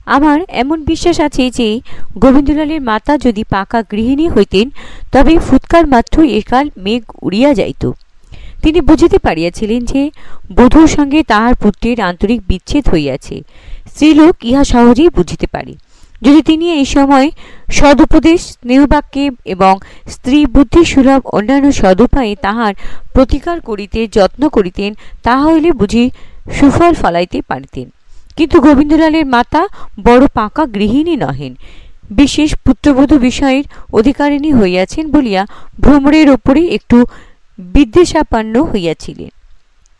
আমার এমন বিশ্বাস আছে যে গোবিন্দলালের মাতা যদি পাকা গৃহিণী হইতেন তবে ফুৎকার মাত্র একাল মেঘ উড়িয়া যাইত। তিনি বুঝিতে পারিয়াছিলেন যে বধূর সঙ্গে তাহার পুত্রের আন্তরিক বিচ্ছেদ হইয়াছে। স্ত্রীলোক ইহা সহজেই বুঝিতে পারে। যদি তিনি এই সময় সদুপদেশ, স্নেহবাক্যে এবং স্ত্রী বুদ্ধি সুলভ অন্যান্য সদুপায়ে তাহার প্রতিকার করিতে যত্ন করিতেন, তাহা হইলে বুঝি সুফল ফলাইতে পারিতেন। কিন্তু গোবিন্দলালের মাতা বড় পাকা গৃহিণী নহেন, বিশেষ পুত্রবধূ বিষয়ের অধিকারিণী হইয়াছেন বলিয়া ভ্রমরের ওপরে একটু বিদ্বেষাপন্ন হইয়াছিলেন।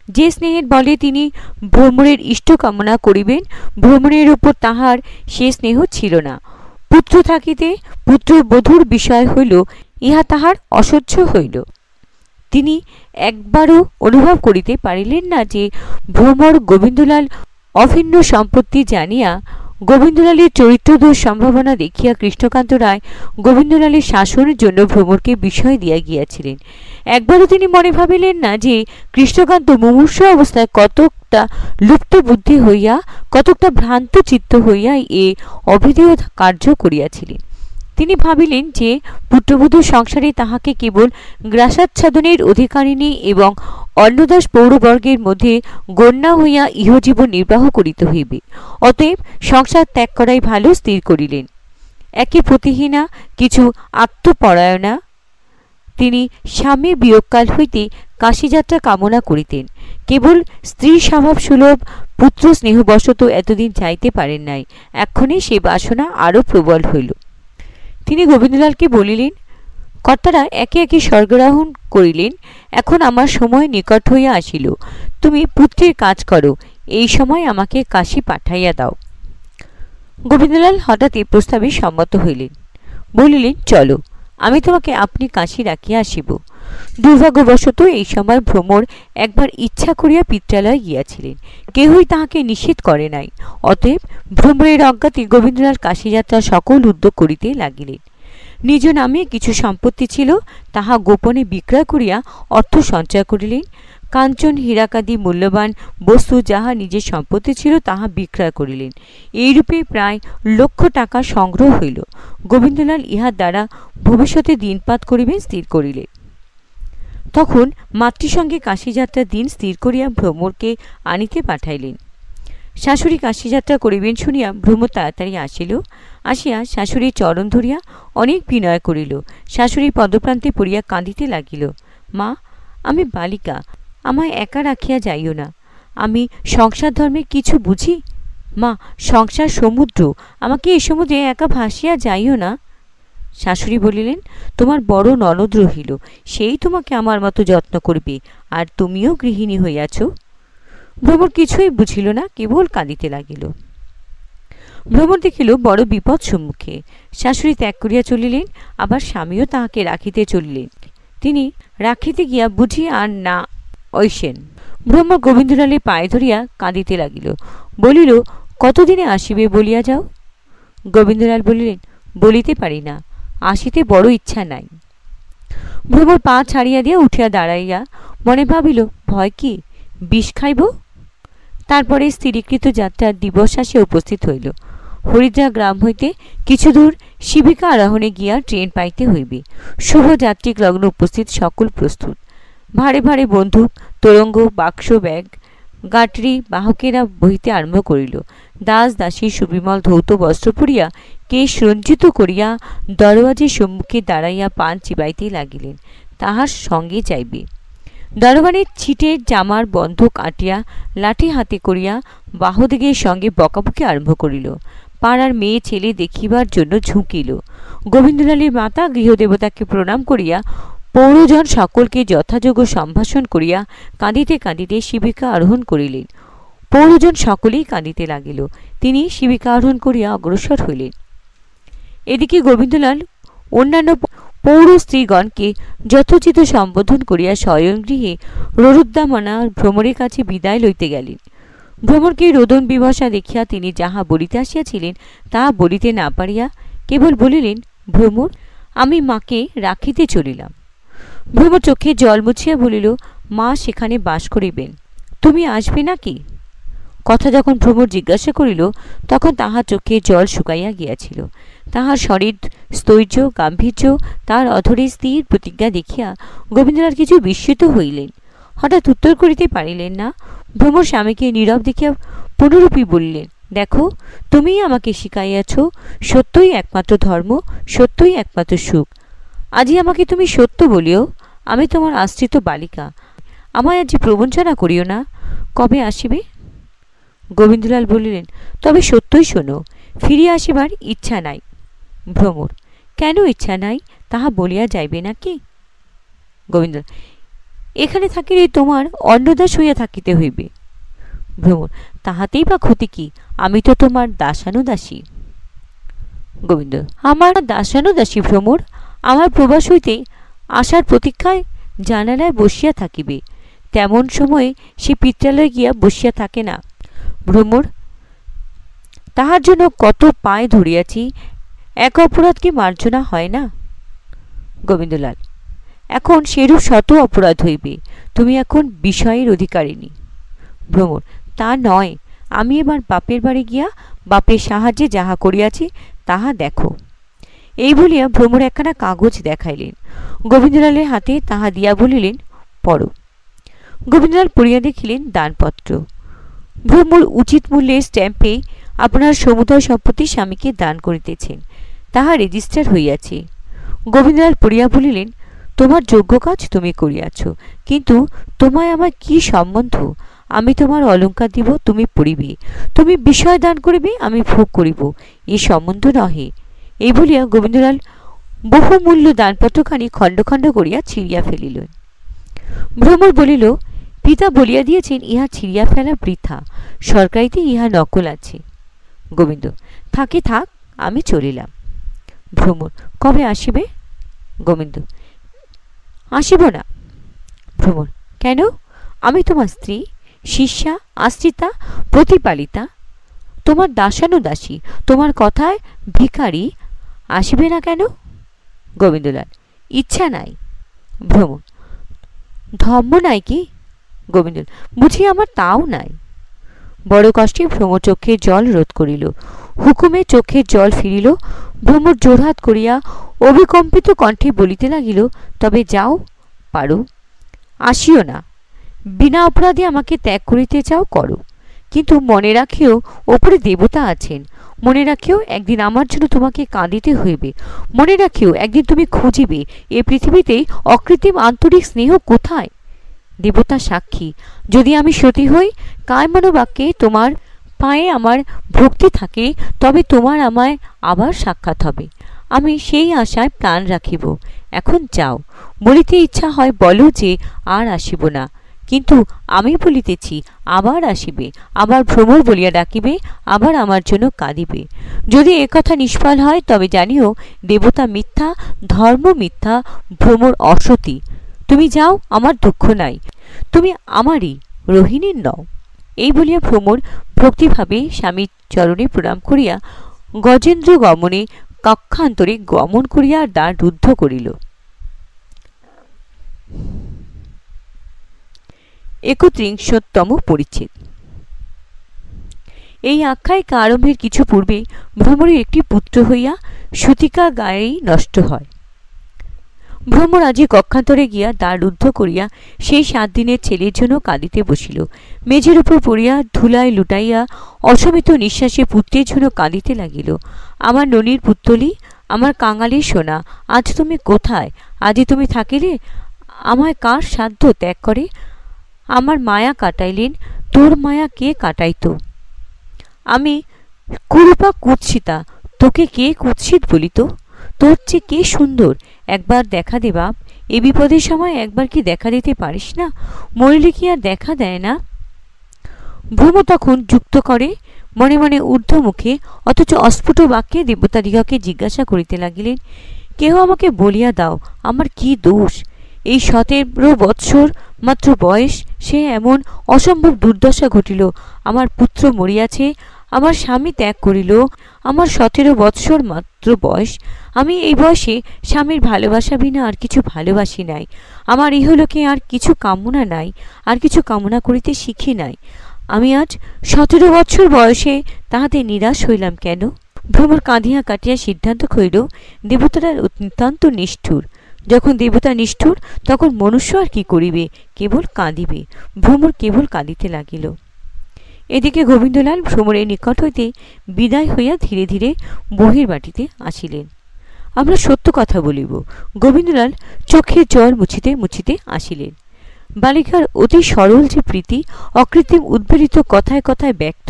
যে স্নেহের বলে তিনি ভ্রমরের ইষ্ট কামনা করিবেন, ভ্রমরের উপর তাহার সে স্নেহ ছিল না। পুত্র থাকিতে পুত্রবধূর বিষয় হইল, ইহা তাহার অসহ্য হইল। তিনি একবারও অনুভব করিতে পারিলেন না যে ভ্রমর গোবিন্দলাল অভিন্ন সম্পত্তি জানিয়া, গোবিন্দলালের চরিত্রদোষ সম্ভাবনা দেখিয়া কৃষ্ণকান্ত রায় গোবিন্দলালের শাসনের জন্য ভ্রমরকে বিষয় দিয়া গিয়াছিলেন। একবারও তিনি মনে ভাবিলেন না যে কৃষ্ণকান্ত মুমূর্ষ অবস্থায় কতকটা লুপ্ত বুদ্ধি হইয়া, কতকটা ভ্রান্ত চিত্ত হইয়া এ অভিধেয় কার্য করিয়াছিলেন। তিনি ভাবিলেন যে পুত্রবধূর সংসারে তাহাকে কেবল গ্রাসাচ্ছাদনের অধিকারিণী এবং অন্নদাস পৌরবর্গের মধ্যে গণ্যা হইয়া ইহজীবন নির্বাহ করিতে হইবে। অতএব সংসার ত্যাগ করাই ভালো স্থির করিলেন। একে প্রতিহীনা, কিছু আত্মপরায়ণা তিনি স্বামী বিয়োগকাল হইতে কাশীযাত্রা কামনা করিতেন। কেবল স্ত্রী স্বভাব সুলভ পুত্র স্নেহবশত এতদিন যাইতে পারেন নাই। এক্ষণে সে বাসনা আরো প্রবল হইল। তিনি গোবিন্দলালকে বলিলেন, কর্তারা একে একে স্বর্গরাহন করিলেন, এখন আমার সময় নিকট হইয়া আসিল। তুমি পুত্রের কাজ করো, এই সময় আমাকে কাশী পাঠাইয়া দাও। গোবিন্দলাল হঠাৎ এই প্রস্তাবে সম্মত হইলেন। বলিলেন, চলো, আমি তোমাকে আপনি কাশী রাখিয়া আসিব। দুর্ভাগ্যবশত এই সময় ভ্রমর একবার ইচ্ছা করিয়া পিত্রালয় গিয়াছিলেন, কেহই তাহাকে নিষেধ করে নাই। অতএব ভ্রমরের অজ্ঞাতে গোবিন্দলাল কাশীযাত্রার সকল উদ্যোগ করিতে লাগিলেন। নিজ নামে কিছু সম্পত্তি ছিল, তাহা গোপনে বিক্রয় করিয়া অর্থ সঞ্চয় করিলেন। কাঞ্চন, হীরাকাদি মূল্যবান বস্তু যাহা নিজের সম্পত্তি ছিল তাহা বিক্রয় করিলেন। এইরূপে প্রায় 1,00,000 টাকা সংগ্রহ হইল। গোবিন্দলাল ইহার দ্বারা ভবিষ্যতে দিনপাত করিবেন স্থির করিলেন। তখন মাতৃসঙ্গে কাশীযাত্রার দিন স্থির করিয়া ভ্রমরকে আনিতে পাঠাইলেন। শাশুড়ি কাশীযাত্রা করিবেন শুনিয়া ভ্রমর তাড়াতাড়ি আসিল। আসিয়া শাশুড়ির চরণ ধরিয়া অনেক বিনয় করিল। শাশুড়ি পদপ্রান্তে পড়িয়া কাঁদিতে লাগিল। মা, আমি বালিকা, আমায় একা রাখিয়া যাইও না। আমি সংসার ধর্মে কিছু বুঝি? মা, সংসার সমুদ্র, আমাকে এই সমুদ্রে একা ভাসিয়া যাইও না। শাশুড়ি বলিলেন, তোমার বড় ননদ রহিল, সেই তোমাকে আমার মতো যত্ন করবে, আর তুমিও গৃহিণী হইয়াছ। ভ্রমর কিছুই বুঝিল না, কেবল কাঁদিতে লাগিল। ভ্রমর দেখিল বড় বিপদ সম্মুখে। শাশুড়ি ত্যাগ করিয়া চলিলেন, আবার স্বামীও তাহাকে রাখিতে চলিলেন। তিনি রাখিতে গিয়া বুঝি আর না ঐসেন। ভ্রমর গোবিন্দলালের পায়ে ধরিয়া কাঁদিতে লাগিল। বলিল, কতদিনে আসিবে বলিয়া যাও। গোবিন্দলাল বলিলেন, বলিতে পারি না, আসিতে বড় ইচ্ছা নাই। ভ্রমর পা ছাড়িয়া দিয়া উঠিয়া দাঁড়াইয়া মনে ভাবিল, ভয় কি, বিষ খাইব। তারপরে স্থিরীকৃত যাত্রার দিবস আসে উপস্থিত হইল। হরিদ্রা গ্রাম হইতে কিছু দূর শিবিকা আরোহণে গিয়া ট্রেন পাইতে হইবে। শুভ যাত্রিক লগ্ন উপস্থিত, সকল প্রস্তুত। ভারে ভারে বন্দুক, তোরঙ্গ, বাক্স, ব্যাগ, গাটরি বাহকেরা বহিতে আরম্ভ করিল। দাস দাসী সুবিমল ধৌত বস্ত্র পরিয়া কেশ রঞ্জিত করিয়া দরওয়াজের সম্মুখে দাঁড়াইয়া পান চিবাইতে লাগিলেন। তাহার সঙ্গে যাইবে। দরবানের ছিটের জামার বন্ধক আটিয়া লাঠি হাতে করিয়া বাহুদিগের সঙ্গে বকাবকি আরম্ভ করিল। পাড়ার মেয়ে ছেলে দেখিবার জন্য ঝুঁকিল। গোবিন্দলালের মাতা গৃহদেবতাকে প্রণাম করিয়া পৌরজন সকলকে যথাযোগ্য সম্ভাষণ করিয়া কাঁদিতে কাঁদিতে শিবিকা আরোহণ করিলেন। পৌরজন সকলেই কাঁদিতে লাগিল। তিনি শিবিকা আরোহণ করিয়া অগ্রসর হইলেন। এদিকে গোবিন্দলাল অন্যান্য পৌর স্ত্রীগণকে যথোচিত সম্বোধন করিয়া স্বয়ং গৃহে রোরুদ্দামনা ভ্রমরের কাছে বিদায় লইতে গেলেন। ভ্রমরকে রোদন বিবসা দেখিয়া তিনি যাহা বলিতে আসিয়াছিলেন তাহা বলিতে না পারিয়া কেবল বলিলেন, ভ্রমর, আমি মাকে রাখিতে চলিলাম। ভ্রমর চোখে জল মুছিয়া বলিল, মা সেখানে বাস করিবেন, তুমি আসবে নাকি? কথা যখন ভ্রমর জিজ্ঞাসা করিল, তখন তাহার চোখে জল শুকাইয়া গিয়াছিল। তাহার শরীর স্থৈর্য গাম্ভীর্য, তার অধরে স্থির প্রতিজ্ঞা দেখিয়া গোবিন্দলাল কিছু বিস্মিত হইলেন। হঠাৎ উত্তর করিতে পারিলেন না। ভ্রমর স্বামীকে নীরব দেখিয়া পুনরূপী বলিলেন, দেখো, তুমিই আমাকে শিখাইয়াছ সত্যই একমাত্র ধর্ম, সত্যই একমাত্র সুখ। আজি আমাকে তুমি সত্য বলিও। আমি তোমার আশ্রিত বালিকা, আমায় আজি প্রবঞ্চনা করিও না। কবে আসিবে? গোবিন্দলাল বলিলেন, তবে সত্যই শোনো, ফিরিয়া আসিবার ইচ্ছা নাই। ভ্রমর, কেন ইচ্ছা নাই তাহা বলিয়া যাইবে নাকি? গোবিন্দলাল, এখানে থাকিলে তোমার অন্নদাস হইয়া থাকিতে হইবে। ভ্রমর, তাহাতেই বা ক্ষতি কি? আমি তো তোমার দাসানুদাসী। গোবিন্দ, আমার দাসানুদাসী ভ্রমর? আমার প্রবাস হইতে আসার প্রতীক্ষায় জানালায় বসিয়া থাকিবে, তেমন সময়ে সে পিত্রালয়ে গিয়া বসিয়া থাকে না। ভ্রমর, তাহার জন্য কত পায়ে ধরিয়াছি, এক অপরাধ কি মার্জনা হয় না? গোবিন্দলাল, এখন সেরূপ শত অপরাধ হইবে। তুমি এখন বিষয়ের অধিকারিণী। ভ্রমর, তা নয়, আমি এবার বাপের বাড়ি গিয়া বাপের সাহায্যে যাহা করিয়াছি তাহা দেখো। এই বলিয়া ভ্রমর একখানা কাগজ দেখাইলেন। গোবিন্দলালের হাতে তাহা দিয়া বলিলেন, পড়ো। গোবিন্দলাল পড়িয়া দেখিলেন দানপত্র। ভ্রমর উচিত মূল্যের স্ট্যাম্পে আপনার সমুদয় সম্পত্তি স্বামীকে দান করিতেছেন, তাহা রেজিস্টার হইয়াছে। গোবিন্দলাল পড়িয়া বলিলেন, তোমার যোগ্য কাজ তুমি করিয়াছ, কিন্তু তোমায় আমার কি সম্বন্ধ? আমি তোমার অলঙ্কার দিব, তুমি পড়িবে, তুমি বিষয় দান করিবে, আমি ভোগ করিব, এই সম্বন্ধ নহে। এই বলিয়া গোবিন্দলাল বহুমূল্য দানপত্রখানি খণ্ড খণ্ড করিয়া ছিঁড়িয়া ফেলিলেন। ভ্রমর বলিল, পিতা বলিয়া দিয়েছেন ইহা ছিঁড়িয়া ফেলা বৃথা, সরকারিতে ইহা নকল আছে। গোবিন্দ, থাকে থাক, আমি চলিলাম। ভ্রমর, কবে আসিবে? গোবিন্দ, আসিব না। ভ্রমর, কেন? আমি তোমার স্ত্রী, শিষ্যা, আশ্রিতা, প্রতিপালিতা, তোমার দাসানুদাসী, তোমার কথায় ভিখারি। আসিবে না কেন? গোবিন্দলাল, ইচ্ছা নাই। ভ্রমর, ধর্ম নাই কি? গোবিন্দলাল, বুঝি আমার তাও নাই। বড় কষ্টে ভ্রমর চক্ষে জল রোধ করিল। হুকুমে চোখের জল ফিরিল। ভ্রমর জোরহাত করিয়া অবিকম্পিত কণ্ঠে বলিতে লাগিল, তবে যাও, পারো, আসিও না। বিনা অপরাধে আমাকে ত্যাগ করিতে চাও, করো, কিন্তু মনে রাখিও ওপরে দেবতা আছেন। মনে রাখিও একদিন আমার জন্য তোমাকে কাঁদিতে হইবে। মনে রাখিও একদিন তুমি খুঁজিবে এ পৃথিবীতে অকৃত্রিম আন্তরিক স্নেহ কোথায়। দেবতা সাক্ষী, যদি আমি সতী হই, কায়মনো বাক্যে তোমার পায়ে আমার ভক্তি থাকে, তবে তোমার আমায় আবার সাক্ষাৎ হবে। আমি সেই আশায় প্রাণ রাখিব। এখন যাও, বলিতে ইচ্ছা হয় বলো যে আর আসিব না, কিন্তু আমি বলিতেছি আবার আসিবে, আবার ভ্রমর বলিয়া ডাকিবে, আবার আমার জন্য কাঁদিবে। যদি একথা নিষ্ফল হয়, তবে জানিও দেবতা মিথ্যা, ধর্ম মিথ্যা, ভ্রমর অসতী। তুমি যাও, আমার দুঃখ নাই, তুমি আমারই, রোহিণীর নও। এই বলিয়া ভ্রমর ভক্তিভাবে স্বামীর চরণে প্রণাম করিয়া গজেন্দ্র গমনে কক্ষান্তরে গমন করিয়া দ্বার রুদ্ধ করিল। ৩১তম পরিচ্ছেদ। এই আখ্যায়িকা আরম্ভের কিছু পূর্বে ভ্রমরের একটি পুত্র হইয়া সূতিকা গায়েই নষ্ট হয়। ভ্রমর আজি কক্ষান্তরে গিয়া দ্বার রুদ্ধ করিয়া সেই ৭ দিনের ছেলের জন্য কাঁদিতে বসিল। মেঝের উপর পড়িয়া ধুলায় লুটাইয়া অসমিত নিঃশ্বাসে পুত্রের জন্য কাঁদিতে লাগিল। আমার ননির পুত্তলি, আমার কাঙালির সোনা, আজ তুমি কোথায়? আজি তুমি থাকিলে আমায় কার সাধ্য ত্যাগ করে? আমার মায়া কাটাইলেন, তোর মায়া কে কাটাইত? আমি কুরূপা কুৎসিতা, তোকে কে কুৎসিত বলিত? তোর চেয়ে কে সুন্দর? একবার দেখা দে বাপ, এ বিপদের সময় একবার কি দেখা দিতে পারিস না? মরিলে কি আর দেখা দেয় না? ভ্রম তখন যুক্ত করে মনে মনে ঊর্ধ্বমুখে, অথচ অস্ফুট বাক্যে দেবতাদিগকে জিজ্ঞাসা করিতে লাগিলেন, কেহ আমাকে বলিয়া দাও, আমার কি দোষ? এই ১৭ বৎসর মাত্র বয়স, সে এমন অসম্ভব দুর্দশা ঘটিল। আমার পুত্র মরিয়াছে, আমার স্বামী ত্যাগ করিল, আমার ১৭ বৎসর মাত্র বয়স। আমি এই বয়সে স্বামীর ভালোবাসা বিনা আর কিছু ভালোবাসি নাই। আমার ইহলোকে আর কিছু কামনা নাই, আর কিছু কামনা করিতে শিখি নাই। আমি আজ 17 বৎসর বয়সে তাহাতে নিরাশ হইলাম কেন? ভ্রমর কাঁদিয়া কাটিয়া সিদ্ধান্ত করিল, দেবতারা অত্যন্ত নিষ্ঠুর। যখন দেবতা নিষ্ঠুর, তখন মনুষ্য আর কি করিবে? কেবল কাঁদিবে। ভ্রমর কেবল কাঁদিতে লাগিল। এদিকে গোবিন্দলাল ভ্রমরের নিকট হইতে বিদায় হইয়া ধীরে ধীরে বহির্বাটিতে আসিলেন। আমরা সত্য কথা বলিব, গোবিন্দলাল চোখের জল মুছিতে মুছিতে আসিলেন। বালিকার অতি সরল যে প্রীতি, অকৃত্রিম উদ্বেলিত কথায় কথায় ব্যক্ত,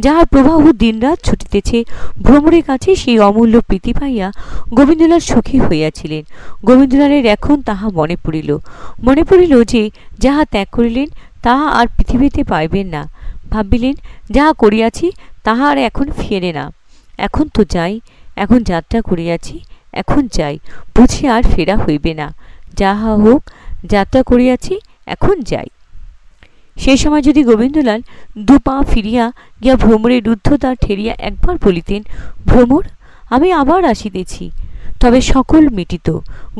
যাহার প্রবাহ দিনরাত ছুটিতেছে, ভ্রমরের কাছে সেই অমূল্য প্রীতি পাইয়া গোবিন্দলাল সুখী হইয়াছিলেন। গোবিন্দলালের এখন তাহা মনে পড়িল যে যাহা ত্যাগ করিলেন তাহা আর পৃথিবীতে পাইবেন না। ভাবিলেন, যাহা করিয়াছি তাহা আর এখন ফিরে না। এখন তো যাই, এখন যাত্রা করিয়াছি, এখন যাই, বুঝি আর ফেরা হইবে না। যাহা হোক, যাত্রা করিয়াছি, এখন যাই। সেই সময় যদি গোবিন্দলাল দু পা ফিরিয়া গিয়া ভ্রমরের রুদ্ধদ্বার ঠেলিয়া একবার বলিতেন, ভ্রমর, আমি আবার আসিতেছি, তবে সকল মিটিত।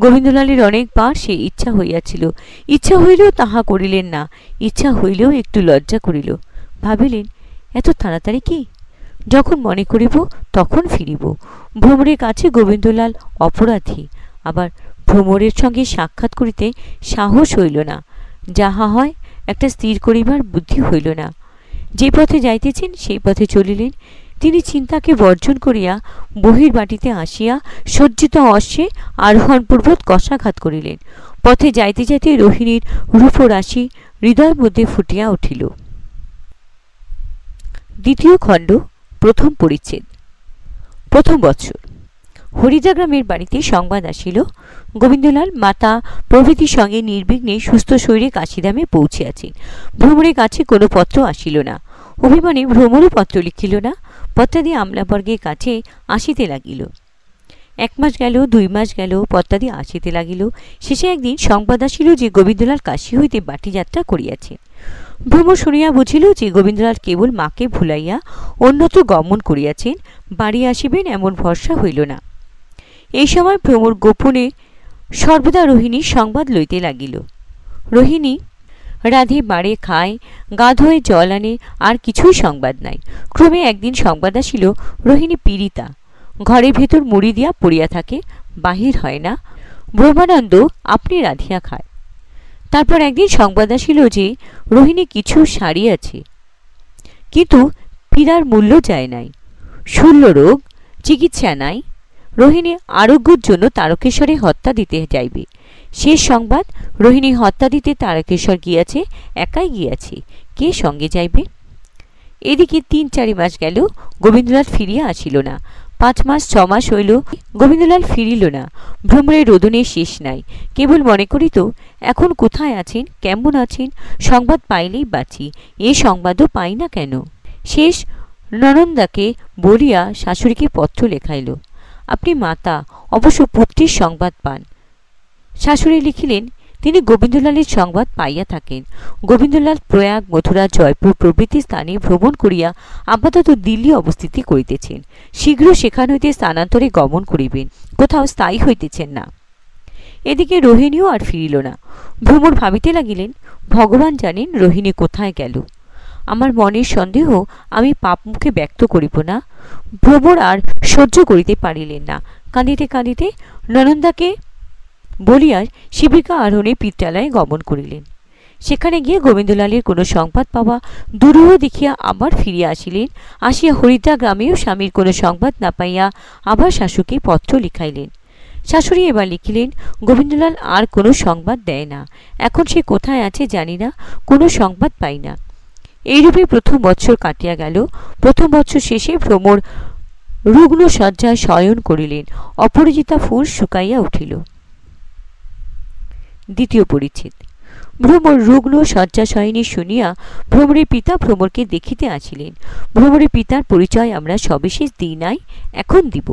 গোবিন্দলালের অনেকবার সে ইচ্ছা হইয়াছিল, ইচ্ছা হইলেও তাহা করিলেন না, ইচ্ছা হইলেও একটু লজ্জা করিল। ভাবিলেন, এত তাড়াতাড়ি কি? যখন মনে করিব তখন ফিরিব। ভ্রমরের কাছে গোবিন্দলাল অপরাধী, আবার ভ্রমরের সঙ্গে সাক্ষাৎ করিতে সাহস হইল না। যাহা হয় একটা স্থির করিবার বুদ্ধি হইল না। যে পথে যাইতেছেন সেই পথে চলিলেন। তিনি চিন্তাকে বর্জন করিয়া বহির্বাটিতে আসিয়া সজ্জিত অশ্বে আরোহণপূর্বক কষাঘাত করিলেন। পথে যাইতে যাইতে রোহিণীর রূপরাশি হৃদয়ের মধ্যে ফুটিয়া উঠিল। দ্বিতীয় খণ্ড, প্রথম পরিচ্ছেদ। প্রথম বৎসর। হরিদা গ্রামের বাড়িতে সংবাদ আসিল, গোবিন্দলাল মাতা প্রভৃতির সঙ্গে নির্বিঘ্নে সুস্থ শরীরে কাশিধামে পৌঁছিয়াছেন। ভ্রমরের কাছে কোনো পত্র আসিল না। অভিমানে ভ্রমরও পত্র লিখিল না। পত্রাদি আমলাবর্গের কাছে আসিতে লাগিল। 1 মাস গেল, 2 মাস গেল, পত্রাদি আসিতে লাগিল। শেষে একদিন সংবাদ আসিল যে গোবিন্দলাল কাশী হইতে বাটি যাত্রা করিয়াছে। ভ্রমর শুনিয়া বুঝিল যে গোবিন্দলাল কেবল মাকে ভুলাইয়া অন্যত্র গমন করিয়াছেন, বাড়ি আসিবেন এমন ভরসা হইল না। এই সময় ভ্রমর গোপনে সর্বদা রোহিণীর সংবাদ লইতে লাগিল। রোহিণী রাধে বাড়ে খায়, গা ধোয়ে জল আনে, আর কিছুই সংবাদ নাই। ক্রমে একদিন সংবাদ আসিল, রোহিণী পীড়িতা, ঘরের ভেতর মুড়ি দিয়া পড়িয়া থাকে, বাহির হয় না। ব্রহ্মানন্দ আপনি রাধিয়া খায়। তারপর একদিন সংবাদ আসিল যে রোহিণী কিছু সারিয়াছে, কিন্তু পীড়ার মূল্য যায় নাই। শূন্য রোগ, চিকিৎসা নাই। রোহিণী আরোগ্যের জন্য তারকেশ্বরে হত্যা দিতে যাইবে। শেষ সংবাদ, রোহিণী হত্যা দিতে তারকেশ্বর গিয়াছে, একাই গিয়াছে, কে সঙ্গে যাইবে? এদিকে 3-4 মাস গেল, গোবিন্দলাল ফিরিয়া আসিল না। 5 মাস 6 মাস হইল, গোবিন্দলাল ফিরিল না। ভ্রমরের রোদনের শেষ নাই। কেবল মনে করিত, এখন কোথায় আছেন, কেমন আছেন, সংবাদ পাইলেই বাঁচি, এ সংবাদও পাই না কেন? শেষ ননন্দাকে বলিয়া শাশুড়িকে পত্র লেখাইল, আপনি মাতা, অবশ্য পুত্রীর সংবাদ পান। শাশুড়ি লিখিলেন, তিনি গোবিন্দলালের সংবাদ পাইয়া থাকেন। গোবিন্দলাল প্রয়াগ, মথুরা, জয়পুর প্রভৃতি স্থানে ভ্রমণ করিয়া আপাতত দিল্লি অবস্থিতি করিতেছেন। শীঘ্র সেখান হইতে স্থানান্তরে গমন করিবেন, কোথাও স্থায়ী হইতেছেন না। এদিকে রোহিণীও আর ফিরিল না। ভ্রমর ভাবিতে লাগিলেন, ভগবান জানেন রোহিণী কোথায় গেল। আমার মনের সন্দেহ আমি পাপ মুখে ব্যক্ত করিব না। ভ্রমর আর সহ্য করিতে পারিলেন না। কাঁদিতে কাঁদিতে ননন্দাকে বলিয়া শিবিকা আরোহণে পীরতলায় গমন করিলেন। সেখানে গিয়ে গোবিন্দলালের কোনো সংবাদ পাওয়া দুরূহ দেখিয়া আবার ফিরিয়া আসিলেন। আসিয়া হরিদ্রা গ্রামেও স্বামীর কোনো সংবাদ না পাইয়া আবার শাশুকে পত্র লিখাইলেন। শাশুড়ি এবার লিখিলেন, গোবিন্দলাল আর কোনো সংবাদ দেয় না, এখন সে কোথায় আছে জানি না, কোনো সংবাদ পাই না। এইরূপে প্রথম বৎসর কাটিয়া গেল। প্রথম বৎসর শেষে ভ্রমর রুগ্ন শয্যায় শয়ন করিলেন। অপরাজিতা ফুল শুকাইয়া উঠিল। দ্বিতীয় পরিচ্ছেদ। ভ্রমর রুগ্ন শয্যাশয়িনী শুনিয়া ভ্রমরের পিতা ভ্রমরকে দেখিতে আসিলেন। ভ্রমরের পিতার পরিচয় আমরা সবিশেষ দিই নাই, এখন দিব।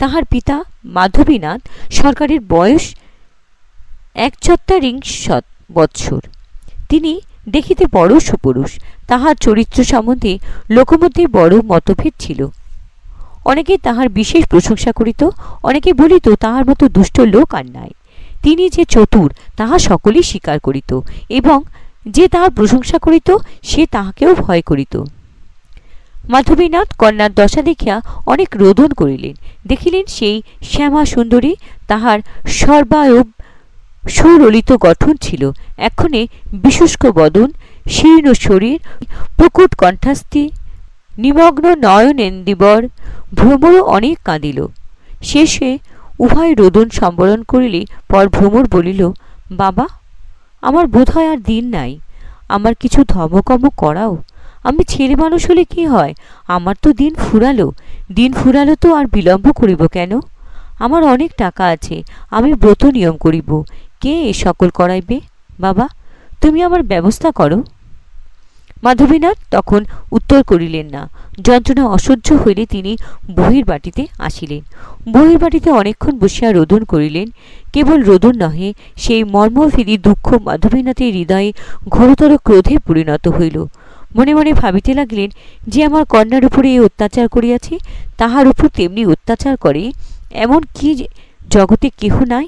তাহার পিতা মাধবীনাথ সরকারের বয়স 41 বৎসর। তিনি দেখিতে বড় সুপুরুষ। তাহার চরিত্র সম্বন্ধে লোকমধ্যে বড় মতভেদ ছিল। অনেকে তাহার বিশেষ প্রশংসা করিত, অনেকে বলিত তাহার মতো দুষ্ট লোক আর নাই। তিনি যে চতুর তাহা সকলেই স্বীকার করিত এবং যে তাহার প্রশংসা করিত সে তাহাকেও ভয় করিত। মাধবীনাথ কন্যার দশা দেখিয়া অনেক রোদন করিলেন। দেখিলেন সেই শ্যামা সুন্দরী, তাহার সর্বায়ব সুললিত গঠন ছিল, এক্ষণে বিশুষ্ক বদন, শীর্ণ শরীর, প্রকট কণ্ঠাস্থি, নিমগ্ন নয়নেন্দিবর। ভ্রমরও অনেক কাঁদিল। শেষে উভয় রোদন সম্বরণ করিলে পর ভ্রমর বলিল, বাবা, আমার বোধ হয় আর দিন নাই, আমার কিছু ধর্মকর্ম করাও। আমি ছেলে মানুষ হলে কি হয়, আমার তো দিন ফুরালো তো আর বিলম্ব করিব কেন? আমার অনেক টাকা আছে, আমি ব্রত নিয়ম করিব, কে এ সকল করাইবে? বাবা, তুমি আমার ব্যবস্থা করো। মাধবীনাথ তখন উত্তর করিলেন না। যন্ত্রণা অসহ্য হইলে তিনি বহির্বাটিতে আসিলেন। বহির্বাটিতে অনেকক্ষণ বসিয়া রোদন করিলেন। কেবল রোদন নহে, সেই মর্মভেদী দুঃখ মাধবীনাথের হৃদয়ে ঘোরতর ক্রোধে পরিণত হইল। মনে মনে ভাবিতে লাগিলেন, যে আমার কন্যার উপরে এই অত্যাচার করিয়াছে, তাহার উপর তেমনি অত্যাচার করে এমন কি জগতে কেহ নাই?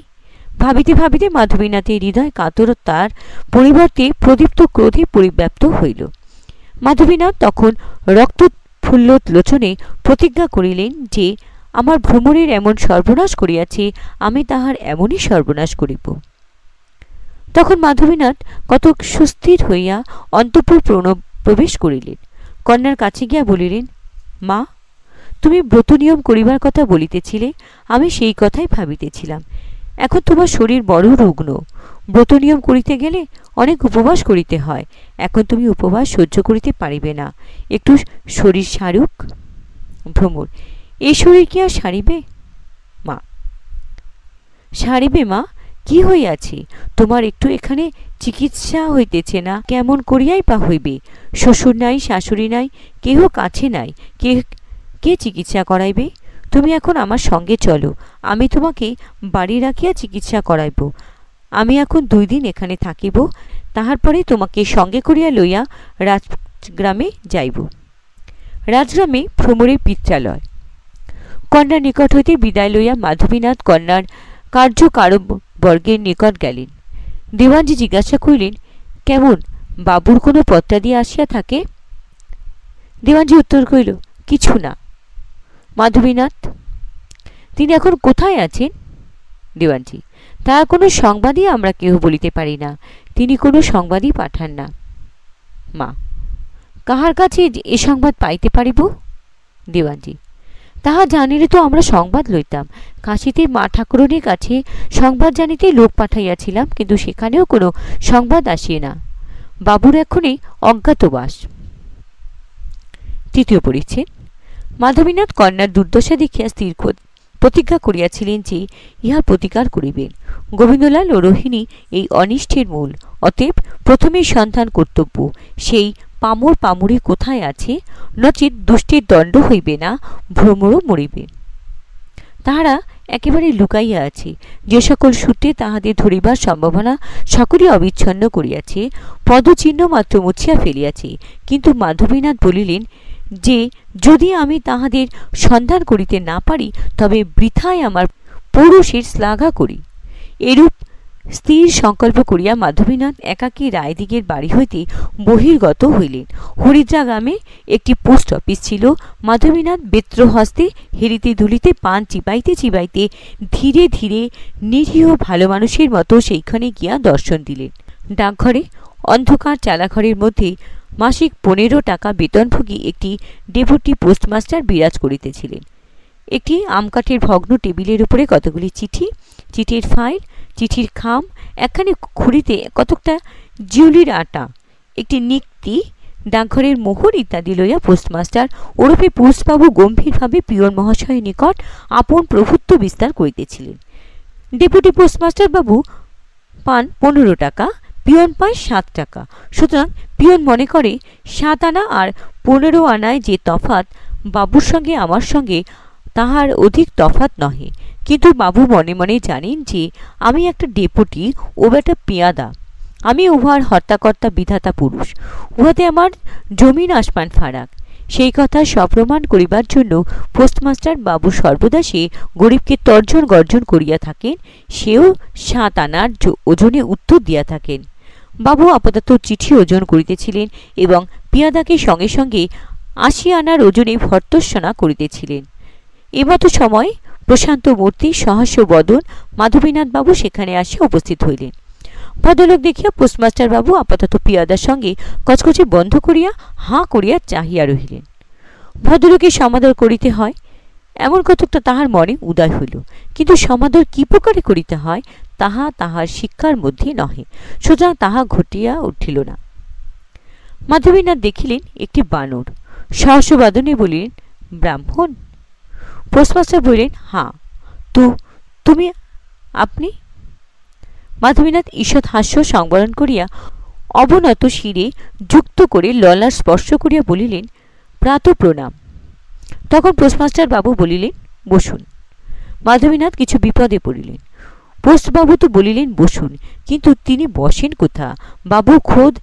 ভাবিতে ভাবিতে মাধবীনাথের হৃদয় কাতরতার পরিবর্তে প্রদীপ্ত ক্রোধে পরিব্যাপ্ত হইল। মাধবীনাথ তখন রক্তোৎফুল্ল লোচনে প্রতিজ্ঞা করিলেন যে আমার ভ্রমরের এমন সর্বনাশ করিয়াছে, আমি তাহার এমনই সর্বনাশ করিব। তখন মাধবীনাথ কতক সুস্থির হইয়া অন্তঃপুর প্রবেশ করিলেন। কন্যার কাছে গিয়া বলিলেন, মা, তুমি ব্রত নিয়ম করিবার কথা বলিতেছিলে, আমি সেই কথাই ভাবিতেছিলাম। এখন তোমার শরীর বড় রুগ্ন, ব্রত নিয়ম করিতে গেলে অনেক উপবাস করিতে হয়। এখন তুমি উপবাস সহ্য করিতে পারিবে না, একটু শরীর সারুক। ভ্রমর, এই শরীর কি আর সারিবে? মা, সারিবে মা, কি হইয়াছে? তোমার একটু এখানে চিকিৎসা হইতেছে না, কেমন করিয়াই বা হইবে? শ্বশুর নাই, শাশুড়ি নাই, কেহ কাছে নাই, কে চিকিৎসা করাইবে? তুমি এখন আমার সঙ্গে চলো, আমি তোমাকে বাড়ি রাখিয়া চিকিৎসা করাইব। আমি এখন 2 দিন এখানে থাকিব, তাহার পরে তোমাকে সঙ্গে করিয়া লইয়া রাজগ্রামে যাইব। রাজগ্রামে ভ্রমরের পিত্রালয়। কন্যার নিকট হইতে বিদায় লইয়া মাধবীনাথ কন্যার কার্যকারবর্গের নিকট গেলেন। দেওয়ানজি জিজ্ঞাসা করিলেন, কেমন, বাবুর কোনো পত্রাদি আসিয়া থাকে? দেওয়ানজি উত্তর করিল, কিছু না। মাধবীনাথ, তিনি এখন কোথায় আছেন? দেওয়ানজি, তাহার কোনো সংবাদই আমরা কেহ বলিতে পারি না, তিনি কোনো সংবাদই পাঠান না। মা, কাহার কাছে এ সংবাদ পাইতে পারিব? দেওয়ানজি, তাহা জানিলে তো আমরা সংবাদ লইতাম। কাশীতে মা ঠাকুরণীর কাছে সংবাদ জানিতে লোক পাঠাইয়াছিলাম, কিন্তু সেখানেও কোনো সংবাদ আসিয়ে না। বাবুর এখনই অজ্ঞাতবাস। তৃতীয় পরিচ্ছেদ। মাধবীনাথ কন্যার দুর্দশা দেখিয়া স্থির প্রতিজ্ঞা করিয়াছিলেন যে ইহার প্রতিকার করিবেন। গোবিন্দলাল ও রোহিণী এই অনিষ্টের মূল, অতএব প্রথমেই সন্ধান কর্তব্য সেই পামর পামুরি কোথায় আছে, নচেৎ দুষ্টের দণ্ড হইবে না, ভ্রমরও মরিবে। তাহারা একেবারে লুকাইয়া আছে, যে সকল সূত্রে তাহাদের ধরিবার সম্ভাবনা সকলই অবিচ্ছন্ন করিয়াছে, পদচিহ্ন মাত্র মুছিয়া ফেলিয়াছে। কিন্তু মাধবীনাথ বলিলেন যে যদি আমি তাহাদের সন্ধান করিতে না পারি, তবে বৃথায় আমার পৌরুষের শ্লাঘা করি। এরূপ স্থির সংকল্প করিয়া মাধবীনাথ একাকী রায়দিগের বাড়ি হইতে বহির্গত হইলেন। হরিদ্রা গ্রামে একটি পোস্ট অফিস ছিল। মাধবীনাথ বেত্র হস্তে হেরিতে দুলিতে পান চিবাইতে চিবাইতে ধীরে ধীরে নিরীহ ভালো মানুষের মতো সেইখানে গিয়া দর্শন দিলেন। ডাকঘরে অন্ধকার চালাঘরের মধ্যে মাসিক 15 টাকা বেতনভোগী একটি ডেপুটি পোস্টমাস্টার বিরাজ করিতেছিলেন। একটি আমকাঠের ভগ্ন টেবিলের উপরে কতগুলি চিঠি, চিঠির ফাইল, চিঠির খাম, একখানি খুঁড়িতে কতকটা জিউলির আটা, একটি নিক্তি, ডাকঘরের মোহর ইত্যাদি লইয়া পোস্টমাস্টার ওরফে পোস্টবাবু গম্ভীরভাবে পিয়ন মহাশয়ের নিকট আপন প্রভুত্ব বিস্তার করিতেছিলেন। ডেপুটি পোস্টমাস্টার বাবু পান 15 টাকা, পিয়ন পায় 7 টাকা। সুতরাং পিয়ন মনে করে 7 আনা আর 15 আনায় যে তফাৎ, বাবুর সঙ্গে আমার সঙ্গে তাহার অধিক তফাৎ নহে। কিন্তু বাবু মনে মনে জানেন যে আমি একটা ডেপুটি, ও একটা পেয়াদা। আমি উহার হর্তাকর্তা বিধাতা পুরুষ, উহাতে আমার জমিন আসমান ফারাক। সেই কথা সপ্রমাণ করিবার জন্য পোস্টমাস্টার বাবু সর্বদা সে গরিবকে তর্জন গর্জন করিয়া থাকেন। সেও 7 আনার ওজনে উত্তর দিয়া থাকেন। বাবু আপাতত চিঠি ওজন করিতেছিলেন এবং পিয়াদাকে সঙ্গে সঙ্গে ৮০ আনার ওজনে ভর্ৎসনা করিতেছিলেন। এমতো সময় প্রশান্ত মূর্তি সহাস্য বদন মাধবীনাথ বাবু সেখানে আসিয়া উপস্থিত হইলেন। ভদ্রলোক দেখিয়া পোস্টমাস্টার বাবু আপাতত পিয়াদার সঙ্গে কচকচি বন্ধ করিয়া হাঁ করিয়া চাহিয়া রহিলেন। ভদ্রলোকের সমাদর করিতে হয় এমন কতকটা তাহার মনে উদয় হইল, কিন্তু সমাদর কি প্রকারে করিতে হয় তাহা তাহার শিক্ষার মধ্যে নহে, সুতরাং তাহা ঘটিয়া উঠিল না। মাধবীনাথ দেখিলেন একটি বানর, সহস্যবাদনে বলিলেন, ব্রাহ্মণ? পোস্টমাস্টার বলিলেন, হাঁ। তুমি আপনি? মাধবীনাথ ঈষৎ হাস্য সংবরণ করিয়া অবনত শিরে যুক্ত করে ললার স্পর্শ করিয়া বলিলেন, প্রাত প্রণাম। তখন পোস্টমাস্টার বাবু বলিলেন, বসুন। মাধবীনাথ কিছু বিপদে পড়িলেন। পোস্টবাবু তো বলিলেন বসুন, কিন্তু তিনি বসেন কোথা? বাবু খোদ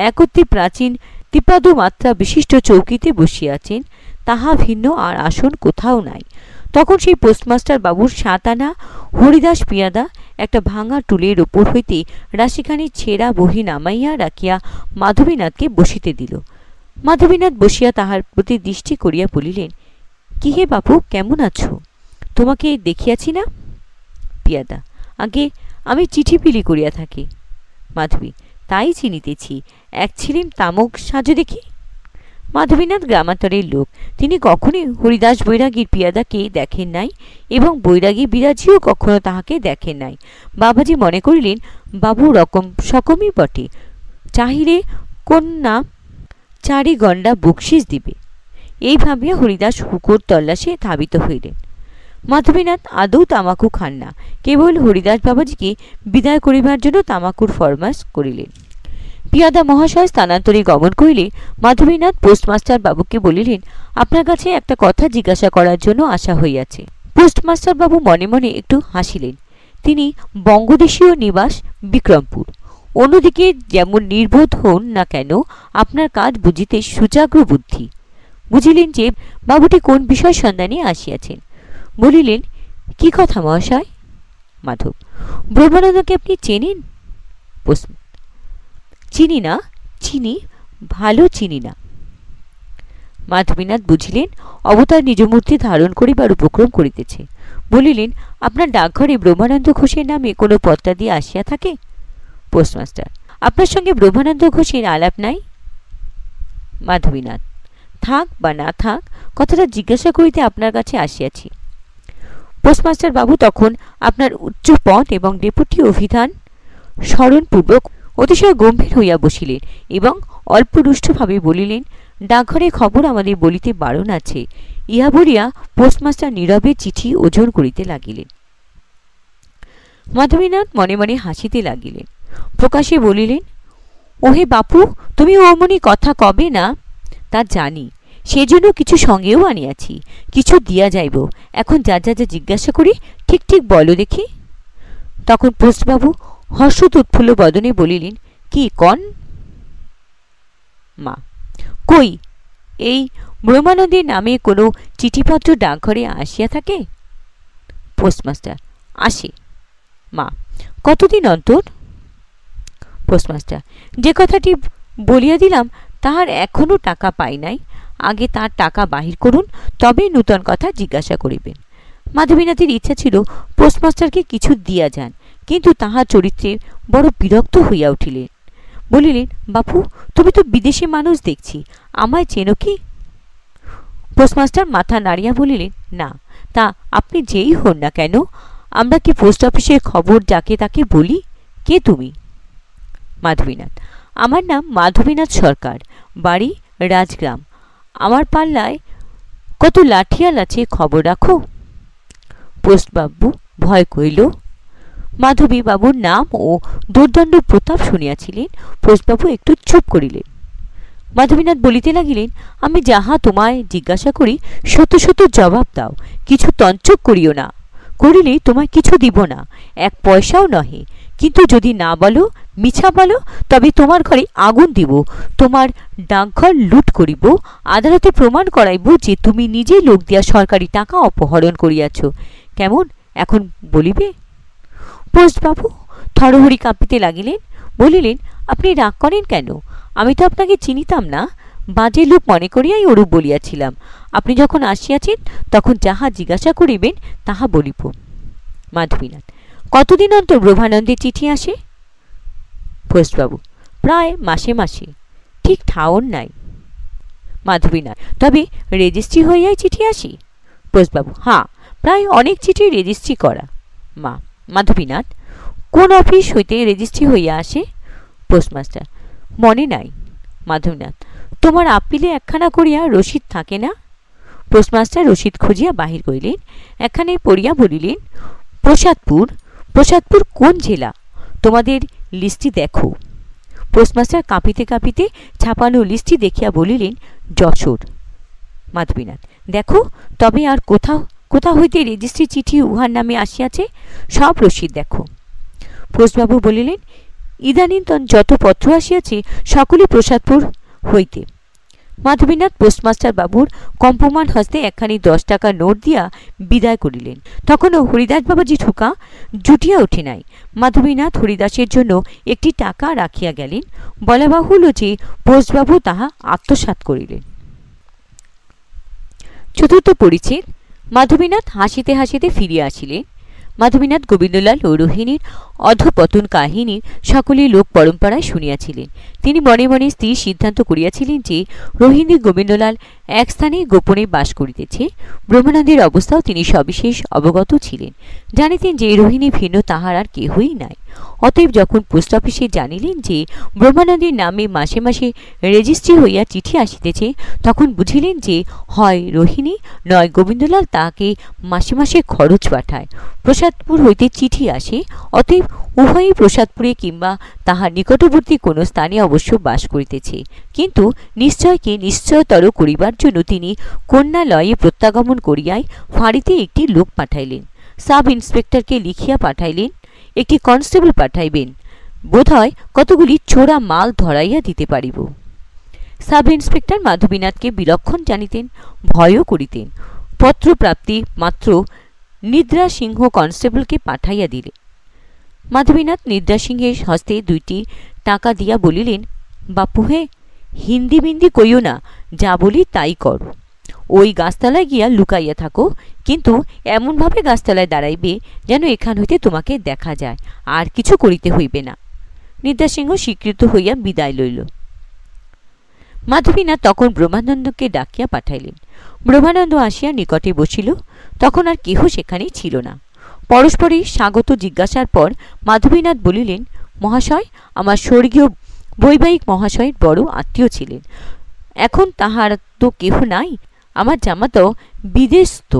একত্রি প্রাচীন ত্রিপাদ মাত্রা বিশিষ্ট চৌকিতে বসিয়াছেন, তাহা ভিন্ন আর আসন কোথাও নাই। তখন সেই পোস্টমাস্টার বাবুর ৭ আনা হরিদাস পিয়াদা একটা ভাঙা টুলের ওপর হইতে রাশিখানি ছেঁড়া বহি নামাইয়া রাখিয়া মাধবীনাথকে বসিতে দিল। মাধবীনাথ বসিয়া তাহার প্রতি দৃষ্টি করিয়া বলিলেন, কি হে বাপু, কেমন আছো? তোমাকে দেখিয়াছি না? পিয়াদা, আগে আমি চিঠি পিলি করিয়া থাকি। মাধবী, তাই চিনিতেছি, এক ছিলিম তামক সাজো দেখি। মাধবীনাথ গ্রামান্তরের লোক, তিনি কখনই হরিদাস বৈরাগীর পিয়াদাকে দেখেন নাই এবং বৈরাগী বিরাজিও কখনো তাহাকে দেখেন নাই। বাবাজি মনে করিলেন বাবু রকম সকমই বটে, চাহিলে কন্যা ৪ গণ্ডা বকশিস দিবে। এই ভাবিয়া হরিদাস হুকোর তল্লাশে ধাবিত হইলেন। মাধবীনাথ আদৌ তামাকু খান না, কেবল হরিদাস বাবাজিকে বিদায় করিবার জন্য তামাকুর ফরমাস করিলেন। পিয়াদা মহাশয় স্থানান্তরে গমন করিলে মাধবীনাথ পোস্টমাস্টার বাবুকে বলিলেন, আপনার কাছে একটা কথা জিজ্ঞাসা করার জন্য আসা হইয়াছে। পোস্টমাস্টার বাবু মনে মনে একটু হাসিলেন। তিনি বঙ্গদেশীয়, নিবাস বিক্রমপুর। অন্যদিকে যেমন নির্বোধ হন না কেন, আপনার কাজ বুঝিতে সুচাগ্র বুদ্ধি। বুঝিলেন যে বাবুটি কোন বিষয় সন্ধানে আসিয়াছেন। বলিলেন, কি কথা মহাশয়? মাধব, ব্রহ্মানন্দকে আপনি চেনেন? চিনি না, চিনি, ভালো চিনি না। মাধবীনাথ বুঝিলেন অবতার নিজ মূর্তি ধারণ করিবার উপক্রম করিতেছে। বলিলেন, আপনার ডাকঘরে ব্রহ্মানন্দ ঘোষের নামে কোনো পত্রা দিয়ে আসিয়া থাকে? পোস্টমাস্টার, আপনার সঙ্গে ব্রহ্মানন্দ ঘোষের আলাপ নাই? মাধবীনাথ, থাক বা না থাক, কথাটা জিজ্ঞাসা করিতে আপনার কাছে আসিয়াছি। পোস্টমাস্টার বাবু তখন আপনার উচ্চ পদ এবং ডেপুটি অভিধান স্মরণপূর্বক অতিশয় গম্ভীর হইয়া বসিলেন এবং অল্প রুষ্টভাবে বলিলেন, ডাকঘরে খবর আমাদের বলিতে বারণ আছে। ইহা বলিয়া পোস্টমাস্টার নীরবে চিঠি ওজন করিতে লাগিলেন। মাধবীনাথ মনে মনে হাসিতে লাগিলেন। প্রকাশে বলিলেন, ওহে বাপু, তুমি অমনি কথা কবে না তা জানি, সেজন্য কিছু সঙ্গেও আনিয়াছি, কিছু দিয়া যাইব। এখন যা যা যা জিজ্ঞাসা করি ঠিক ঠিক বলো দেখি। তখন পোস্টবাবু হর্ষোৎ উৎফুল্ল বদনে বলিলেন, কি কন? মা, কই এই ব্রহ্মানন্দের নামে কোনো চিঠিপত্র ডাকঘরে আসিয়া থাকে? পোস্টমাস্টার, আসে। মা, কতদিন অন্তর? পোস্টমাস্টার, যে কথাটি বলিয়া দিলাম তাহার এখনো টাকা পাই নাই। আগে তার টাকা বাহির করুন, তবে নূতন কথা জিজ্ঞাসা করিবেন। মাধবীনাথের ইচ্ছা ছিল পোস্টমাস্টারকে কিছু দিয়া যান, কিন্তু তাহার চরিত্রে বড় বিরক্ত হইয়া উঠিলেন। বলিলেন, বাপু, তুমি তো বিদেশি মানুষ দেখছি, আমায় চেনো কি? পোস্টমাস্টার মাথা নাড়িয়া বলিলেন, না, তা আপনি যেই হন না কেন, আমরা কি পোস্ট অফিসের খবর যাকে তাকে বলি? কে তুমি? মাধবীনাথ, আমার নাম মাধবীনাথ সরকার, বাড়ি রাজগ্রাম। আমার পাল্লায় কত লাঠিয়াল আছে, খবর রাখো। পোস্টবাবু ভয় করিল। মাধবী বাবুর নাম ও দুর্দণ্ড প্রতাপ শুনিয়াছিলেন। পোস্টবাবু একটু চুপ করিলেন। মাধবীনাথ বলিতে লাগিলেন, আমি যাহা তোমায় জিজ্ঞাসা করি সত্য সত্য জবাব দাও, কিছু তঞ্চক করিও না। করিলে তোমায় কিছু দিব না, 1 পয়সাও নহে। কিন্তু যদি না বলো, মিছা বলো, তবে তোমার ঘরে আগুন দিব, তোমার ডাকঘর লুট করিব, আদালতে প্রমাণ করাইব যে তুমি নিজে লোক দিয়া সরকারি টাকা অপহরণ করিয়াছ। কেমন, এখন বলিবে? পোস্টবাবু থরহরি কাঁপিতে লাগিলেন। বলিলেন, আপনি রাগ করেন কেন? আমি তো আপনাকে চিনিতাম না, বাজে লোক মনে করিয়াই ওরূপ বলিয়াছিলাম। আপনি যখন আসিয়াছেন তখন যাহা জিজ্ঞাসা করিবেন তাহা বলিব। মাধবীনাথ, কতদিন অন্তর ব্রহ্মানন্দের চিঠি আসে? ঘোষবাবু, প্রায় মাসে মাসে, ঠিক ঠাওর নাই। মাধবীনাথ, তবে রেজিস্ট্রি হইয়াই চিঠি আসি? ঘোষবাবু, হ্যাঁ, প্রায় অনেক চিঠি রেজিস্ট্রি করা। মাধবীনাথ, কোন অফিস হইতে রেজিস্ট্রি হইয়া আসে? পোস্টমাস্টার, মনে নাই। মাধবীনাথ, তোমার আপিলে একখানা করিয়া রসিদ থাকে না? পোস্টমাস্টার রসিদ খুঁজিয়া বাহির করিলেন। একখানে পড়িয়া বলিলেন, প্রসাদপুর। প্রসাদপুর কোন জেলা? তোমাদের লিস্টটি দেখো। পোস্টমাস্টার কাঁপিতে কাঁপিতে ছাপানো লিস্টটি দেখিয়া বলিলেন, যশোর। মাধবীনাথ, দেখো তবে আর কোথা হইতে রেজিস্ট্রি চিঠি উহার নামে আসিয়াছে, সব রসিদ দেখো। পোস্টবাবু বলিলেন, ইদানীন্তন যত পত্র আসিয়াছে সকলই প্রসাদপুর হইতে। মাধবীনাথ পোস্টমাস্টার বাবুর কম্পমান হস্তে একখানি 10 টাকার নোট দিয়া বিদায় করিলেন। তখনও হরিদাস বাবাজি ঠুকা জুটিয়া ওঠে নাই। মাধবীনাথ হরিদাসের জন্য একটি টাকা রাখিয়া গেলেন। বলা বাহুল্য যে পোস্টবাবু তাহা আত্মসাৎ করিলেন। চতুর্থ পরিচ্ছেদ। মাধবীনাথ হাসিতে হাসিতে ফিরিয়া আসিলেন। মাধবীনাথ গোবিন্দলাল ও রোহিণীর অধপতন কাহিনী সকলেই লোক পরম্পরায় শুনিয়াছিলেন। তিনি মনে মনে স্থির সিদ্ধান্ত করিয়াছিলেন যে রোহিণী গোবিন্দলাল এক স্থানে গোপনে বাস করিতেছে। ব্রহ্মানন্দের অবস্থাও তিনি সবিশেষ অবগত ছিলেন। জানিতেন যে রোহিণী ভিন্ন তাহার আর কেহই নাই। অতএব যখন পোস্ট অফিসে জানিলেন যে ব্রহ্মানন্দের নামে মাসে মাসে রেজিস্ট্রি হইয়া চিঠি আসিতেছে, তখন বুঝিলেন যে হয় রোহিণী নয় গোবিন্দলাল তাহাকে মাসে মাসে খরচ পাঠায়। প্রসাদপুর হইতে চিঠি আসে, অতএব উভয়ই প্রসাদপুরে কিংবা তাহার নিকটবর্তী কোন স্থানে অবশ্য বাস করিতেছে। কিন্তু নিশ্চয়কে নিশ্চয়তর করিবার জন্য তিনি কন্যালয়ে প্রত্যাগমন করিয়াই ফাঁড়িতে একটি লোক পাঠাইলেন। সাব ইন্সপেক্টরকে লিখিয়া পাঠাইলেন, একটি কনস্টেবল পাঠাইবেন, বোধহয় কতগুলি চোরা মাল ধরাইয়া দিতে পারিব। সাব ইন্সপেক্টর মাধবীনাথকে বিলক্ষণ জানিতেন, ভয়ও করিতেন। পত্র প্রাপ্তি মাত্র নিদ্রা সিংহ কনস্টেবলকে পাঠাইয়া দিলেন। মাধবীনাথ নিদ্রা সিংহের হস্তে 2টি টাকা দিয়া বলিলেন, বাপু হে, হিন্দি বিন্দি কইও না, যা বলি তাই করো। ওই গাছতলায় গিয়া লুকাইয়া থাকো, কিন্তু এমনভাবে গাছতলায় দাঁড়াইবে যেন এখান হইতে তোমাকে দেখা যায়, আর কিছু করিতে হইবে না। নিদ্রা সিংহ স্বীকৃত হইয়া বিদায় লইল। মাধবীনাথ তখন ব্রহ্মানন্দকে ডাকিয়া পাঠাইলেন। ব্রহ্মানন্দ আসিয়া নিকটে বসিল। তখন আর কেহ সেখানে ছিল না। পরস্পরই স্বাগত জিজ্ঞাসার পর মাধবীনাথ বলিলেন, মহাশয় আমার স্বর্গীয় বৈবাহিক মহাশয়ের বড় আত্মীয় ছিলেন। এখন তাহার তো কেহ নাই। আমার জামাতো বিদেশস্থ।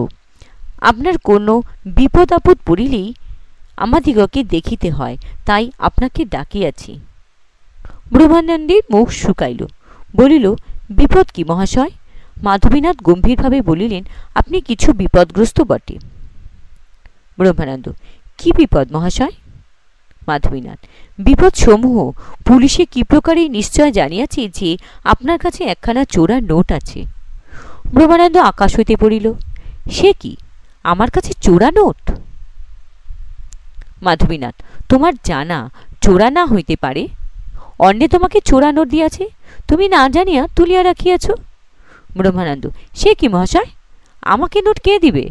আপনার কোনো বিপদ আপদ পড়িলেই আমাদিগকে দেখিতে হয়, তাই আপনাকে ডাকিয়াছি। ব্রহ্মানন্দের মুখ শুকাইল। বলিল, বিপদ কি মহাশয়? মাধবীনাথ গম্ভীরভাবে বলিলেন, আপনি কিছু বিপদগ্রস্ত বটে। ব্রহ্মানন্দ, কি বিপদ মহাশয়? মাধবীনাথ, বিপদ সমূহ পুলিশে কি প্রকারে নিশ্চয় জানিয়াছে যে আপনার কাছে একখানা চোরা নোট আছে। ব্রহ্মানন্দ আকাশ হইতে পড়িল। সে কি, আমার কাছে চোরা নোট? মাধবীনাথ, তোমার জানা চোরা না হইতে পারে। অন্যে তোমাকে চোরা নোট দিয়াছে, তুমি না জানিয়া তুলিয়া রাখিয়াছ। ব্রহ্মানন্দ, সে কি মহাশয়, আমাকে নোট কে দিবে?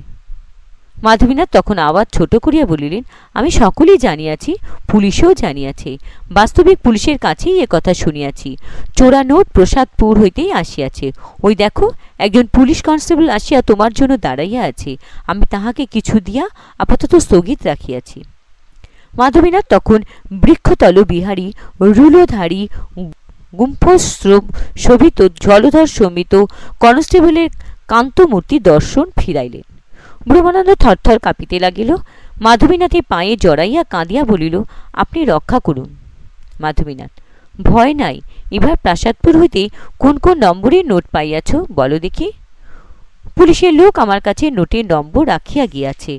মাধবীনাথ তখন আবার ছোট করিয়া বলিলেন, আমি সকলেই জানিয়াছি, পুলিশেও জানিয়াছে, বাস্তবিক পুলিশের কাছেই এ কথা শুনিয়াছি। চোরা নোট প্রসাদপুর হইতেই আসিয়াছে। ওই দেখো, একজন পুলিশ কনস্টেবল আসিয়া তোমার জন্য দাঁড়াইয়া আছে। আমি তাহাকে কিছু দিয়া আপাতত স্থগিত রাখিয়াছি। মাধবীনাথ তখন বৃক্ষতল বিহারী রুলোধারী গুম্ফ শোভিত জলধর সমিত কনস্টেবলের কান্তমূর্তি দর্শন ফিরাইলেন। ব্রহ্মানন্দ থরথর কাঁপিতে লাগিল। মাধবীনাথের পায়ে জড়াইয়া কাঁদিয়া বলিল, আপনি রক্ষা করুন। মাধবীনাথ, ভয় নাই। এবার প্রাসাদপুর হইতে কোন কোন নম্বরের নোট পাইয়াছ বলো দেখি। পুলিশের লোক আমার কাছে নোটের নম্বর রাখিয়া গিয়াছে।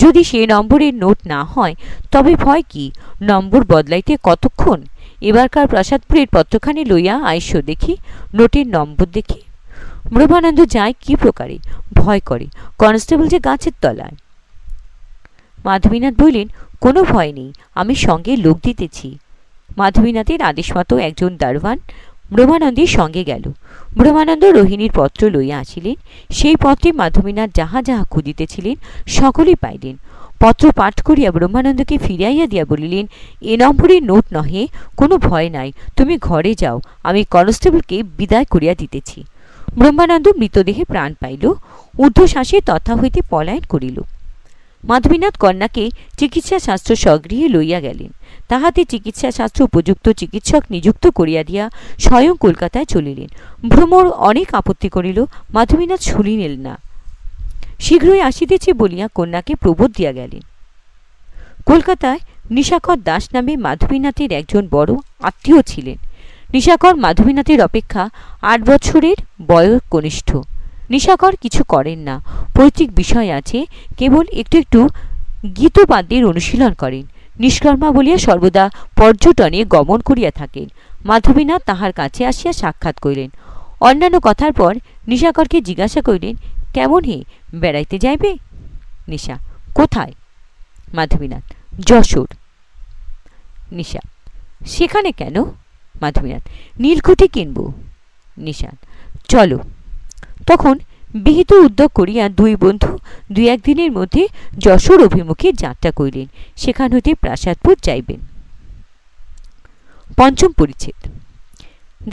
যদি সে নম্বরের নোট না হয় তবে ভয় কি, নম্বর বদলাইতে কতক্ষণ। এবারকার প্রাসাদপুরের পত্রখানি লইয়া আইস দেখি, নোটের নম্বর দেখি। ব্রহ্মানন্দ যায় কি প্রকারে, ভয় করে। কনস্টেবল যে গাছের তলায়। মাধবীনাথ বললেন, কোনো ভয় নেই, আমি সঙ্গে লোক দিতেছি। মাধবীনাথের আদেশ মতো একজন দারোয়ান ব্রহ্মানন্দের সঙ্গে গেল। ব্রহ্মানন্দ রোহিণীর পত্র লইয়া আসিলেন। সেই পত্রে মাধবীনাথ যাহা যাহা খুঁজিতেছিলেন সকলেই পাইলেন। পত্র পাঠ করিয়া ব্রহ্মানন্দকে ফিরাইয়া দিয়া বলিলেন, এ নম্বরের নোট নহে, কোনো ভয় নাই, তুমি ঘরে যাও, আমি কনস্টেবলকে বিদায় করিয়া দিতেছি। ব্রহ্মানন্দ মৃতদেহে প্রাণ পাইল, ঊর্ধ্বশ্বাসে তথা হইতে পলায়ন করিল। মাধবীনাথ কন্যাকে চিকিৎসা শাস্ত্র স্বগৃহে লইয়া গেলেন। তাহাতে চিকিৎসা শাস্ত্র উপযুক্ত চিকিৎসক নিযুক্ত করিয়া দিয়া স্বয়ং কলকাতায় চলিলেন। ভ্রমর অনেক আপত্তি করিল, মাধবীনাথ শুনিলেন না। শীঘ্রই আসিতেছে বলিয়া কন্যাকে প্রবোধ দিয়া গেলেন। কলকাতায় নিশাকর দাস নামে মাধবীনাথের একজন বড় আত্মীয় ছিলেন। নিশাকর মাধবীনাথের অপেক্ষা 8 বছরের বয়স কনিষ্ঠ। নিশাকর কিছু করেন না, পৈতৃক বিষয় আছে, কেবল একটু একটু গীতবাদ্যের অনুশীলন করেন। নিষ্কর্মা বলিয়া সর্বদা পর্যটনে গমন করিয়া থাকেন। মাধবীনাথ তাহার কাছে আসিয়া সাক্ষাৎ করিলেন। অন্যান্য কথার পর নিশাকরকে জিজ্ঞাসা করিলেন, কেমন হে, বেড়াইতে যাইবে? নিশা, কোথায়? মাধবীনাথ, যশোর। নিশা, সেখানে কেন? মাধবীনাথ, নীলকুঠি কিনব। নিশা, চলো। তখন বিহিত উদ্যোগ করিয়া দুই বন্ধু 2-1 দিনের মধ্যে যশোর অভিমুখে যাত্রা করিলেন। সেখান হইতে প্রাসাদপুর যাইবেন। পঞ্চম পরিচ্ছেদ।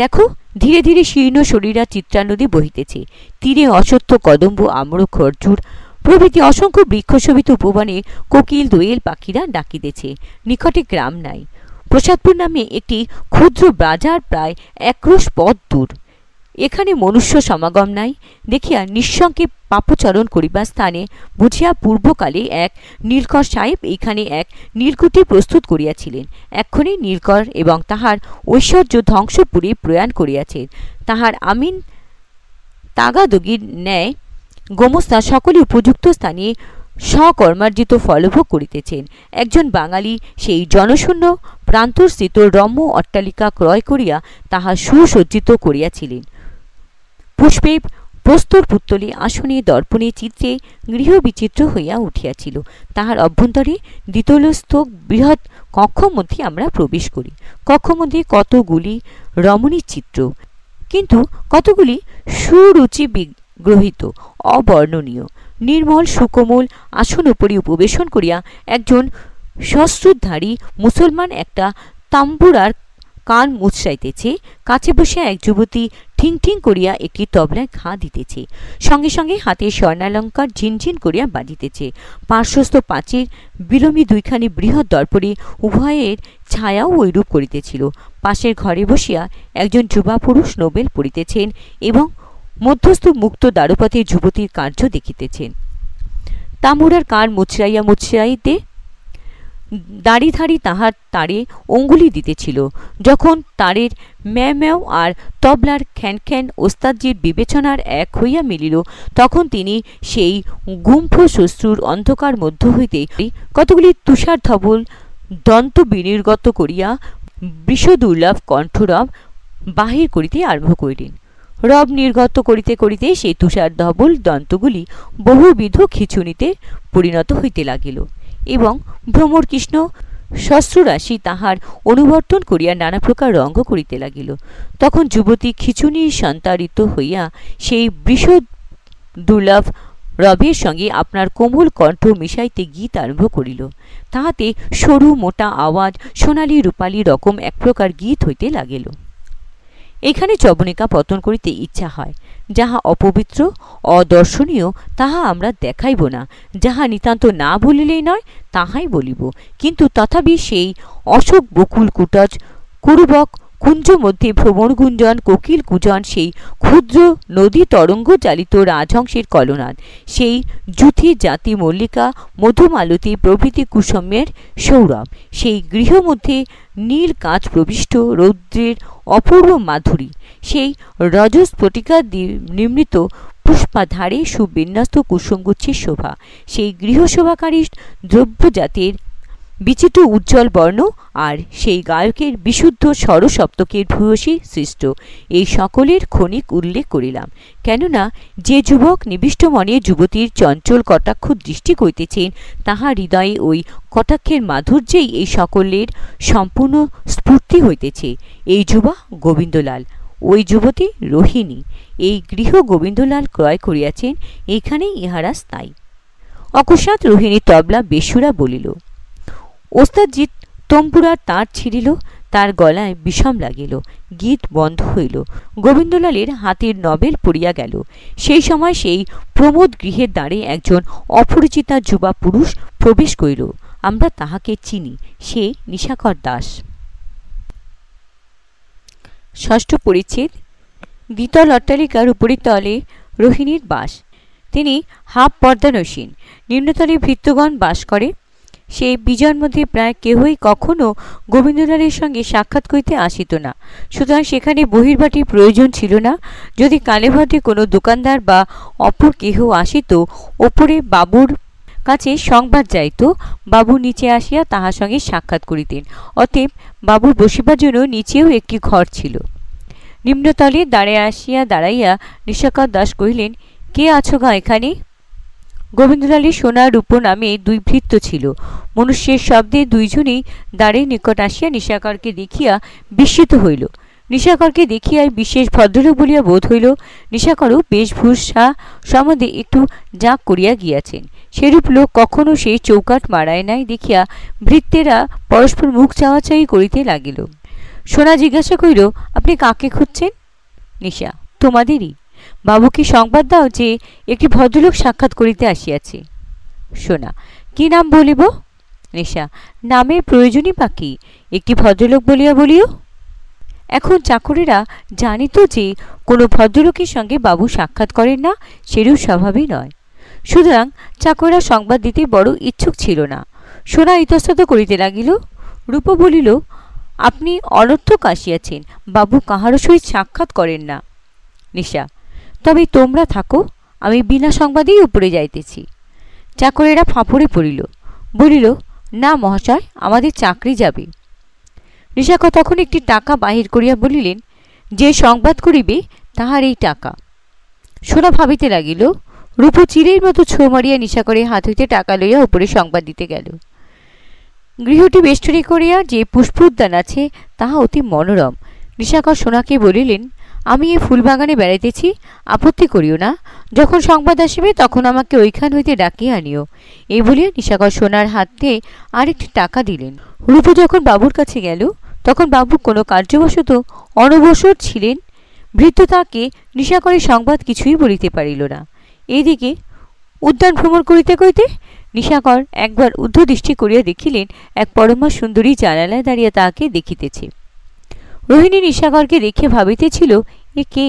দেখো, ধীরে ধীরে শীর্ণ শরীরা চিত্রা নদী বহিতেছে। তীরে অশ্বত্থ, কদম্ব, আম্র, খরচুর প্রভৃতি অসংখ্য বৃক্ষশোভিত উপবনে কোকিল দোয়েল পাখিরা ডাকিতেছে। নিকটে গ্রাম নাই। প্রসাদপুর নামে একটি ক্ষুদ্র বাজার প্রায় 1 ক্রোশ পথ দূর। এখানে মনুষ্য সমাগম নাই দেখিয়া নিঃসঙ্কে পাপচরণ করিবার স্থানে বুঝিয়া পূর্বকালে এক নীলকর সাহেব এইখানে এক নীলকুঠি প্রস্তুত করিয়াছিলেন। এক্ষণে নীলকর এবং তাহার ঐশ্বর্য ধ্বংসপুরে প্রয়াণ করিয়াছেন। তাহার আমিন তাগাদগির ন্যায় গোমস্তা সকলে উপযুক্ত স্থানে স্বকর্মার্জিত ফলভোগ করিতেছেন। একজন বাঙালি সেই জনশূন্য প্রান্তরস্থিত রম্য অট্টালিকা ক্রয় করিয়া তাহা সুসজ্জিত করিয়াছিলেন। পুষ্পে প্রস্তর পুত্তলে আসনে দর্পণে চিত্রে গৃহ বিচিত্র হইয়া উঠিয়াছিল। তাহার অভ্যন্তরে দ্বিতলস্থ বৃহৎ কক্ষ মধ্যে আমরা প্রবেশ করি। কক্ষ মধ্যে কতগুলি রমণীর চিত্র, কিন্তু কতগুলি সুরুচি বিগ্রহিত, অবর্ণনীয়। নির্মল সুকোমল আসন উপরে উপবেশন করিয়া একজন সশ্রুতধারী মুসলমান একটা তাম্বুরার কান মুচড়াইতেছে। কাছে বসিয়া এক যুবতী ঠিং ঠিং করিয়া একটি তবলায় ঘা দিতেছে। সঙ্গে সঙ্গে হাতে স্বর্ণালঙ্কার ঝিনঝিন করিয়া বাজিতেছে। পার্শ্বস্থ পাঁচের বিলম্বী 2খানি বৃহৎ দর্পণে উভয়ের ছায়াও ঐরূপ করিতেছিল। পাশের ঘরে বসিয়া একজন যুবা পুরুষ নোবেল পড়িতেছেন এবং মধ্যস্থ মুক্ত দ্বারপথে যুবতীর কার্য দেখিতেছেন। তাম্বুরার কান মুচড়াইয়া মুচড়াইতে দাড়িধারী তাহার তারে অঙ্গুলি দিতেছিল। যখন তারের ম্যাও ম্যাও আর তবলার খ্যান খ্যান ওস্তাদজির বিবেচনার এক হইয়া মিলিল, তখন তিনি সেই গুম্ফ শ্বশ্রুর অন্ধকার মধ্য হইতে কতগুলি তুষার ধবল দন্ত বিনির্গত করিয়া বৃষদুর্লভ কণ্ঠরব বাহির করিতে আরম্ভ করিলেন। রব নির্গত করিতে করিতে সেই তুষার ধবল দন্তগুলি বহুবিধ খিচুনিতে পরিণত হইতে লাগিল এবং ভ্রমরকৃষ্ণ শস্ত্ররাশি তাহার অনুবর্তন করিয়া নানা প্রকার রঙ্গ করিতে লাগিল। তখন যুবতী খিচুনির সন্তারিত হইয়া সেই বৃষ দুর্লভ রবের সঙ্গে আপনার কোমল কণ্ঠ মিশাইতে গীত আরম্ভ করিল। তাহাতে সরু মোটা আওয়াজ সোনালী রূপালী রকম এক প্রকার গীত হইতে লাগিল। এখানে চবনিকা পতন করিতে ইচ্ছা হয়। যাহা অপবিত্র অদর্শনীয় তাহা আমরা দেখাইব না, যাহা নিতান্ত না বলিলেই নয় তাহাই বলিব। কিন্তু তথাপি সেই অশোক বকুল কুটজ কুরুবক কুঞ্জ মধ্যে ভ্রমণ গুঞ্জন কোকিল কুজন, সেই ক্ষুদ্র নদী তরঙ্গ চালিত রাজহংসের কলনাদ, সেই যুথি জাতি মল্লিকা মধুমালতী প্রভৃতি কুসুমের সৌরভ, সেই গৃহ মধ্যে নীল কাঁচ প্রবিষ্ট রৌদ্রের অপূর্ব মাধুরী, সেই রজস্ফটিকা নির্মিত পুষ্পাধারে সুবিন্যস্ত কুসুমগুচ্ছের শোভা, সেই গৃহশোভাকারী দ্রব্যজাতের বিচিত্র উজ্জ্বল বর্ণ আর সেই গায়কের বিশুদ্ধ স্বরসপ্তকের ভূয়সী সৃষ্ট এই সকলের ক্ষণিক উল্লেখ করিলাম, কেননা যে যুবক নিবিষ্ট মনে যুবতীর চঞ্চল কটাক্ষ দৃষ্টি করিতেছেন, তাহার হৃদয়ে ওই কটাক্ষের মাধুর্যেই এই সকলের সম্পূর্ণ স্ফূর্তি হইতেছে। এই যুবা গোবিন্দলাল, ওই যুবতী রোহিণী। এই গৃহ গোবিন্দলাল ক্রয় করিয়াছেন, এইখানেই ইহারা স্থায়ী। অকস্মাৎ রোহিণী তবলা বেসুরা বলিল। ওস্তাদজিৎ তম্পুরার তাঁর ছিঁড়িল, তার গলায় বিষম লাগিল, গীত বন্ধ হইল। গোবিন্দলালের হাতের নবেল পড়িয়া গেল। সেই সময় সেই প্রমোদ গৃহের দ্বারে একজন অপরিচিতা যুবা পুরুষ প্রবেশ করিল। আমরা তাহাকে চিনি, সে নিশাকর দাস। ষষ্ঠ পরিচ্ছেদ। দ্বিতল অট্টালিকার উপরের তলে রোহিণীর বাস। তিনি হাফ পর্দানসীন। নিম্নতলে ভৃত্যগণ বাস করে। সেই বিজয়ের মধ্যে প্রায় কেহই কখনো গোবিন্দলালের সঙ্গে সাক্ষাৎ করিতে আসিত না, সুতরাং সেখানে বহির্বাটির প্রয়োজন ছিল না। যদি কালেভদ্রে কোনো দোকানদার বা অপর কেহ আসিত, ওপরে বাবুর কাছে সংবাদ যাইত, বাবু নিচে আসিয়া তাহার সঙ্গে সাক্ষাৎ করিতেন। অতএব বাবুর বসিবার জন্য নিচেও একটি ঘর ছিল। নিম্নতলে দাঁড়াইয়া নিশাকর দাস কহিলেন, কে আছো গা এখানে? গোবিন্দলালের সোনা রূপ নামে দুই ভৃত্য ছিল। মনুষ্যের শব্দে দুইজনেই দ্বারের নিকট আসিয়া নিশাকরকে দেখিয়া বিস্মিত হইল। নিশাকরকে দেখিয়াই বিশেষ ভদ্রলোক বলিয়া বোধ হইল। নিশাকরও বেশভূষা সম্বন্ধে একটু জাঁক করিয়া গিয়াছেন। সেরূপ লোক কখনো সেই চৌকাট মারায় নাই দেখিয়া ভৃত্যেরা পরস্পর মুখ চাওয়াচাই করিতে লাগিল। সোনা জিজ্ঞাসা করিল, আপনি কাকে খুঁজছেন? নিশা, তোমাদেরই। বাবুকে সংবাদ দাও যে একটি ভদ্রলোক সাক্ষাৎ করিতে আসিয়াছে। সোনা, কি নাম বলিব? নিশা, নামের প্রয়োজনই বা কি? একটি ভদ্রলোক বলিয়া বলিও। এখন চাকরেরা জানিত যে কোনো ভদ্রলোকের সঙ্গে বাবু সাক্ষাৎ করেন না, সেরূপ স্বভাবই নয়। সুতরাং চাকরেরা সংবাদ দিতে বড় ইচ্ছুক ছিল না। সোনা ইতস্তত করিতে লাগিল। রূপ বলিল, আপনি অনর্থক আসিয়াছেন, বাবু কাহারও সহিত সাক্ষাৎ করেন না। নিশা, তবে তোমরা থাকো, আমি বিনা সংবাদেই উপরে যাইতেছি। চাকরেরা ফাঁপড়ে পড়িল, বলিল, না মহাশয়, আমাদের চাকরি যাবে। নিশাকর তখন একটি টাকা বাহির করিয়া বলিলেন, যে সংবাদ করিবে তাহার এই টাকা। সোনা ভাবিতে লাগিল। রূপ চিরের মতো ছো মারিয়া নিশাকরের হাত হইতে টাকা লইয়া উপরে সংবাদ দিতে গেল। গৃহটি বেষ্টনী করিয়া যে পুষ্পোদ্যান আছে তাহা অতি মনোরম। নিশাকর সোনাকে বলিলেন, আমি এই ফুলবাগানে বেড়াইতেছি, আপত্তি করিও না। যখন সংবাদ আসিবে তখন আমাকে ওইখান হইতে ডাকিয়া আনিও। এই বলিয়া নিশাকর সোনার হাতে আরেকটি টাকা দিলেন। রূপ যখন বাবুর কাছে গেল, তখন বাবু কোনো কার্যবশত অনবসর ছিলেন। ভৃত্য তাকে নিশাকরের সংবাদ কিছুই বলিতে পারিল না। এইদিকে উদ্যান ভ্রমণ করিতে করিতে নিশাকর একবার ঊর্ধ্বদৃষ্টি করিয়া দেখিলেন, এক পরমা সুন্দরী জানালায় দাঁড়িয়ে তাহাকে দেখিতেছে। রোহিণী নিশাকরকে দেখে ভাবিতেছিল, এ কে?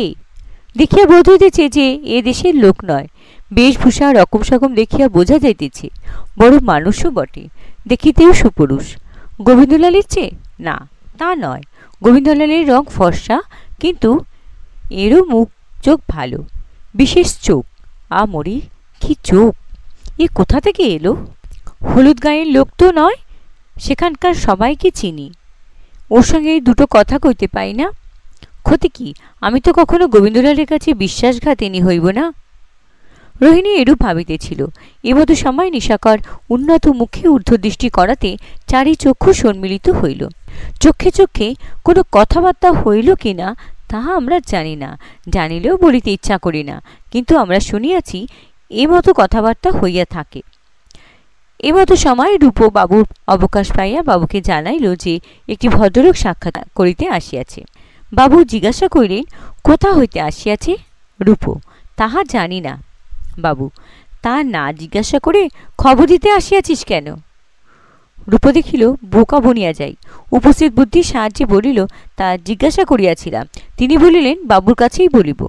দেখিয়া বোধ হইতেছে যে এ দেশের লোক নয়। বেশভূষা রকম সকম দেখিয়া বোঝা যাইতেছে বড় মানুষও বটে, দেখিতেও সুপুরুষ। গোবিন্দলালের চেয়ে? না, তা নয়। গোবিন্দলালের রং ফর্সা, কিন্তু এরও মুখ চোখ ভালো, বিশেষ চোখ। আমরি কি চোখ! এ কোথা থেকে এলো? হলুদ গায়ের লোক তো নয়, সেখানকার সবাইকে চিনি। ওর সঙ্গে দুটো কথা কইতে পাই না। ক্ষতি কি? আমি তো কখনো গোবিন্দলালের কাছে বিশ্বাসঘাতিনী হইব না। রোহিণী এরূপ ভাবিতেছিল। এমতো সময় নিশাকর উন্নত মুখে ঊর্ধ্বদৃষ্টি করাতে চারি চক্ষু সম্মিলিত হইল। চক্ষে চক্ষে কোনো কথাবার্তা হইল কিনা তাহা আমরা জানি না, জানিলেও বলিতে ইচ্ছা করি না, কিন্তু আমরা শুনিয়াছি এমতো কথাবার্তা হইয়া থাকে। এমতো সময় রূপ বাবুর অবকাশ পাইয়া বাবুকে জানাইল যে একটি ভদ্রলোক সাক্ষাৎ করিতে আসিয়াছে। বাবু জিজ্ঞাসা করিলেন, কোথা হইতে আসিয়াছে? রূপ, তাহা জানি না। বাবু, তা না জিজ্ঞাসা করে খবর দিতে আসিয়াছিস কেন? রূপ দেখিল বোকা বনিয়া যাই, উপস্থিত বুদ্ধির সাহায্যে বলিল, তা জিজ্ঞাসা করিয়াছিলাম। তিনি বলিলেন, বাবুর কাছেই বলিব।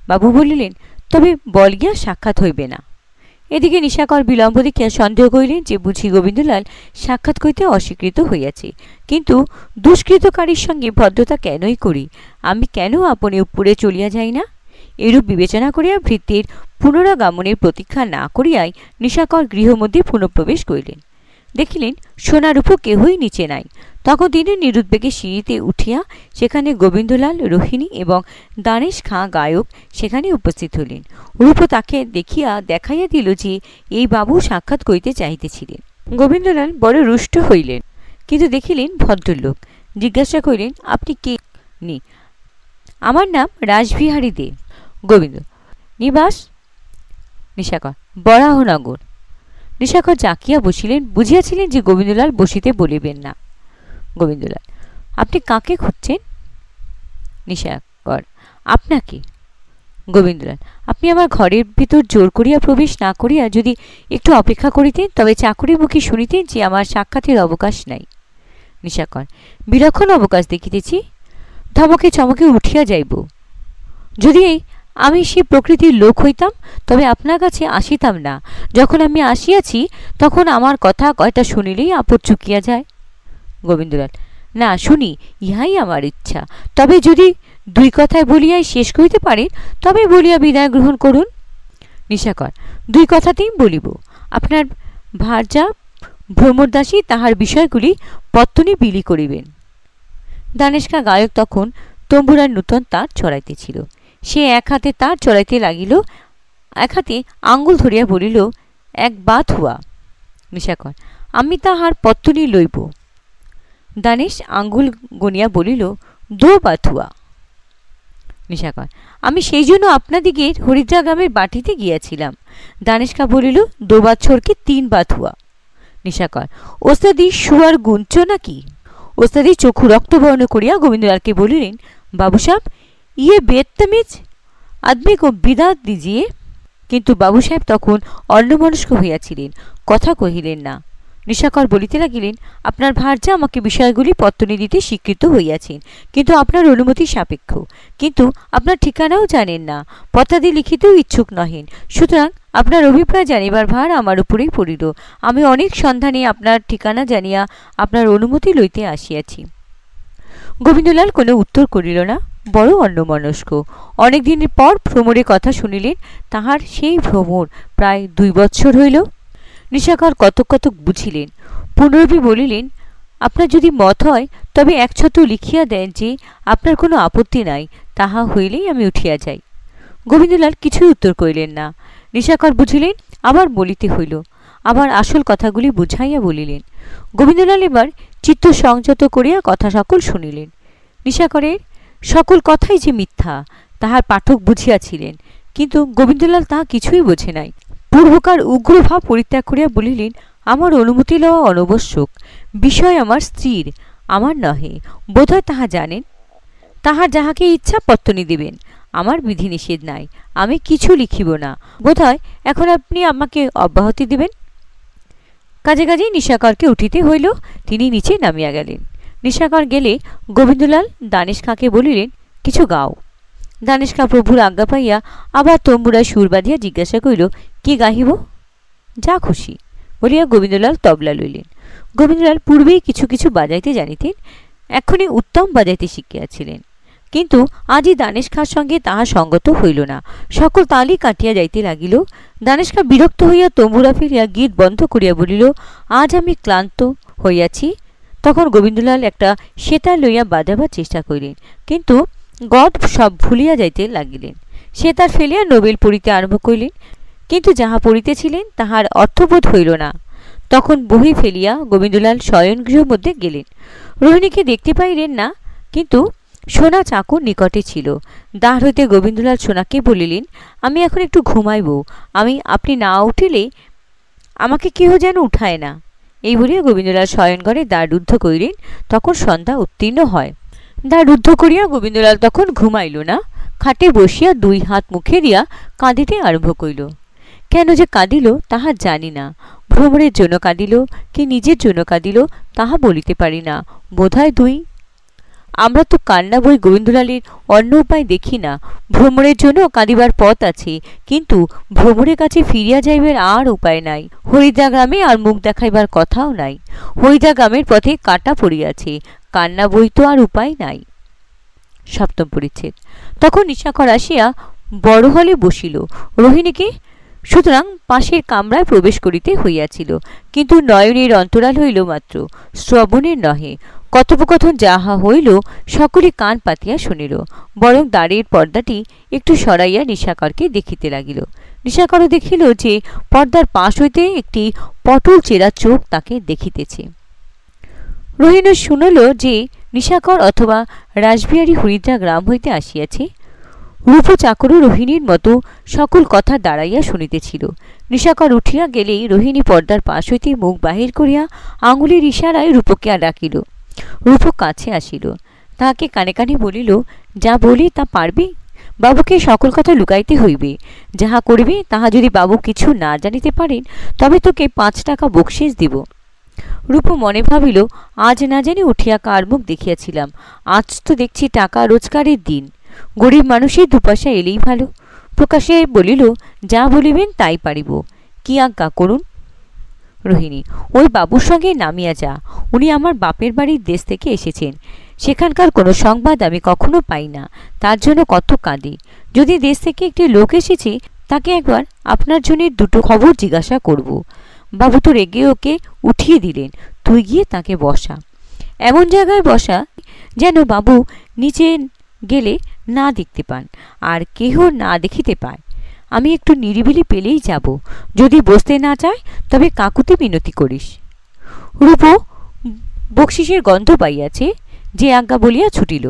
বাবু বলিলেন, তবে বল গিয়া সাক্ষাৎ হইবে না। এদিকে নিশাকর বিলম্ব দেখিয়া সন্দেহ করিলেন যে বুঝি গোবিন্দলাল সাক্ষাৎ করিতে অস্বীকৃত হইয়াছে। কিন্তু দুষ্কৃতকারীর সঙ্গে ভদ্রতা কেনই করি, আমি কেন আপনি উপরে চলিয়া যাই না? এরূপ বিবেচনা করিয়া ভৃত্যের পুনরাগমনের প্রতীক্ষা না করিয়াই নিশাকর গৃহমধ্যে পুনঃপ্রবেশ করিলেন। দেখিলেন সোনারূপ কেহই নিচে নাই। তখন তিনি নিরুদ্বেগে সিঁড়িতে উঠিয়া সেখানে গোবিন্দলাল, রোহিণী এবং দানেশ খাঁ গায়ক সেখানে উপস্থিত হইলেন। রূপ তাকে দেখিয়া দেখাইয়া দিল যে এই বাবু সাক্ষাৎ করিতে চাহিতেছিলেন। গোবিন্দলাল বড় রুষ্ট হইলেন, কিন্তু দেখিলেন ভদ্রলোক। জিজ্ঞাসা করিলেন, আপনি কে? নি, আমার নাম রাসবিহারী দে। গোবিন্দ, নিবাস? নিশাকর, বরাহনগর। নিশাকর জাকিয়া বসিলেন, বুঝিয়াছিলেন যে গোবিন্দলাল বসিতে বলিবেন না। গোবিন্দলাল, আপনি কাকে খুঁজছেন? নিশাকর, আপনাকে। গোবিন্দলাল, আপনি আমার ঘরের ভিতর জোর করিয়া প্রবেশ না করিয়া যদি একটু অপেক্ষা করিতেন, তবে চাকরির মুখে শুনিতেন যে আমার সাক্ষাতের অবকাশ নাই। নিশাকর, বিলক্ষণ অবকাশ দেখিতেছি, ধমকে চমকে উঠিয়া যাইব। যদি আমি সে প্রকৃতির লোক হইতাম তবে আপনার কাছে আসিতাম না। যখন আমি আসিয়াছি তখন আমার কথা কয়টা শুনিলেই আপদ চুকিয়া যায়। গোবিন্দলাল, না, শুনি, ইহাই আমার ইচ্ছা। তবে যদি দুই কথায় বলিয়াই শেষ করিতে পারেন তবে বলিয়া বিদায় গ্রহণ করুন। নিশাকর, দুই কথাতেই বলিব। আপনার ভার্যা ভ্রমরদাসী তাহার বিষয়গুলি পত্তনি বিলি করিবেন। দানেশকা গায়ক তখন তম্বুরার নূতন তার চড়াইতেছিল। সে এক হাতে তার চড়াইতে লাগিল, এক হাতে আঙ্গুল ধরিয়া বলিল, এক বাত হুয়া। নিশাকর, আমি তাহার পত্তনি লইব। দানেশ আঙ্গুল গনিয়া বলিল, দো বাত হুয়া। নিশাকর, আমি সেই জন্য আপনাদিগের হরিদ্রা গ্রামের বাটিতে গিয়াছিলাম। দানেশকা বলিল, দো বাত ছোড়কে তিন বাত হুয়া। নিশাকর, ওস্তাদি শুয়ার গুঞ্চ নাকি? ওস্তাদি চক্ষু রক্তবর্ণ করিয়া গোবিন্দলালকে বলিলেন, বাবু সাহেব, ইয়ে বেদতমিজ আদমি কো বিদাত দিজিয়ে। কিন্তু বাবু সাহেব তখন অন্যমনস্ক হইয়াছিলেন, কথা কহিলেন না। নিশাকর বলিতে লাগিলেন, আপনার ভার্যা আমাকে বিষয়গুলি পত্তনি দিতে স্বীকৃত হইয়াছেন, কিন্তু আপনার অনুমতি সাপেক্ষ। কিন্তু আপনার ঠিকানাও জানেন না, পত্রাদি লিখিতেও ইচ্ছুক নহেন। সুতরাং আপনার অভিপ্রায় জানিবার ভার আমার উপরেই পড়িল। আমি অনেক সন্ধানে আপনার ঠিকানা জানিয়া আপনার অনুমতি লইতে আসিয়াছি। গোবিন্দলাল কোনো উত্তর করিল না, বড় অন্যমনস্ক। অনেক দিনের পর ভ্রমরের কথা শুনিলেন। তাহার সেই ভ্রমর প্রায় 2 বৎসর হইল। নিশাকর কতক কতক বুঝিলেন। পুনরবি বলিলেন, আপনার যদি মত হয় তবে এক ছত্র লিখিয়া দেন যে আপনার কোনো আপত্তি নাই, তাহা হইলেই আমি উঠিয়া যাই। গোবিন্দলাল কিছুই উত্তর করিলেন না। নিশাকর বুঝিলেন, আবার বলিতে হইল। আবার আসল কথাগুলি বুঝাইয়া বলিলেন। গোবিন্দলাল এবার চিত্ত সংযত করিয়া কথা সকল শুনিলেন। নিশাকরের সকল কথাই যে মিথ্যা তাহার পাঠক বুঝিয়াছিলেন, কিন্তু গোবিন্দলাল তাহা কিছুই বোঝে নাই। পূর্বকার উগ্রভাব পরিত্যাগ করিয়া বলিলেন, আমার অনুমতি লওয়া অনাবশ্যক। বিষয় আমার স্ত্রীর, আমার নহে। বোধহয় তাহা জানেন। তাহার যাহাকে ইচ্ছা পত্তনি দিবেন, আমার বিধিনিষেধ নাই। আমি কিছু লিখিব না। বোধহয় এখন আপনি আমাকে অব্যাহতি দিবেন। কাজে কাজেই নিশাকরকে উঠিতে হইল। তিনি নিচে নামিয়া গেলেন। নিশাকর গেলে গোবিন্দলাল দানেশ খাঁকে বলিলেন, কিছু গাও। দানেশ খাঁ প্রভুর আজ্ঞা পাইয়া আবার তম্বুরায় সুর বাঁধিয়া জিজ্ঞাসা করিল, কি গাহিব? যা খুশি বলিয়া গোবিন্দলাল তবলা লইলেন। গোবিন্দলাল পূর্বেই কিছু কিছু বাজাইতে জানিতেন, এক্ষণে উত্তম বাজাইতে শিখিয়াছিলেন। কিন্তু আজই দানেশ খাঁর সঙ্গে তাহা সঙ্গত হইল না। সকল তালি কাটিয়া যাইতে লাগিল। দানেশ খাঁ বিরক্ত হইয়া তম্বুরা ফিরিয়া গীত বন্ধ করিয়া বলিল, আজ আমি ক্লান্ত হইয়াছি। তখন গোবিন্দলাল একটা সেতার লইয়া বাজাবার চেষ্টা করিলেন, কিন্তু গদ সব ভুলিয়া যাইতে লাগিলেন। সেতার ফেলিয়া নোবেল পড়িতে আরম্ভ করিলেন, কিন্তু যাহা পড়িতেছিলেন তাহার অর্থবোধ হইল না। তখন বহি ফেলিয়া গোবিন্দলাল শয়নগৃহের মধ্যে গেলেন। রোহিণীকে দেখতে পাইলেন না, কিন্তু সোনা চাকর নিকটে ছিল। দ্বার হইতে গোবিন্দলাল সোনাকে বলিলেন, আমি এখন একটু ঘুমাইব। আপনি না উঠিলে আমাকে কেহ যেন উঠায় না। এই বলিয়া গোবিন্দলাল শয়নঘরে দ্বার রুদ্ধ করিলেন। তখন সন্ধ্যা উত্তীর্ণ হয়। দ্বার রুদ্ধ করিয়া গোবিন্দলাল তখন ঘুমাইল না। খাটে বসিয়া 2 হাত মুখে দিয়া কাঁদিতে আরম্ভ করিল। কেন যে কাঁদিল তাহা জানি না। ভ্রমরের জন্য কাঁদিল কি নিজের জন্য কাঁদিল তাহা বলিতে পারি না। বোধহয় 2। আমরা তো কান্না বই গোবিন্দলালের অন্য উপায় দেখি না। ভ্রমরের জন্য কাঁদিবার পথ আছে, কিন্তু ভ্রমরের কাছে ফিরিয়া যাইবার আর উপায় নাই। হরিদ্রা গ্রামে আর মুখ দেখাইবার কথাও নাই। হরিদ্রা গ্রামের পথে কাটা পড়িয়াছে, কান্না বই তো আর উপায় নাই। 7ম পরিচ্ছেদ। তখন নিশাকর আসিয়া বড় হলে বসিল। রোহিণীকে সুতরাং পাশের কামরায় প্রবেশ করিতে হইয়াছিল, কিন্তু নয়নের অন্তরাল হইল মাত্র, শ্রবণের নহে। কথোপকথন যাহা হইল সকলে কান পাতিয়া শুনিল, বরং দ্বারের পর্দাটি একটু সরাইয়া নিশাকরকে দেখিতে লাগিল। নিশাকরও দেখিল যে পর্দার পাশ হইতে একটি পটল চেরা চোখ তাকে দেখিতেছে। রোহিণী শুনল যে নিশাকর অথবা রাসবিহারী হরিদ্রা গ্রাম হইতে আসিয়াছে। রূপ চাকরও রোহিণীর মতো সকল কথা দাঁড়াইয়া শুনিতেছিল। নিশাকর উঠিয়া গেলেই রোহিণী পর্দার পাশ হইতে মুখ বাহির করিয়া আঙুলের ইশারায় রূপকে ডাকিল। রূপ কাছে আসিল, তাহাকে কানে কানে বলিল, যা বলি তা পারবি? বাবুকে সকল কথা লুকাইতে হইবে। যাহা করিবে তাহা যদি বাবু কিছু না জানিতে পারেন, তবে তোকে 5 টাকা বকশিস দিব। রূপ মনে ভাবিল, আজ না জানি উঠিয়া কার মুখ দেখিয়াছিলাম, আজ তো দেখছি টাকা রোজগারের দিন, গরিব মানুষের 2 পয়সা এলেই ভালো। প্রকাশে বলিল, যা বলিবেন তাই পারিব, কি আজ্ঞা করুন। রোহিণী, ওই বাবুর সঙ্গে নামিয়া যা, উনি আমার বাপের বাড়ির দেশ থেকে এসেছেন, সেখানকার কোনো সংবাদ আমি কখনো পাই না, তার জন্য কত কাঁদি। যদি দেশ থেকে একটি লোক এসেছে, তাকে একবার আপনার জন্য 2টো খবর জিজ্ঞাসা করব। বাবু তো রেগে ওকে উঠিয়ে দিলেন, তুই গিয়ে তাকে বসা, এমন জায়গায় বসা যেন বাবু নিচে গেলে না দেখতে পান আর কেহ না দেখিতে পায়। আমি একটু নিরিবিলি পেলেই যাব, যদি বসতে না চায় তবে কাকুতি মিনতি করিস। রূপ বকশিসের গন্ধ পাইয়াছে, যে আজ্ঞা বলিয়া ছুটিল।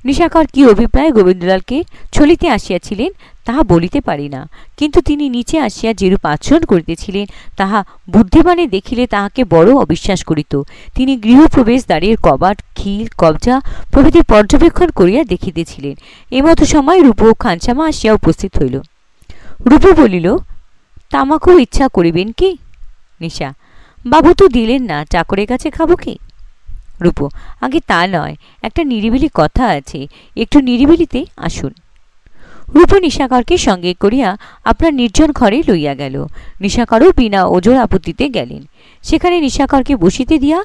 নিশাকর কি অভিপ্রায় গোবিন্দলালকে চলিতে আসিয়াছিলেন তাহা বলিতে পারি না, কিন্তু তিনি নিচে আসিয়া যেরূপ আচরণ করিতেছিলেন তাহা বুদ্ধিমানে দেখিলে তাহাকে বড় অবিশ্বাস করিত। তিনি গৃহপ্রবেশ দ্বারের কবাট, খিল, কবজা প্রভৃতি পর্যবেক্ষণ করিয়া দেখিতেছিলেন। এমতো সময় রূপ খানসামা আসিয়া উপস্থিত হইল। রূপ বলিল, তামাকও ইচ্ছা করিবেন কি? নিশা, বাবু তো দিলেন না, চাকরের কাছে খাবো কি? রূপ, আগে তা নয়, একটা নিরিবিলি কথা আছে, একটু নিরিবিলিতে আসুন। রূপ নিশাকরকে সঙ্গে করিয়া আপনার নির্জন ঘরে লইয়া গেল। নিশাকরও বিনা ওজোর আপত্তিতে গেলেন। সেখানে নিশাকরকে বসিতে দিয়া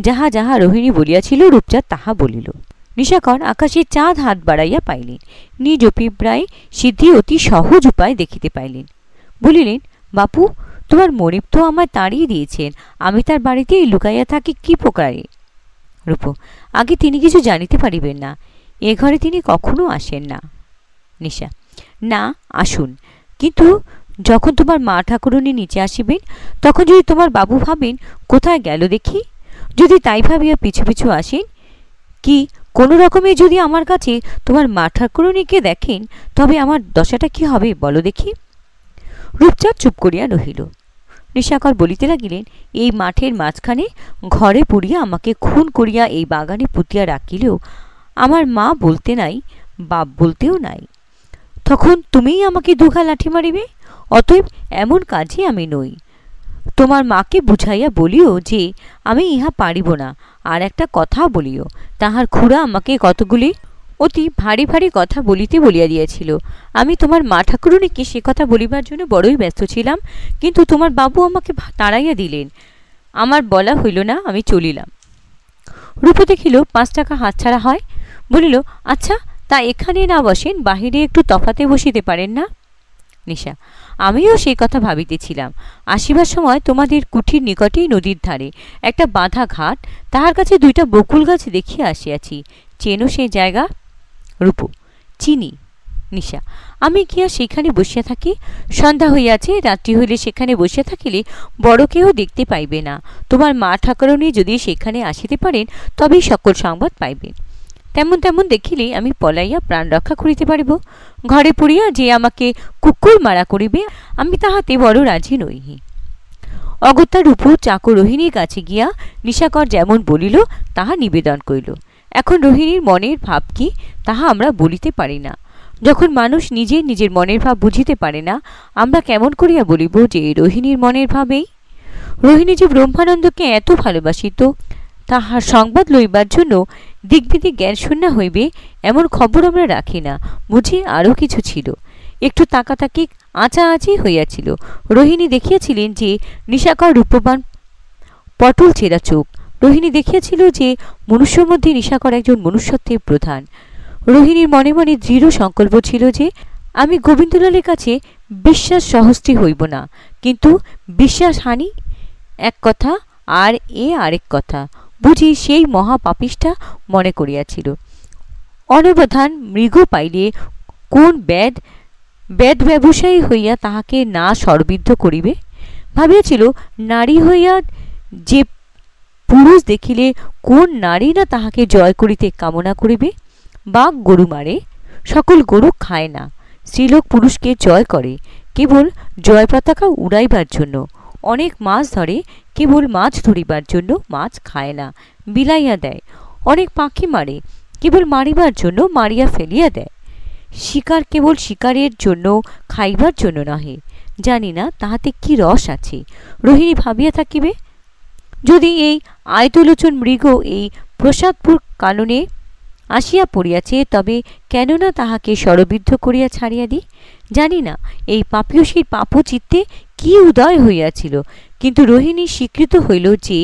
যাহা যাহা রোহিণী বলিয়াছিল রূপচাঁদ তাহা বলিল। নিশাকর আকাশে চাঁদ হাত বাড়াইয়া পাইলেন, নিজ অভিপ্রায় সিদ্ধি অতি সহজ উপায় দেখিতে পাইলেন। বলিলেন, বাপু, তোমার মনিব তো আমায় তাড়িয়ে দিয়েছেন, আমি তার বাড়িতেই লুকাইয়া থাকি কি প্রকারে? রূপ, আগে তিনি কিছু জানিতে পারিবেন না, এ ঘরে তিনি কখনো আসেন না। নিশা, না আসুন, কিন্তু যখন তোমার মা ঠাকুরুনী নিচে আসিবেন তখন যদি তোমার বাবু ভাবেন কোথায় গেল দেখি, যদি তাই ভাবিয়া পিছু পিছু আসেন, কি কোনো রকমে যদি আমার কাছে তোমার মা ঠাকুরুনীকে দেখেন, তবে আমার দশাটা কি হবে বলো দেখি। রূপচাঁদ চুপ করিয়া রহিল। নিশাকর বলিতে লাগিলেন, এই মাঠের মাঝখানে ঘরে পুড়িয়া আমাকে খুন করিয়া এই বাগানে পুঁতিয়া রাখিলেও আমার মা বলতে নাই, বাপ বলতেও নাই, তখন তুমিই আমাকে 2 ঘা লাঠি মারিবে। অতএব এমন কাজে আমি নই। তোমার মাকে বুঝাইয়া বলিও যে আমি ইহা পারিব না, আর একটা কথা বলিও, তাহার খুড়া আমাকে কতগুলি অতি ভারী ভারী কথা বলিতে বলিয়া দিয়েছিল। আমি তোমার মা ঠাকুরুনীকে সে কথা বলিবার জন্য বড়ই ব্যস্ত ছিলাম, কিন্তু তোমার বাবু আমাকে তাড়াইয়া দিলেন, আমার বলা হইল না, আমি চলিলাম। রূপ দেখিল 5 টাকা হাতছাড়া হয়, বলিল, আচ্ছা তা এখানে না বসেন, বাহিরে একটু তফাতে বসিতে পারেন না? নিশা, আমিও সেই কথা ভাবিতেছিলাম, আসিবার সময় তোমাদের কুঠির নিকটেই নদীর ধারে একটা বাঁধা ঘাট, তাহার কাছে 2টা বকুল গাছ দেখিয়া আসিয়াছি, চেনো সেই জায়গা? রূপ, চিনি। নিশা, আমি গিয়া সেখানে বসিয়া থাকি, সন্ধ্যা হইয়াছে, রাত্রি হইলে সেখানে বসিয়া থাকিলে বড় কেউ দেখতে পাইবে না। তোমার মা ঠাকুরুনী যদি সেখানে আসিতে পারেন তবেই সকল সংবাদ পাইবেন। তেমন তেমন দেখিলে আমি পলাইয়া প্রাণ রক্ষা করিতে পারিব। ঘরে পড়িয়া যে আমাকে কুকুর মারা করিবে, আমি তাহাতে বড় রাজি নইহি। অগত্যা রূপ চাকর রোহিণীর কাছে গিয়া নিশাকর যেমন বলিল তাহা নিবেদন করিল। এখন রোহিণীর মনের ভাব কি তাহা আমরা বলিতে পারি না। যখন মানুষ নিজে নিজের মনের ভাব বুঝিতে পারে না, আমরা কেমন করিয়া বলিব যে রোহিণীর মনের ভাবেই? রোহিণী যে ব্রহ্মানন্দকে এত ভালোবাসিত, তাহার সংবাদ লইবার জন্য দিকবিদিক জ্ঞান শূন্য হইবে এমন খবর আমরা রাখি না, বুঝি আরও কিছু ছিল। একটু তাকাতাকি আঁচাআঁচি হইয়াছিল। রোহিণী দেখিয়াছিলেন যে নিশাকর রূপবান, পটল ছেঁড়া চোখ। রোহিণী দেখিয়াছিল যে মনুষ্যর মধ্যে নিশাকর একজন মনুষ্যত্বের প্রধান। রোহিণীর মনে মনে দৃঢ় সংকল্প ছিল যে আমি গোবিন্দলালের কাছে বিশ্বাস সহস্তি হইব না, কিন্তু বিশ্বাস হানি এক কথা, আর এ আরেক কথা বুঝি সেই মহাপাপিষ্ঠা মনে করিয়াছিল। অনবধান মৃগ পাইলে কোন বেদ ব্যবসায়ী হইয়া তাহাকে না সরবিদ্ধ করিবে। ভাবিয়াছিল নারী হইয়া যে পুরুষ দেখিলে কোন নারী না তাহাকে জয় করিতে কামনা করিবে। বাঘ গরু মারে, সকল গরু খায় না। স্ত্রীলোক পুরুষকে জয় করে কেবল জয় পতাকা উড়াইবার জন্য। অনেক মাছ ধরে কেবল মাছ ধরিবার জন্য, মাছ খায় না, বিলাইয়া দেয়। অনেক পাখি মারে কেবল মারিবার জন্য, মারিয়া ফেলিয়া দেয়। শিকার কেবল শিকারের জন্য, খাইবার জন্য নহে। জানি না তাহাতে কি রস আছে। রোহিণী ভাবিয়া থাকিবে, যদি এই আয়তলোচন মৃগ এই প্রসাদপুর কাননে আসিয়া পড়িয়াছে, তবে কেননা তাহাকে শরবিদ্ধ করিয়া ছাড়িয়া দিই। জানি না এই পাপীয়সীর পাপচিত্তে কি উদয় হইয়াছিল, কিন্তু রোহিণী স্বীকৃত হইল যে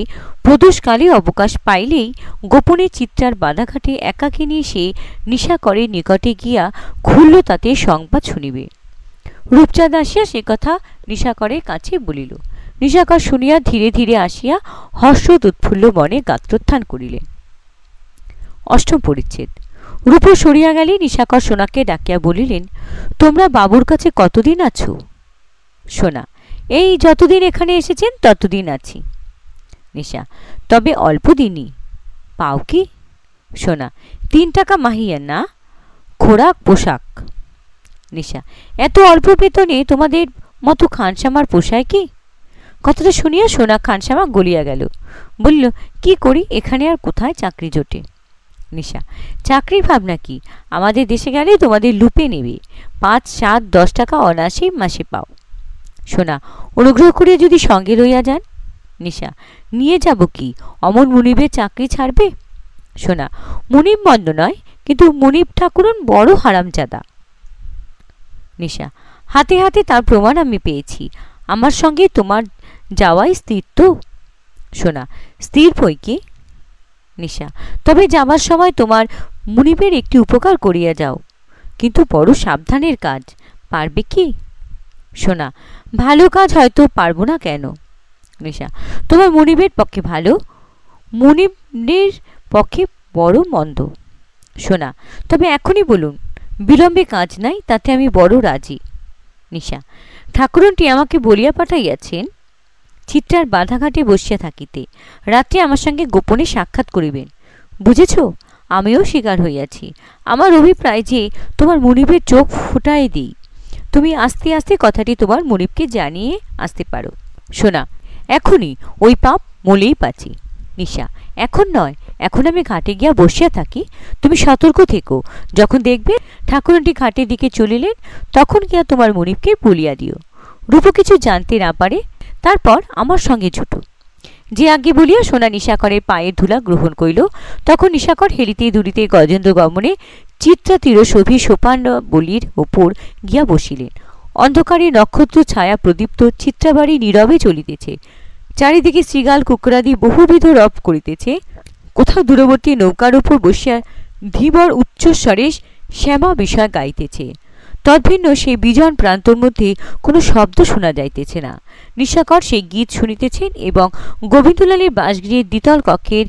প্রদোষকালে অবকাশ পাইলেই গোপনে চিত্রার বাধাঘাটে একাকিনী সে নিশাকরের নিকটে গিয়া খুলল তাতে সংবাদ শুনিবে। রূপচাঁদ আসিয়া সে কথা নিশাকরের কাছে বলিল। নিশাকর শুনিয়া ধীরে ধীরে আসিয়া হর্ষোদ উৎফুল্ল মনে গাত্রোত্থান করিলেন। অষ্টম পরিচ্ছেদ। রূপ সরিয়া গেলে নিশাকর সোনাকে ডাকিয়া বলিলেন, তোমরা বাবুর কাছে কতদিন আছো? সোনা, এই যতদিন এখানে এসেছেন ততদিন আছি। নিশা, তবে অল্প দিনই। পাও কি? সোনা, 3 টাকা মাহিয়া, না খোরাক পোশাক। নিশা, এত অল্প বেতনে তোমাদের মতো খানসামার পোষায় কি? কথাটা শুনিয়া সোনা খানসামা গলিয়া গেল। বলিল, কি করি, এখানে আর কোথায় চাকরি জোটে? নিশা, চাকরির ভাবনা কি? আমাদের দেশে গেলে তোমাদের লুপে নেবে। 5, 7, 10 টাকা অনায়াসে মাসে পাও। সোনা, অনুগ্রহ করিয়া যদি সঙ্গে লইয়া যান। নিশা, নিয়ে যাব কি? অমন মুনিবের চাকরি ছাড়বে? সোনা, মুনিব মন্দ নয়, কিন্তু মুনিব ঠাকুরন বড় হারামজাদা। নিশা, হাতে হাতে তার প্রমাণ আমি পেয়েছি। আমার সঙ্গে তোমার যাওয়াই স্থির তো? সোনা, স্থির বই কি। নিশা, তবে যাবার সময় তোমার মুনিবের একটি উপকার করিয়া যাও, কিন্তু বড় সাবধানের কাজ। পারবে কি? সোনা, ভালো কাজ হয়তো পারবো না, কেন? নিশা, তোমার মুনিবের পক্ষে ভালো, মুনিবের পক্ষে বড় মন্দ। সোনা, তবে এখনই বলুন, বিলম্বে কাজ নাই, তাতে আমি বড় রাজি। নিশা, ঠাকুরনটি আমাকে বলিয়া পাঠাইয়াছেন চিত্রার বাধাঘাটে বসিয়া থাকিতে, রাত্রে আমার সঙ্গে গোপনে সাক্ষাৎ করিবেন। বুঝেছ, আমিও শিকার হইয়াছি। আমার অভিপ্রায় যে তোমার মুনিবের চোখ ফুটাই দিই। তুমি আস্তে আস্তে কথাটি তোমার মুনিবকে জানিয়ে আসতে পারো। সোনা, এখনই ওই পাপ মলেই পাচ্ছি। নিশা, এখন নয়, এখন আমি ঘাটে গিয়া বসিয়া থাকি। তুমি সতর্ক থেকো। যখন দেখবে ঠাকুরনটি ঘাটের দিকে চলিলেন, তখন গিয়া তোমার মুনিবকে বলিয়া দিও। রূপ কিছু জানতে না পারে, তারপর আমার সঙ্গে ছুটো। যে আজ্ঞে বলিয়া সোনা নিশাকরের পায়ের ধুলা গ্রহণ করিল। তখন নিশাকর হেলিতে দুলিতে গজেন্দ্র গমনে চিত্রা তীরশোভী সোপান বলির ওপর গিয়া বসিলেন। অন্ধকারে নক্ষত্র ছায়া প্রদীপ্ত চিত্রাবাড়ি নীরবে চলিতেছে। চারিদিকে শৃগাল কুকুরাদি বহুবিধ রব করিতেছে। কোথাও দূরবর্তী নৌকার উপর বসিয়া ধীবর উচ্চস্বরে শ্যামা বিষয় গাইতেছে। তদ্ভিন্ন সেই বিজন প্রান্তর মধ্যে কোনো শব্দ শোনা যাইতেছে না। নিশাকর সেই গীত শুনিতেছেন এবং গোবিন্দলালের বাসগৃহের দ্বিতল কক্ষের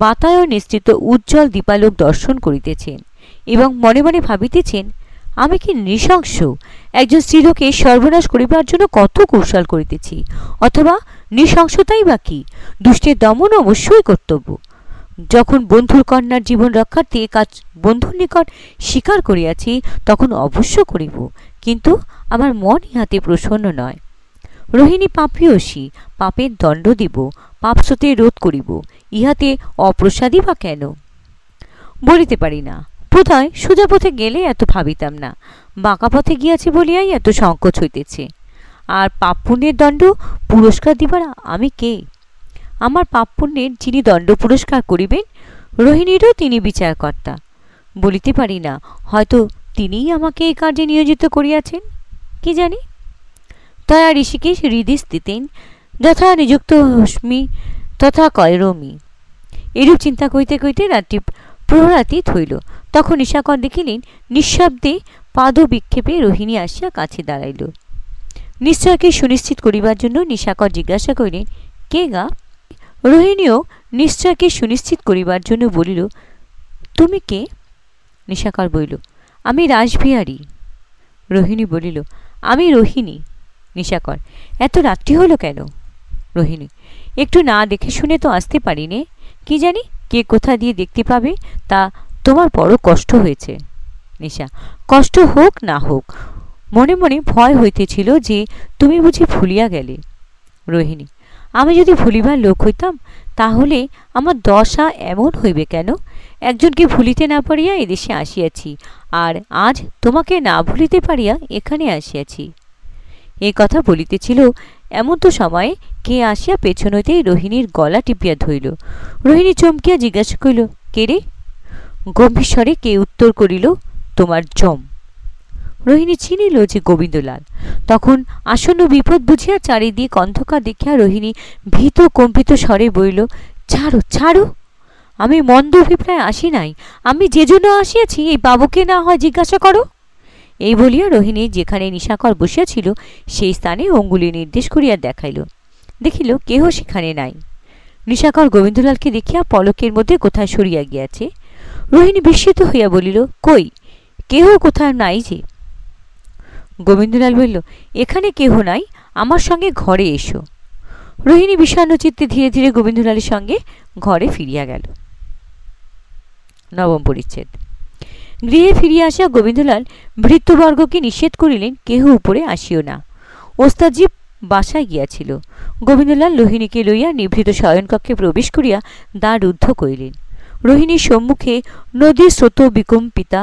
বাতায়ন নিশ্চিত উজ্জ্বল দীপালোক দর্শন করিতেছেন এবং মনে মনে ভাবিতেছেন, আমি কি নৃশংস! একজন স্ত্রীলোকে সর্বনাশ করিবার জন্য কত কৌশল করিতেছি, অথবা নৃশংসতাই বা কি? দুষ্টের দমন অবশ্যই কর্তব্য। যখন বন্ধুর কন্যার জীবন রক্ষার্থে কাজ বন্ধুর নিকট স্বীকার করিয়াছি, তখন অবশ্য করিব, কিন্তু আমার মন ইহাতে প্রসন্ন নয়। রোহিণী পাপীয়সী, পাপের দণ্ড দিব, পাপ স্রোতে রোধ করিব, ইহাতে অপ্রসাদী বা কেন? বলিতে পারি না। বোধহয় সোজা পথে গেলে এত ভাবিতাম না, বাঁকা পথে গিয়াছে বলিয়াই এত সংকোচ হইতেছে। আর পাপ পুণ্যের দণ্ড পুরস্কার দিবার আমি কে? আমার পাপ পুণ্যের যিনি দণ্ড পুরস্কার করিবেন, রোহিণীরও তিনি বিচারকর্তা। বলিতে পারি না, হয়তো তিনিই আমাকে এই কার্যে নিয়োজিত করিয়াছেন, কি জানি। তয়া ঋষিকেশ হৃদি স্থিতেন যথা নিযুক্ত হস্মি তথা কৈরমি। এরূপ চিন্তা করিতে করিতে রাত্রি প্রহরাতীত হইল। তখন নিশাকর দেখিলেন নিঃশব্দে পাদ বিক্ষেপে রোহিণী আসিয়া কাছে দাঁড়াইল। নিশ্চয়কে সুনিশ্চিত করিবার জন্য নিশাকর জিজ্ঞাসা করিলেন, কে গা? রোহিণীও নিশ্চয়কে সুনিশ্চিত করিবার জন্য বলিল, তুমি কে? নিশাকর বলিল, আমি রাসবিহারী। রোহিণী বলিল, আমি রোহিণী। নিশাকর, এত রাত্রি হলো কেন? রোহিণী, একটু না দেখে শুনে তো আসতে পারি নে, কি জানি কে কোথা দিয়ে দেখতে পাবে, তা তোমার বড় কষ্ট হয়েছে। নিশা, কষ্ট হোক না হোক, মনে মনে ভয় হইতেছিল যে তুমি বুঝি ভুলিয়া গেলে। রোহিণী, আমি যদি ভুলিবার লোক হইতাম তাহলে আমার দশা এমন হইবে কেন? একজনকে ভুলিতে না পারিয়া এদেশে আসিয়াছি, আর আজ তোমাকে না ভুলিতে পারিয়া এখানে আসিয়াছি। এ কথা বলিতেছিল এমন তো সময়ে কে আসিয়া পেছন হইতে রোহিণীর গলা টিপিয়া ধরিল। রোহিণী চমকিয়া জিজ্ঞাসা করিল, কে রে? গম্ভীর স্বরে কে উত্তর করিল, তোমার জম। রোহিণী চিনিল যে গোবিন্দলাল। তখন আসন্ন বিপদ বুঝিয়া চারিদিক অন্ধকার দেখিয়া রোহিণী ভীত কম্পিত স্বরে বলিল, ছাড়ো ছাড়ো, আমি মন্দ অভিপ্রায় আসি নাই, আমি যে জন্য আসিয়াছি এই বাবুকে না হয় জিজ্ঞাসা করো। এই বলিয়া রোহিণী যেখানে নিশাকর বসিয়াছিল সেই স্থানে অঙ্গুলি নির্দেশ করিয়া দেখাইল। দেখিল কেহ সেখানে নাই। নিশাকর গোবিন্দলালকে দেখিয়া পলকের মধ্যে কোথায় সরিয়া গিয়াছে। রোহিণী বিস্মিত হইয়া বলিল, কই, কেহ কোথায় নাই যে? গোবিন্দলাল বলিল, এখানে কেহ নাই, আমার সঙ্গে ঘরে এসো। রোহিণী বিষণ্ণ চিত্তে ধীরে ধীরে গোবিন্দলালের সঙ্গে ঘরে ফিরিয়া গেল। নবম পরিচ্ছেদ। গৃহে ফিরিয়া আসিয়া গোবিন্দলাল ভৃত্যবর্গকে নিষেধ করিলেন, কেহ উপরে আসিও না। ওস্তাদজি বাসায় গিয়াছিল। গোবিন্দলাল রোহিণীকে লইয়া নিভৃত শয়নকক্ষে প্রবেশ করিয়া দ্বার রুদ্ধ করিলেন। রোহিণীর সম্মুখে নদীর স্রোত বিকম্পিতা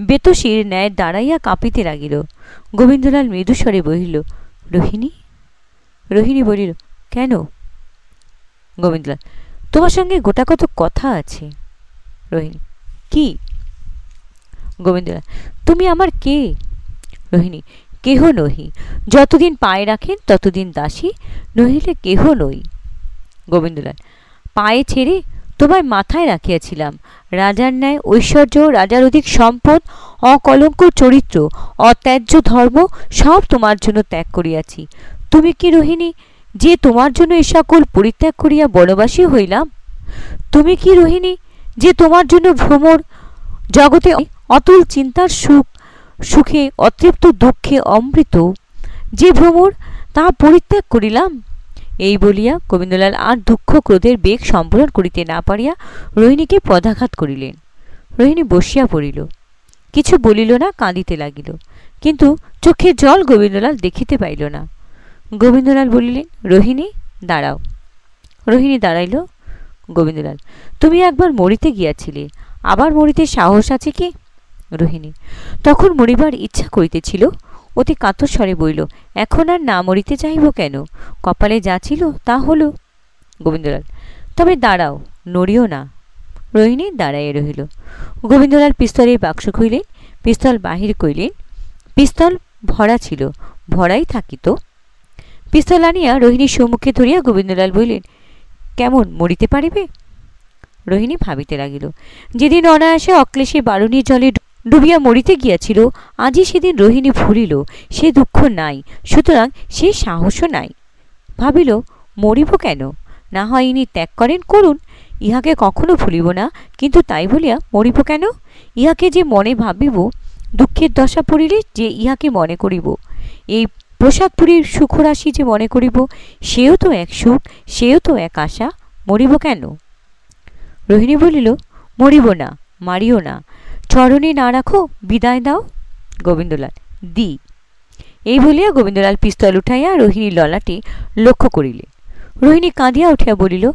বেতসীর ন্যায় দাঁড়াইয়া কাঁপিতে লাগিল। গোবিন্দলাল মৃদুস্বরে বলিল, রোহিণী। রোহিণী বলিল, কেন? গোবিন্দলাল, তোমার সঙ্গে গোটা কত কথা আছে। রোহিণী, কি? গোবিন্দলাল, তুমি আমার কে? রোহিণী, কেহ নহি, যতদিন পায়ে রাখেন ততদিন দাসী, নহিলে কেহ নই। গোবিন্দলাল, পায়ে ছেড়ে তোমায় মাথায় রাখিয়াছিলাম। রাজার ন্যায় ঐশ্বর্য, রাজার অধিক সম্পদ, অকলঙ্ক চরিত্র, অত্যাজ্য ধর্ম সব তোমার জন্য ত্যাগ করিয়াছি। তুমি কি রোহিণী যে তোমার জন্য এ সকল পরিত্যাগ করিয়া বনবাসী হইলাম? তুমি কি রোহিণী যে তোমার জন্য ভ্রমর জগতে অতুল চিন্তার সুখে অতৃপ্ত দুঃখে অমৃত যে ভ্রমর, তা পরিত্যাগ করিলাম? এই বলিয়া গোবিন্দলাল আর দুঃখ ক্রোধের বেগ সম্বরণ করিতে না পারিয়া রোহিণীকে পদাঘাত করিলেন। রোহিণী বসিয়া পড়িল, কিছু বলিল না, কাঁদিতে লাগিল, কিন্তু চোখের জল গোবিন্দলাল দেখিতে পাইল না। গোবিন্দলাল বলিলেন, রোহিণী দাঁড়াও। রোহিণী দাঁড়াইল। গোবিন্দলাল, তুমি একবার মরিতে গিয়াছিলে, আবার মরিতে সাহস আছে কি? রোহিণী, তখন মরিবার ইচ্ছা করিতেছিল। অতি কাতর স্বরে বলিল, এখন আর না মরিতে চাইব কেন? কপালে যা ছিল তা হল। গোবিন্দলাল, তবে দাঁড়াও, নড়িও না। রোহিণী দাঁড়াইয়া রহিল। গোবিন্দলাল পিস্তলের বাক্স খুইলেন, পিস্তল বাহির করিলেন। পিস্তল ভরা ছিল, ভরাই থাকিত। পিস্তল আনিয়া রোহিণীর সম্মুখে ধরিয়া গোবিন্দলাল বলিলেন, কেমন, মরিতে পারিবে? রোহিণী ভাবিতে লাগিল। যেদিন অনায়াসে অক্লেশে বারুণীর জলে ডুবিয়া মরিতে গিয়াছিল, আজই সেদিন রোহিণী ভুলিল, সে দুঃখ নাই, সুতরাং সে সাহসও নাই। ভাবিল, মরিব কেন, না হয় ইনি ত্যাগ করেন, করুন, ইহাকে কখনো ভুলিব না, কিন্তু তাই বলিয়া মরিব কেন? ইহাকে যে মনে ভাবিব, দুঃখের দশা পড়িলে যে ইহাকে মনে করিব, এই প্রসাদপুরীর সুখরাশি যে মনে করিব, সেও তো এক সুখ, সেও তো এক আশা, মরিব কেন? রোহিণী বলিল, মরিব না, মারিও না, চরণে না রাখো, বিদায় দাও। গোবিন্দলাল, দি। এই বলিয়া গোবিন্দলাল পিস্তল উঠাইয়া রোহিণীর ললাটে লক্ষ্য করিলেন। রোহিণী কাঁদিয়া উঠিয়া বলিল,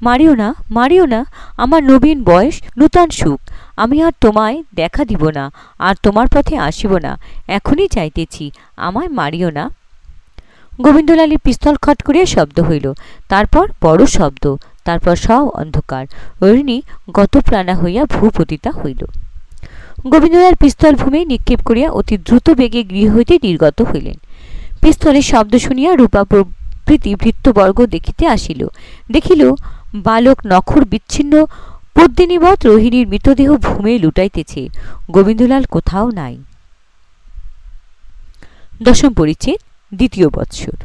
মারিও না, মারিও না, আমার নবীন বয়স, নূতন সুখ, আমি আর তোমায় দেখা দিব না, আর তোমার পথে আসিব না, এখনই চাইতেছি, আমায় মারিও না। গোবিন্দলালের পিস্তল খট করিয়া শব্দ হইল, তারপর বড় শব্দ, তারপর সব অন্ধকার। রোহিণী গতপ্রাণা হইয়া ভূপতিতা হইল। গোবিন্দলাল পিস্তল ভূমে নিক্ষেপ করিয়া অতি দ্রুত বেগে গৃহ হইতে নির্গত হইলেন। পিস্তলের শব্দ শুনিয়া রূপা প্রভৃতি ভৃত্যবর্গ দেখিতে আসিল। দেখিল বালক নখর বিচ্ছিন্ন পদ্মিনীবৎ রোহিণীর মৃতদেহ ভূমে লুটাইতেছে। গোবিন্দলাল কোথাও নাই। দশম পরিচ্ছেদ। দ্বিতীয় বৎসর।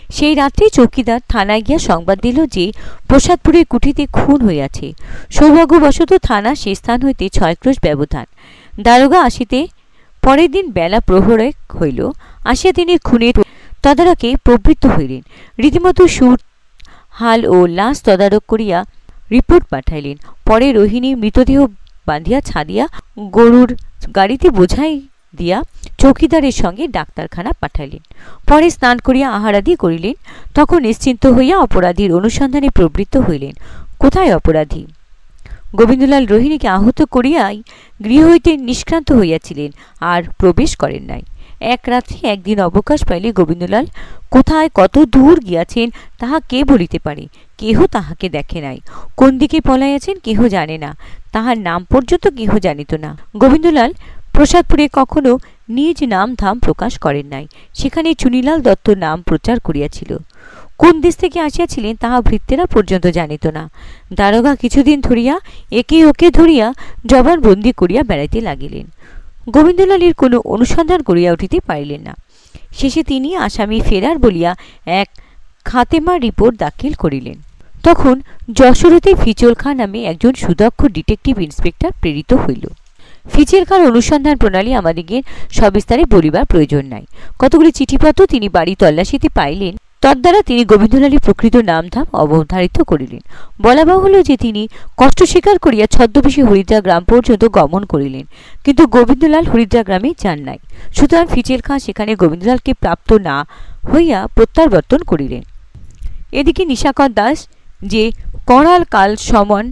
সেই রাত্রে চৌকিদার থানায় গিয়া সংবাদ দিল যে প্রসাদপুরের কুঠিতে খুন হইয়াছে। সৌভাগ্যবশত থানা সে স্থান হইতে 6 ক্রোশ ব্যবধান। দারোগা আসিতে পরের দিন বেলা প্রহরে হইল। আসিয়া তিনি খুনের তদারকে প্রবৃত্ত হইলেন। রীতিমতো সুর হাল ও লাশ তদারক করিয়া রিপোর্ট পাঠাইলেন। পরে রোহিণীর মৃতদেহ বাঁধিয়া ছাদিয়া গরুর গাড়িতে বোঝাই দিয়া চৌকিদারের সঙ্গে ডাক্তারখানা পাঠাইলেন। পরে স্নান করিয়া আহারাদি করিলেন। তখন নিশ্চিন্ত হইয়া অপরাধীর অনুসন্ধানে প্রবৃত্ত হইলেন। কোথায় অপরাধী? গোবিন্দলাল রোহিণীকে আহত করিয়াই গৃহ হইতে নিষ্ক্রান্ত হইয়াছিলেন, আর প্রবেশ করেন নাই। এক রাত্রে একদিন অবকাশ পাইলে গোবিন্দলাল কোথায় কত দূর গিয়াছেন তাহা কে বলিতে পারে? কেহ তাহাকে দেখে নাই। কোন দিকে পলাইয়াছেন কেহ জানে না। তাহার নাম পর্যন্ত কেহ জানিত না। গোবিন্দলাল প্রসাদপুরে কখনো নিজ নাম ধাম প্রকাশ করেন নাই। সেখানে চুনিলাল দত্ত নাম প্রচার করিয়াছিল। কোন দেশ থেকে আসিয়াছিলেন তাহা ভৃত্যেরা পর্যন্ত জানিত না। দারোগা কিছুদিন ধরিয়া একে ওকে ধরিয়া জবানবন্দি করিয়া বেড়াইতে লাগিলেন। গোবিন্দলালের কোনো অনুসন্ধান করিয়া উঠিতে পারিলেন না। শেষে তিনি আসামি ফেরার বলিয়া এক খাতেমা রিপোর্ট দাখিল করিলেন। তখন যশোর হইতে ফিচল খাঁ নামে একজন সুদক্ষ ডিটেকটিভ ইন্সপেক্টর প্রেরিত হইল। ফিচেল খাঁর অনুসন্ধান প্রণালী আমাদিগকে সবিস্তারে বলিবার প্রয়োজন নাই। কতগুলি চিঠিপত্র তিনি বাড়ি তল্লাশিতে পাইলেন। তদ্বারা তিনি গোবিন্দলালের প্রকৃত নামধাম অবধারিত করিলেন। বলা বাহুল্য যে তিনি কষ্ট স্বীকার করিয়া ছদ্মবেশী হরিদ্রা গ্রাম পর্যন্ত গমন করিলেন, কিন্তু গোবিন্দলাল হরিদ্রা গ্রামে যান নাই। সুতরাং ফিচেল খাঁ সেখানে গোবিন্দলালকে প্রাপ্ত না হইয়া প্রত্যাবর্তন করিলেন। এদিকে নিশাকর দাস যে করাল কাল সমান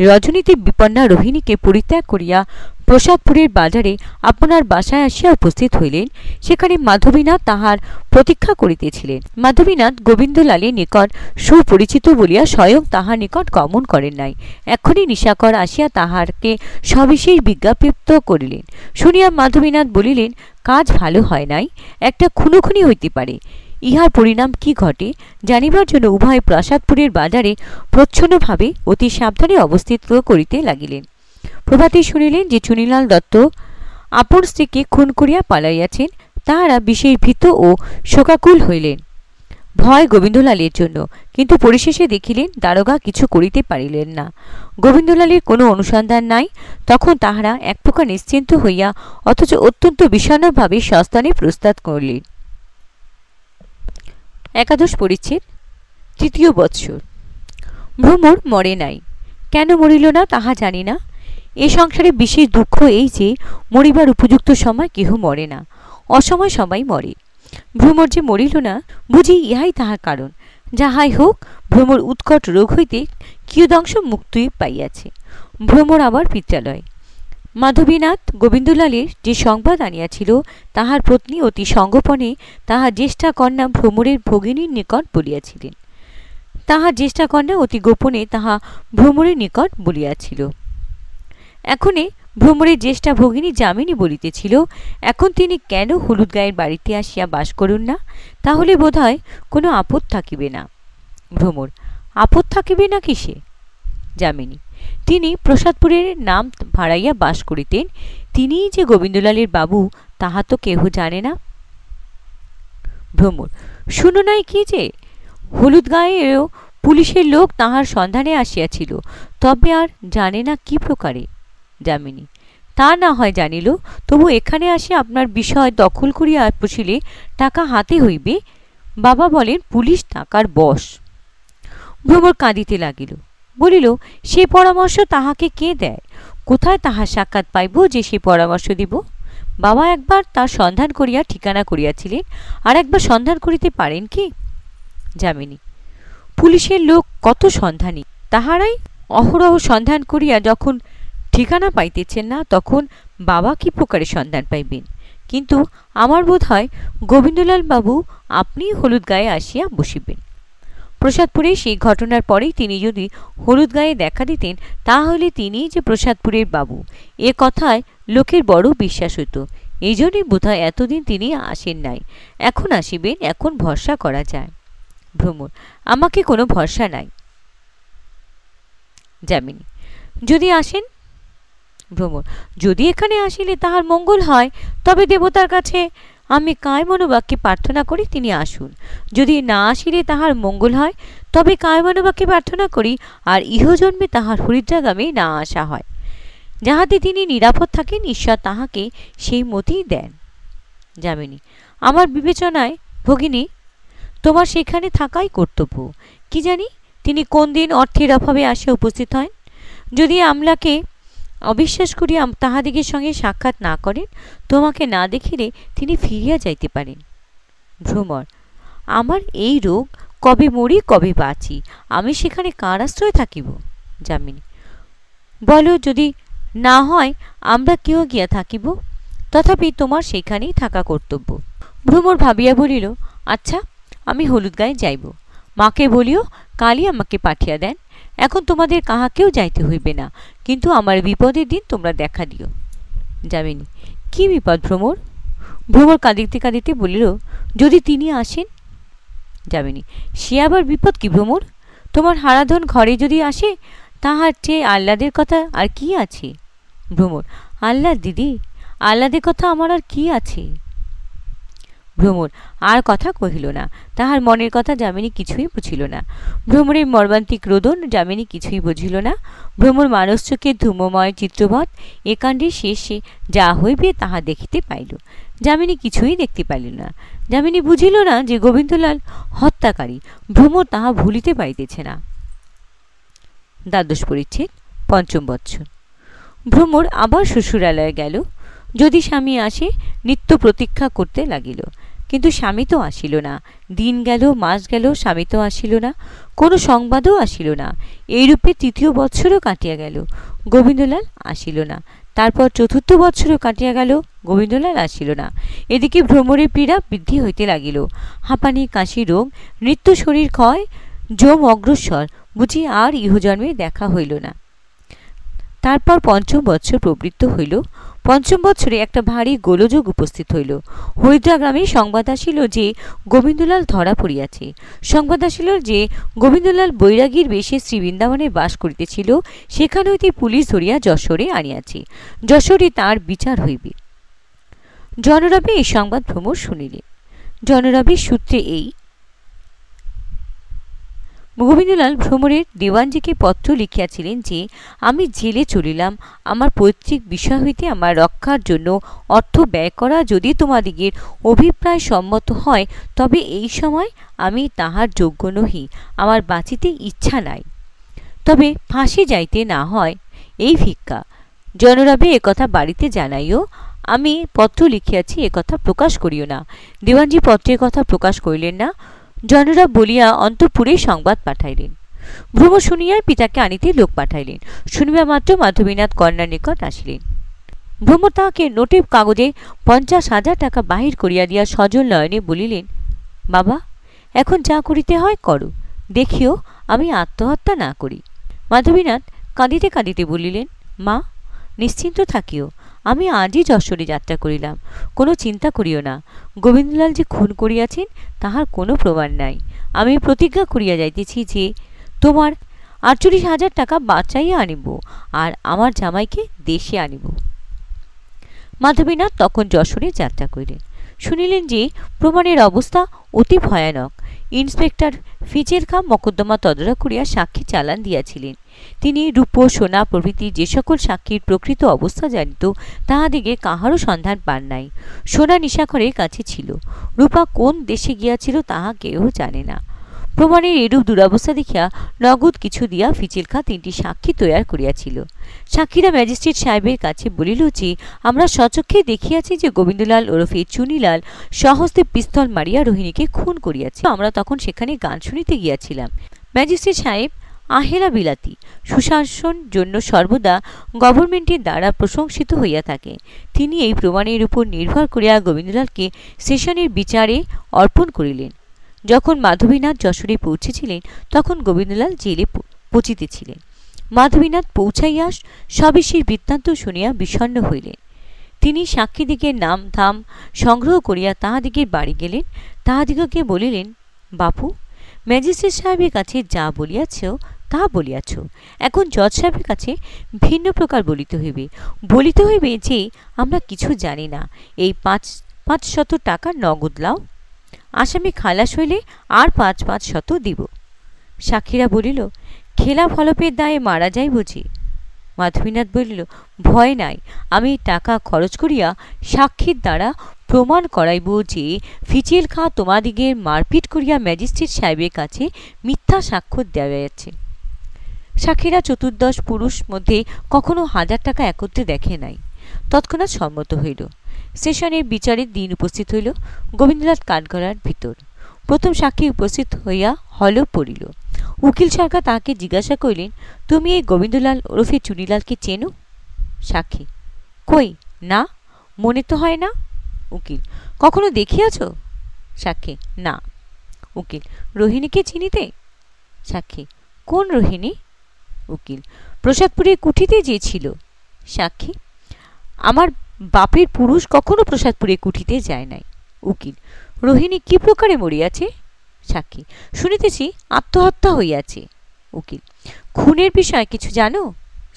রজনীতে বিপন্না রোহিণীকে পরিত্যাগ করিয়া প্রসাদপুরের বাজারে আপনার বাসায় আসিয়া উপস্থিত হইলেন, সেখানে মাধবীনাথ তাহার প্রতীক্ষা করিতেছিলেন। মাধবীনাথ গোবিন্দলালের নিকট সুপরিচিত বলিয়া স্বয়ং তাহার নিকট গমন করেন নাই। এক্ষণে নিশাকর আসিয়া তাহারকে সবিশেষ বিজ্ঞাপিত করিলেন। শুনিয়া মাধবীনাথ বলিলেন, কাজ ভালো হয় নাই, একটা খুনোখুনি হইতে পারে। ইহার পরিণাম কি ঘটে জানিবার জন্য উভয় প্রসাদপুরের বাজারে প্রচ্ছন্নভাবে অতি সাবধানে অবস্থিত করিতে লাগিলেন। প্রভাতে শুনিলেন যে চুনিলাল দত্ত আপন স্ত্রীকে খুন করিয়া পালাইয়াছেন। তাহারা বিশেষ ভীত ও শোকাকুল হইলেন, ভয় গোবিন্দলালের জন্য। কিন্তু পরিশেষে দেখিলেন দারোগা কিছু করিতে পারিলেন না। গোবিন্দলালের কোনো অনুসন্ধান নাই। তখন তাহারা এক প্রকার নিশ্চিন্ত হইয়া অথচ অত্যন্ত বিষণ্ণভাবে স্বস্থানে প্রস্থান করিলেন। একাদশ পরিচ্ছেদ, তৃতীয় বৎসর। ভ্রমর মরে নাই। কেন মরিল না তাহা জানি না। এ সংসারে বিশেষ দুঃখ এই যে মরিবার উপযুক্ত সময় কেহ মরে না, অসময় সবাই মরে। ভ্রমর যে মরিল না, বুঝি ইহাই তাহার কারণ। যাহাই হোক, ভ্রমর উৎকট রোগ হইতে কিয়দংশ মুক্তি পাইয়াছে। ভ্রমর আবার পিত্রালয়। মাধবীনাথ গোবিন্দলালের যে সংবাদ আনিয়াছিল তাহার পত্নী অতি সঙ্গোপনে তাহার জ্যেষ্ঠা কন্যা ভ্রমরের ভগিনীর নিকট বলিয়াছিলেন। তাহার জ্যেষ্ঠা কন্যা অতি গোপনে তাহা ভ্রমরের নিকট বলিয়াছিল। এখনে ভ্রমরের জ্যেষ্ঠা ভগিনী যামিনী বলিতেছিল, এখন তিনি কেন হলুদ গায়ের বাড়িতে আসিয়া বাস করুন না? তাহলে বোধ হয় কোনো আপদ থাকিবে না। ভ্রমর, আপদ থাকিবে না কিসে? যামিনী, তিনি প্রসাদপুরের নাম ভাড়াইয়া বাস করিতেন। তিনিই যে গোবিন্দলালের বাবু তাহা তো কেহ জানে না। ভ্রমর, শুনো নাই কি যে হলুদ গায়েও পুলিশের লোক তাহার সন্ধানে আসিয়াছিল, তবে আর জানে না কি প্রকারে। যামিনী, তা না হয় জানিল, তবু এখানে আসিয়া আপনার বিষয় দখল করিয়া বসিলে টাকা হাতে হইবে। বাবা বলেন পুলিশ টাকার বশ। ভ্রমর কাঁদিতে লাগিল, বলিল, সে পরামর্শ তাহাকে কে দেয়? কোথায় তাহার সাক্ষাৎ পাইব যে সে পরামর্শ দিব? বাবা একবার তার সন্ধান করিয়া ঠিকানা করিয়াছিলেন, আর একবার সন্ধান করিতে পারেন কি? যামিনী, পুলিশের লোক কত সন্ধানী, তাহারাই অহরহ সন্ধান করিয়া যখন ঠিকানা পাইতেছেন না, তখন বাবা কি প্রকারে সন্ধান পাইবেন? কিন্তু আমার বোধ হয় গোবিন্দলাল বাবু আপনি হলুদ গায়ে আসিয়া বসিবেন। প্রসাদপুরে সেই ঘটনার পরেই তিনি যদি হলুদ গায়ে দেখা দিতেন, তাহলে তিনি যে প্রসাদপুরের বাবু এ কথায় লোকের বড় বিশ্বাস হইত। এই জন্যই বোধ হয় এতদিন তিনি আসেন নাই। এখন আসিবেন, এখন ভরসা করা যায়। ভ্রমর, আমাকে কোনো ভরসা নাই। যামিনী, যদি আসেন? ভ্রমর, যদি এখানে আসিলে তাহার মঙ্গল হয়, তবে দেবতার কাছে আমি কায় মনোবাক্যে প্রার্থনা করি তিনি আসুন। যদি না আসিলে তাহার মঙ্গল হয়, তবে কায় মনোবাক্যে প্রার্থনা করি আর ইহজন্মে তাহার হরিদ্রাগামে না আসা হয়, যাহাতে তিনি নিরাপদ থাকেন। ঈশ্বর তাহাকে সেই মতেই দেন। যামিনী: আমার বিবেচনায় ভগিনী তোমার সেখানে থাকাই কর্তব্য। কি জানি তিনি কোন দিন অর্থের অভাবে আসে উপস্থিত হন। যদি আমলাকে অবিশ্বাস করিয়া তাহাদিগের সঙ্গে সাক্ষাৎ না করেন, তোমাকে না দেখিলে তিনি ফিরিয়া যাইতে পারেন। ভ্রমর: আমার এই রোগ, কবে মরি কবে বাঁচি, আমি সেখানে কার আশ্রয় থাকিব? যামিনী: বলো, যদি না হয় আমরা কেউ গিয়া থাকিব, তথাপি তোমার সেখানেই থাকা কর্তব্য। ভ্রমর ভাবিয়া বলিল, আচ্ছা, আমি হলুদগাঁয়ে যাইব। মাকে বলিও কালই আমাকে পাঠিয়া দেন। এখন তোমাদের কাহাকেও যাইতে হইবে না, কিন্তু আমার বিপদের দিন তোমরা দেখা দিও। যামিনী: কি বিপদ ভ্রমর? ভ্রমর কাঁদিতে কাঁদিতে বলিল, যদি তিনি আসেন। যামিনী: সে আবার বিপদ কি ভ্রমর? তোমার হারাধন ঘরে যদি আসে, তাহার চেয়ে আহ্লাদের কথা আর কি আছে? ভ্রমর: আহ্লাদ দিদি, আহ্লাদের কথা আমার আর কি আছে? ভ্রমর আর কথা কহিল না। তাহার মনের কথা যামিনী কিছুই বুঝিল না। ভ্রমরের মর্মান্তিক রোদন যামিনী কিছুই বুঝিল না। ভ্রমর মানস চোখে ধূমময় চিত্রবৎ একাণ্ডের শেষে যা হইবে তাহা দেখিতে পাইল। যামিনী কিছুই দেখতে পাইল না। যামিনী বুঝিল না যে গোবিন্দলাল হত্যাকারী। ভ্রমর তাহা ভুলিতে পারিতেছে না। দ্বাদশ পরিচ্ছেদ, পঞ্চম বৎসর। ভ্রমর আবার শ্বশুরালয়ে গেল। যদি স্বামী আসে, নিত্য প্রতীক্ষা করতে লাগিল, কিন্তু স্বামী তো আসিল না। দিন গেল, মাস গেল, স্বামী তো আসিল না, কোনো সংবাদও আসিল না। এইরূপে তৃতীয় বৎসরও কাটিয়া গেল, গোবিন্দলাল আসিল না। তারপর চতুর্থ বৎসরও কাটিয়া গেল, গোবিন্দলাল আসিল না। এদিকে ভ্রমরের পীড়া বৃদ্ধি হইতে লাগিল। হাঁপানি, কাশি রোগ, নিত্য শরীর ক্ষয়, যম অগ্রসর, বুঝি আর ইহজন্মে দেখা হইল না। তারপর পঞ্চম বৎসর প্রবৃত্ত হইল। পঞ্চম বৎসরে একটা ভারী গোলযোগ উপস্থিত হইল। হরিদ্রা গ্রামে সংবাদ আসিল যে গোবিন্দলাল ধরা পড়িয়াছে। সংবাদ আসিল যে গোবিন্দলাল বৈরাগীর বেশে শ্রীবৃন্দাবনে বাস করিতেছিল, সেখান হইতে পুলিশ ধরিয়া যশোরে আনিয়াছে। যশোরে তাঁর বিচার হইবে। জনরবে এই সংবাদ ভ্রমর শুনিলেন। জনরবের সূত্রে এই: গোবিন্দলাল ভ্রমরের দেওয়ানজিকে পত্র লিখিয়াছিলেন যে আমি জেলে চলিলাম, আমার পৈতৃক বিষয় হইতে আমার রক্ষার জন্য অর্থ ব্যয় করা যদি তোমাদিগের অভিপ্রায় সম্মত হয়, তবে এই সময় আমি তাহার যোগ্য নহি, আমার বাঁচিতে ইচ্ছা নাই, তবে ফাঁসি যাইতে না হয় এই ভিক্ষা। জনরবে একথা বাড়িতে জানাইও, আমি পত্র লিখিয়াছি একথা প্রকাশ করিও না। দেওয়ানজি পত্রের কথা প্রকাশ করিলেন না। জনরব বলিয়া অন্তঃপুরে সংবাদ পাঠাইলেন। ভ্রমর শুনিয়াই পিতাকে আনিতে লোক পাঠাইলেন। শুনিবা মাত্র মাধবীনাথ কন্যার নিকট আসিলেন। ভ্রমর তাহাকে নোটে কাগজে 50,000 টাকা বাহির করিয়া দিয়া সজল নয়নে বলিলেন, বাবা, এখন যা করিতে হয় করো, দেখিও আমি আত্মহত্যা না করি। মাধবীনাথ কাঁদিতে কাঁদিতে বলিলেন, মা, নিশ্চিন্ত থাকিও, আমি আজই যশোরে যাত্রা করিলাম, কোনো চিন্তা করিও না। গোবিন্দলাল যে খুন করিয়াছেন তাহার কোনো প্রমাণ নাই। আমি প্রতিজ্ঞা করিয়া যাইতেছি যে তোমার 48,000 টাকা বাঁচাইয়া আনিব আর আমার জামাইকে দেশে আনিব। মাধবীনাথ তখন যশোরে যাত্রা করিলেন। শুনিলেন যে প্রমাণের অবস্থা অতি ভয়ানক। ইন্সপেক্টর ফিচের খাঁ মকদ্দমা তদারক করিয়া সাক্ষী চালান দিয়াছিলেন। তিনি রূপ, সোনা প্রভৃতি যে সকল সাক্ষীর প্রকৃত অবস্থা জানিত, তাহাদিগে কাহারও সন্ধান পান নাই। সোনা নিশাখরের কাছে ছিল, রূপা কোন দেশে গিয়াছিল তাহা কেউ জানে না। প্রমাণের এরূপ দুরবস্থা দেখিয়া নগদ কিছু দিয়া ফিচেল খাঁ 3টি সাক্ষী তৈয়ার করিয়াছিল। সাক্ষীরা ম্যাজিস্ট্রেট সাহেবের কাছে বলিল যে আমরা স্বচক্ষে দেখিয়াছি যে গোবিন্দলাল ওরফে চুনিলাল স্বহস্তে পিস্তল মারিয়া রোহিণীকে খুন করিয়াছে। আমরা তখন সেখানে গান শুনিতে গিয়াছিলাম। ম্যাজিস্ট্রেট সাহেব আহেলা বিলাতি, সুশাসন জন্য সর্বদা গভর্নমেন্টের দ্বারা প্রশংসিত হইয়া থাকে। তিনি এই প্রমাণের উপর নির্ভর করিয়া গোবিন্দলালকে সেশনের বিচারে অর্পণ করিলেন। যখন মাধবীনাথ যশোরে পৌঁছেছিলেন, তখন গোবিন্দলাল জেলে পচিতেছিলেন। মাধবীনাথ পৌঁছাইয়া সবিশেষ বৃত্তান্ত শুনিয়া বিষণ্ণ হইলেন। তিনি সাক্ষীদিগের নাম ধাম সংগ্রহ করিয়া তাহাদিগের বাড়ি গেলেন। তাহাদিগকে বলিলেন, বাপু, ম্যাজিস্ট্রেট সাহেবের কাছে যা বলিয়াছ তাহা বলিয়াছ, এখন জজ সাহেবের কাছে ভিন্ন প্রকার বলিতে হইবে। বলিতে হইবে যে আমরা কিছু জানি না, এই 500 টাকা নগদ লাও, আসামি খালাস হইলে আর 500 দিব। সাক্ষীরা বলিল, খেলাপ হলপের দায়ে মারা যায় বুঝি? মাধবীনাথ বলিল, ভয় নাই, আমি টাকা খরচ করিয়া সাক্ষীর দ্বারা প্রমাণ করাইব যে ফিচেল খাঁ তোমাদিগের মারপিট করিয়া ম্যাজিস্ট্রেট সাহেবের কাছে মিথ্যা স্বাক্ষর দেওয়াইয়াছে। সাক্ষীরা 14 পুরুষ মধ্যে কখনো 1000 টাকা একত্রে দেখে নাই। তৎক্ষণাৎ সম্মত হইল। সেশনের বিচারের দিন উপস্থিত হইল। গোবিন্দলাল কাঠগড়ার ভিতর। প্রথম সাক্ষী উপস্থিত হইয়া হল পড়িল। উকিল সরকার তাহাকে জিজ্ঞাসা করিলেন, তুমি এই গোবিন্দলাল ওরফে চুনিলালকে চেনো? সাক্ষী, কই না, মনে তো হয় না। উকিল, কখনো দেখিয়াছ? সাক্ষী, না। উকিল, রোহিণীকে চিনিতে? সাক্ষী, কোন রোহিণী? উকিল, প্রসাদপুরের কুঠিতে যে ছিল। সাক্ষী, আমার বাপের পুরুষ কখনো প্রসাদপুরের কুঠিতে যায় নাই। উকিল, রোহিণী কি প্রকারে মরিয়াছে? সাক্ষী, শুনিতেছি আত্মহত্যা হইয়াছে। উকিল, খুনের বিষয়ে কিছু জানো?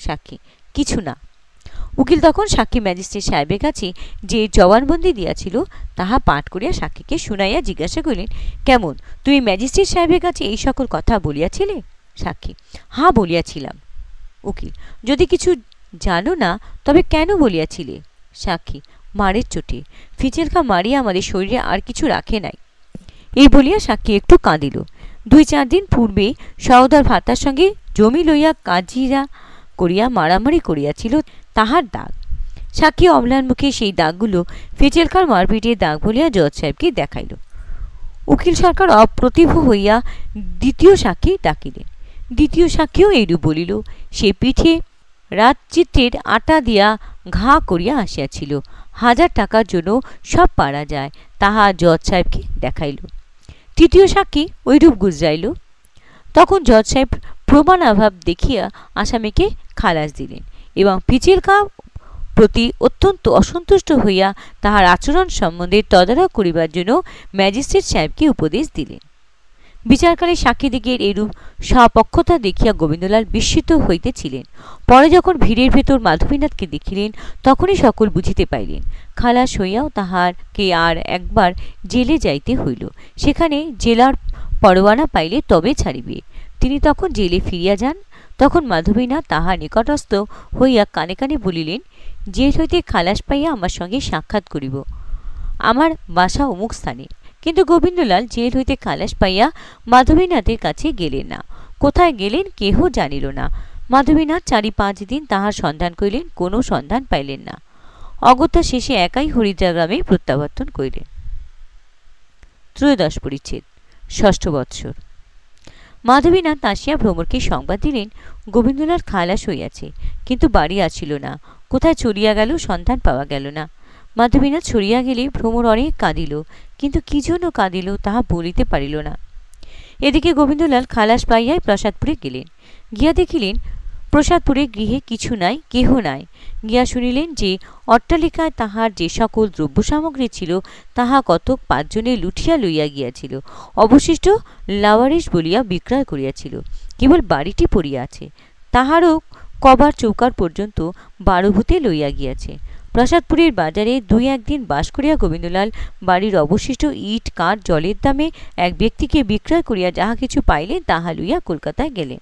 সাক্ষী, কিছু না। উকিল তখন সাক্ষী ম্যাজিস্ট্রেট সাহেবের কাছে যে জবানবন্দি দিয়াছিল তাহা পাঠ করিয়া সাক্ষীকে শুনাইয়া জিজ্ঞাসা করিলেন, কেমন, তুমি ম্যাজিস্ট্রেট সাহেবের কাছে এই সকল কথা বলিয়াছিলে? সাক্ষী, হ্যাঁ বলিয়াছিলাম। উকিল, যদি কিছু জানো না তবে কেন বলিয়াছিলে? সাক্ষী, মারের চোটে। ফিচেল খাঁ মারিয়া আমাদের শরীরে আর কিছু রাখে নাই। এই বলিয়া সাক্ষী একটু কাঁদিল। 2-4 দিন পূর্বে সওদার ভাতার সঙ্গে জমি লইয়া কাজিরা করিয়া মারামারি করিয়াছিল, তাহার দাগ। সাক্ষী অম্লান মুখে সেই দাগগুলো ফিচেল খাঁর মারপিটের দাগ বলিয়া জজ সাহেবকে দেখাইল। উকিল সরকার অপ্রতিভ হইয়া দ্বিতীয় সাক্ষী ডাকিলেন। দ্বিতীয় সাক্ষীও এইরূপ বলিল, সে পিঠে রাজচিত্রের আটা দিয়া ঘা করিয়া আসিয়াছিল। 1000 টাকার জন্য সব পারা যায়, তাহা জজ সাহেবকে দেখাইল। তৃতীয় সাক্ষী ওইরূপ গুজরাইল। তখন জজ সাহেব প্রমাণাভাব দেখিয়া আসামিকে খালাস দিলেন এবং ফিচেল খাঁ প্রতি অত্যন্ত অসন্তুষ্ট হইয়া তাহার আচরণ সম্বন্ধে তদারক করিবার জন্য ম্যাজিস্ট্রেট সাহেবকে উপদেশ দিলেন। বিচারকালে সাক্ষীদিগের এরূপ স্বপক্ষতা দেখিয়া গোবিন্দলাল বিস্মিত হইতেছিলেন। পরে যখন ভিড়ের ভেতর মাধবীনাথকে দেখিলেন তখনই সকল বুঝিতে পাইলেন। খালাস হইয়াও তাহারকে আর একবার জেলে যাইতে হইল। সেখানে জেলার পরোয়ানা পাইলে তবে ছাড়িবে। তিনি তখন জেলে ফিরিয়া যান। তখন মাধবীনাথ তাহার নিকটস্থ হইয়া কানে কানে বলিলেন, জেল হইতে খালাস পাইয়া আমার সঙ্গে সাক্ষাৎ করিব। আমার বাসা অমুক স্থানে। কিন্তু গোবিন্দলাল জেল হইতে খালাস পাইয়া মাধবীনাথের কাছে গেলেন না। কোথায় গেলেন কেহ জানিল না। মাধবীনাথ 4-5 দিন তাহার সন্ধান করিলেন, কোনো সন্ধান পাইলেন না। অগত্যা শেষে একাই হরিদ্রা গ্রামে প্রত্যাবর্তন করিলেন। ত্রয়োদশ পরিচ্ছেদ, ষষ্ঠ বৎসর। মাধবীনাথ আসিয়া ভ্রমরকে সংবাদ দিলেন, গোবিন্দলাল খালাস হইয়াছে, কিন্তু বাড়ি আসিল না। কোথায় চলিয়া গেল সন্ধান পাওয়া গেল না। মাধবীনাথ সরিয়া গেলে ভ্রমর অনেক কাঁদিল, কিন্তু কি জন্য কাঁদিল তাহা বলিতে পারিল না। এদিকে গোবিন্দলাল খালাস পাইয়াই প্রসাদপুরে গেলেন। গিয়া দেখিলেন প্রসাদপুরে গৃহে কিছু নাই, কেহ নাই। গিয়া শুনিলেন যে অট্টালিকায় তাহার যে সকল দ্রব্য সামগ্রী ছিল তাহা কতক 5 জনে লুঠিয়া লইয়া গিয়াছিল। অবশিষ্ট লাওয়ারিস বলিয়া বিক্রয় করিয়াছিল। কেবল বাড়িটি পড়িয়া আছে। তাহারও কবার চৌকার পর্যন্ত 12 ভূতে লইয়া গিয়াছে। প্রসাদপুরের বাজারে 2-1 দিন বাস করিয়া গোবিন্দলাল বাড়ির অবশিষ্ট ইট কাঠ জলের দামে এক ব্যক্তিকে বিক্রয় করিয়া যাহা কিছু পাইলেন তাহা লইয়া কলকাতায় গেলেন।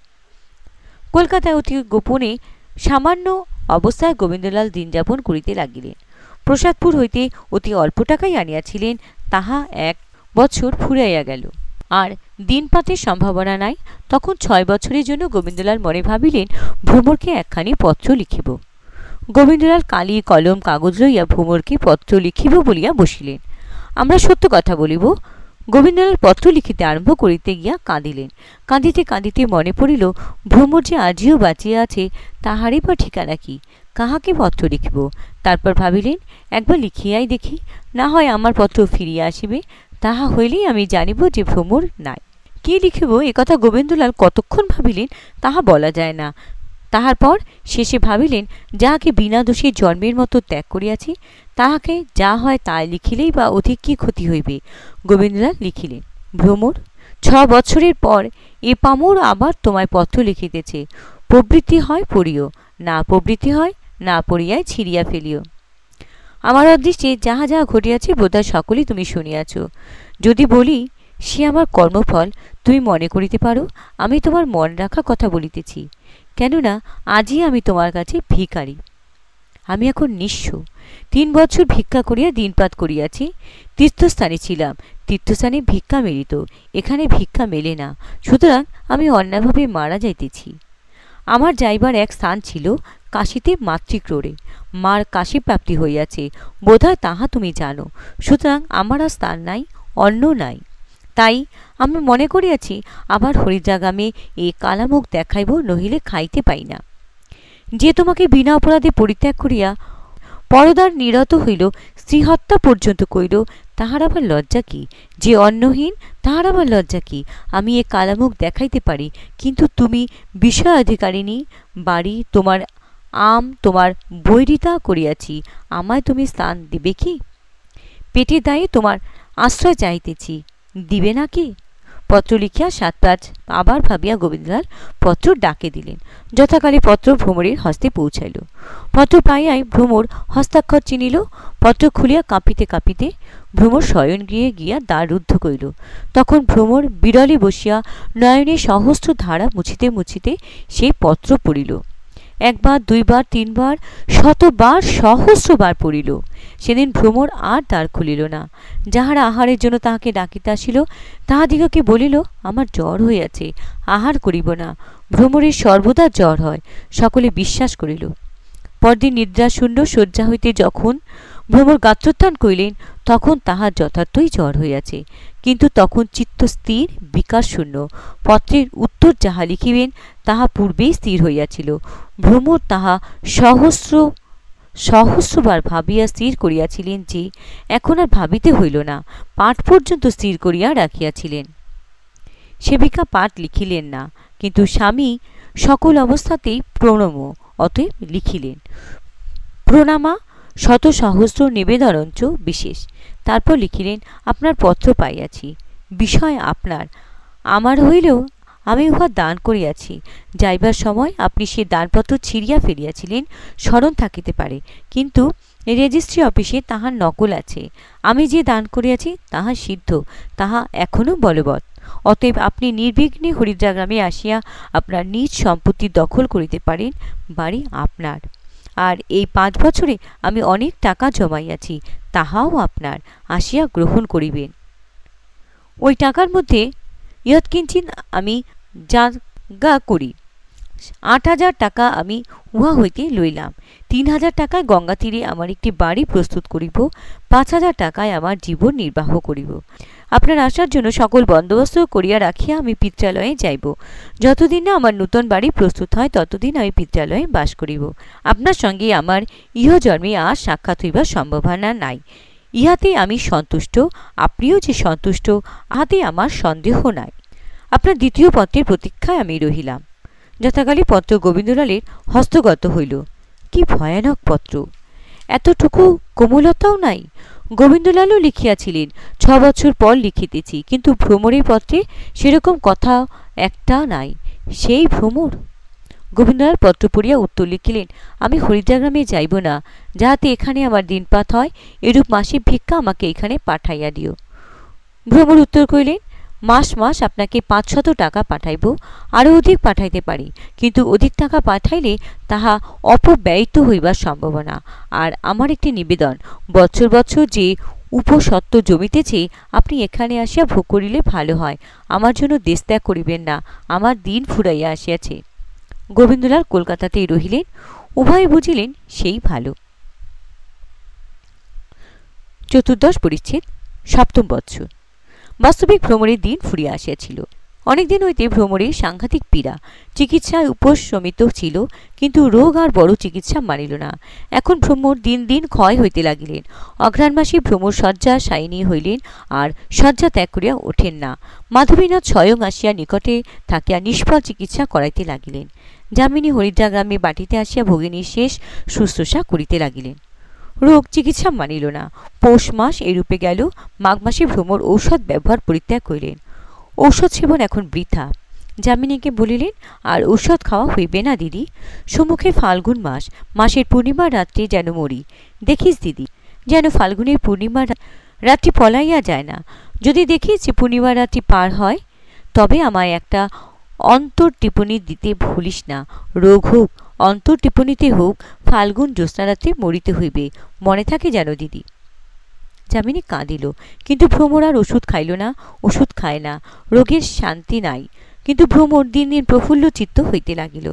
কলকাতায় অতি গোপনে সামান্য অবস্থায় গোবিন্দলাল দিনযাপন করিতে লাগিলেন। প্রসাদপুর হইতে অতি অল্প টাকাই আনিয়াছিলেন, তাহা 1 বছর ফুরাইয়া গেল, আর দিনপাতের সম্ভাবনা নাই। তখন 6 বছরের জন্য গোবিন্দলাল মনে ভাবিলেন ভ্রমরকে একখানি পত্র লিখিব। গোবিন্দলাল কালি কলম কাগজ লইয়া ভ্রমরকে পত্র লিখিব বলিয়া বসিলেন। আমরা সত্য কথা বলিব, গোবিন্দলাল পত্র লিখিতে আরম্ভ করিতে গিয়া কাঁদিলেন। কাঁদিতে কাঁদিতে মনে পড়িল ভ্রমর যে আজিও বাঁচিয়া আছে, তাহারই বা ঠিকানা কি, কাহাকে পত্র লিখিব। তারপর ভাবিলেন একবার লিখিয়াই দেখি, না হয় আমার পত্র ফিরিয়া আসিবে, তাহা হইলেই আমি জানিব যে ভ্রমর নাই। কি লিখিব একথা গোবিন্দলাল কতক্ষণ ভাবিলেন তাহা বলা যায় না। তাহার পর শেষে ভাবিলেন যাহাকে বিনা দোষে জন্মের মতো ত্যাগ করিয়াছি তাহাকে যা হয় তাই লিখিলেই বা অধিক কি ক্ষতি হইবে। গোবিন্দলাল লিখিলেন, ভ্রমর, 6 বছরের পর এ পামর আবার তোমায় পত্র লিখিতেছে। প্রবৃত্তি হয় পড়িও, না প্রবৃত্তি হয় না পড়িয়াই ছিঁড়িয়া ফেলিও। আমার অদৃষ্টে যাহা যাহা ঘটিয়াছে বোধহয় সকলেই তুমি শুনিয়াছ। যদি বলি সে আমার কর্মফল, তুমি মনে করিতে পারো আমি তোমার মন রাখা কথা বলিতেছি। কেননা আজই আমি তোমার কাছে ভিখারি। আমি এখন নিঃস্ব। 3 বছর ভিক্ষা করিয়া দিনপাত করিয়াছি। তীর্থস্থানে ছিলাম, তীর্থস্থানে ভিক্ষা মিলিত, এখানে ভিক্ষা মেলে না, সুতরাং আমি অন্যায়ভাবে মারা যাইতেছি। আমার যাইবার এক স্থান ছিল কাশীতে মাতৃক্রোড়ে। মার কাশী প্রাপ্তি হইয়াছে, বোধহয় তাহা তুমি জানো। সুতরাং আমার আর স্থান নাই, অন্য নাই। তাই আমি মনে করিয়াছি আবার হরিদ্রাগ্রামে এ কালামুখ দেখাইব, নহিলে খাইতে পাই না। যে তোমাকে বিনা অপরাধে পরিত্যাগ করিয়া পরদার নিরত হইল, স্ত্রীহত্যা পর্যন্ত করিল, তাহার আবার লজ্জা কি? যে অন্নহীন, তাহার আবার লজ্জা কি? আমি এ কালামুখ দেখাইতে পারি, কিন্তু তুমি বিষয়াধিকারিণী, বাড়ি তোমার, তোমার বৈরিতা করিয়াছি, আমায় তুমি স্থান দিবে কি? পেটের দায়ে তোমার আশ্রয় চাহিতেছি, দিবে না কি? পত্র লিখিয়া 7-5 আবার ভাবিয়া গোবিন্দলাল পত্র ডাকে দিলেন। যথাকালে পত্র ভ্রমরের হস্তে পৌঁছাইল। পত্র পাইয়াই ভ্রমর হস্তাক্ষর চিনিল। পত্র খুলিয়া কাঁপিতে কাঁপিতে ভ্রমর শয়নগৃহে গিয়া দ্বার রুদ্ধ করিল। তখন ভ্রমর বিড়ালে বসিয়া নয়নে সহস্র ধারা মুছিতে মুছিতে সেই পত্র পড়িল। 1 বার 2 বার 3 বার, শতবার সহস্রবার পড়িল। সেদিন ভ্রমর আর দ্বার খুলিল না। যাহারা আহারের জন্য তাহাকে ডাকিতে আসিল, তাহাদিগকে বলিল, আমার জ্বর হইয়াছে, আহার করিব না। ভ্রমরের সর্বদা জ্বর হয়, সকলে বিশ্বাস করিল। পরদিন নিদ্রাশূন্য শয্যা হইতে যখন ভ্রমর গাত্রোত্থান করিলেন, তখন তাহার যথার্থই জ্বর হইয়াছে, কিন্তু তখন চিত্ত স্থির, বিকার শূন্য। পত্রের উত্তর যাহা লিখিবেন তাহা পূর্বেই স্থির হইয়াছিল। ভ্রমর তাহা সহস্রবার ভাবিয়া স্থির করিয়াছিলেন যে এখন আর ভাবিতে হইল না, পাঠ পর্যন্ত স্থির করিয়া রাখিয়াছিলেন। সেবিকা পাঠ লিখিলেন না, কিন্তু স্বামী সকল অবস্থাতেই প্রণম, অতএব লিখিলেন, প্রণামা শত সহস্র নিবেদনঞ্চ বিশেষ। তারপর লিখিলেন, আপনার পত্র পাইয়াছি, বিষয় আপনার, আমার হইলেও আমি উহা দান করিয়াছি। যাইবার সময় আপনি সে দানপত্র ছিঁড়িয়া ফেলিয়াছিলেন, স্মরণ থাকিতে পারে, কিন্তু রেজিস্ট্রি অফিসে তাহার নকল আছে। আমি যে দান করিয়াছি তাহা সিদ্ধ, তাহা এখনও বলবৎ। অতএব আপনি নির্বিঘ্নে হরিদ্রাগ্রামে আসিয়া আপনার নিজ সম্পত্তি দখল করিতে পারেন, বাড়ি আপনার। আর এই 5 বছরে আমি অনেক টাকা জমাইয়াছি, তাহাও আপনার, আসিয়া গ্রহণ করিবেন। ওই টাকার মধ্যে ইয়ৎকিঞ্চিৎ আমি জাগা করি। 8,000 টাকা আমি উহা হইতে লইলাম। 3,000 টাকায় গঙ্গা তীরে আমার একটি বাড়ি প্রস্তুত করিব। 5,000 টাকায় আমার জীবন নির্বাহ করিব। আপনার আসার জন্য সকল বন্দোবস্ত করিয়া রাখিয়া আমি পিত্রালয়ে যাইব। যতদিন না আমার নূতন বাড়ি প্রস্তুত হয়, ততদিন আমি পিত্রালয়ে বাস করিব। আপনার সঙ্গে আমার ইহজন্মে আর সাক্ষাৎ হইবার সম্ভাবনা নাই। ইহাতে আমি সন্তুষ্ট, আপনিও যে সন্তুষ্ট, আহাতে আমার সন্দেহ নাই। আপনার দ্বিতীয় পত্রের প্রতীক্ষায় আমি রহিলাম। যথাকালে পত্র গোবিন্দলালের হস্তগত হইল। কি ভয়ানক পত্র! এতটুকু কোমলতাও নাই। গোবিন্দলালও লিখিয়াছিলেন, 6 বছর পর লিখিতেছি, কিন্তু ভ্রমরের পত্রে সেরকম কথা একটা নাই। সেই ভ্রমর! গোবিন্দলাল পত্র পড়িয়া উত্তর লিখিলেন, আমি হরিদ্রাগ্রামে যাইব না, যাহাতে এখানে আমার দিনপাত হয়, এরূপ মাসিক ভিক্ষা আমাকে এখানে পাঠাইয়া দিও। ভ্রমর উত্তর করিলেন, মাস মাস আপনাকে 500 টাকা পাঠাইব, আরও অধিক পাঠাইতে পারি, কিন্তু অধিক টাকা পাঠাইলে তাহা অপব্যয়িত হইবার সম্ভাবনা। আর আমার একটি নিবেদন, বছর বছর যে উপসত্ত্ব জমিতেছে আপনি এখানে আসিয়া ভোগ করিলে ভালো হয়। আমার জন্য দেশ ত্যাগ করিবেন না, আমার দিন ফুরাইয়া আসিয়াছে। গোবিন্দলাল কলকাতাতেই রহিলেন। উভয়ে বুঝিলেন সেই ভালো। চতুর্দশ পরিচ্ছেদ, সপ্তম বৎসর। বাস্তবিক ভ্রমরের দিন ফুরিয়া আসিয়াছিল। অনেকদিন হইতে ভ্রমরের সাংঘাতিক পীড়া, চিকিৎসায় উপশমিত ছিল, কিন্তু রোগ আর বড় চিকিৎসা মানিল না। এখন ভ্রমর দিন দিন ক্ষয় হইতে লাগিলেন। অঘ্রাণ মাসে ভ্রমর শয্যা শায়িনী হইলেন, আর শয্যা ত্যাগ করিয়া ওঠেন না। মাধবীনাথ স্বয়ং আসিয়া নিকটে থাকিয়া নিষ্ফল চিকিৎসা করাইতে লাগিলেন। যামিনী হরিদ্রাগ্রামে বাটিতে আসিয়া ভগিনীর শেষ শুশ্রূষা করিতে লাগিলেন। রোগ চিকিৎসা মানিল না। পৌষ মাস এরূপে গেল। মাঘ মাসে ভ্রমর ঔষধ ব্যবহার পরিত্যাগ করিলেন। ঔষধ সেবন এখন বৃথা। যামিনীকে বলিলেন, আর ঔষধ খাওয়া হইবে না দিদি, সম্মুখে ফাল্গুন মাস, মাসের পূর্ণিমার রাত্রে যেন মরি। দেখিস দিদি, যেন ফাল্গুনের পূর্ণিমার রাত্রি পলাইয়া যায় না। যদি দেখি যে পূর্ণিমার রাত্রি পার হয়, তবে আমায় একটা অন্তর্টিপনি দিতে ভুলিস না। রোগ হোক, অন্তর্টিপনিতে হোক, ফাল্গুন জ্যোৎস্নারাত্রে মরিতে হইবে, মনে থাকে যেন দিদি। যামিনী কাঁদিল, কিন্তু ভ্রমর আর ওষুধ খাইল না। ওষুধ খায় না, রোগের শান্তি নাই। কিন্তু ভ্রমর দিন দিন প্রফুল্ল চিত্ত হইতে লাগিল।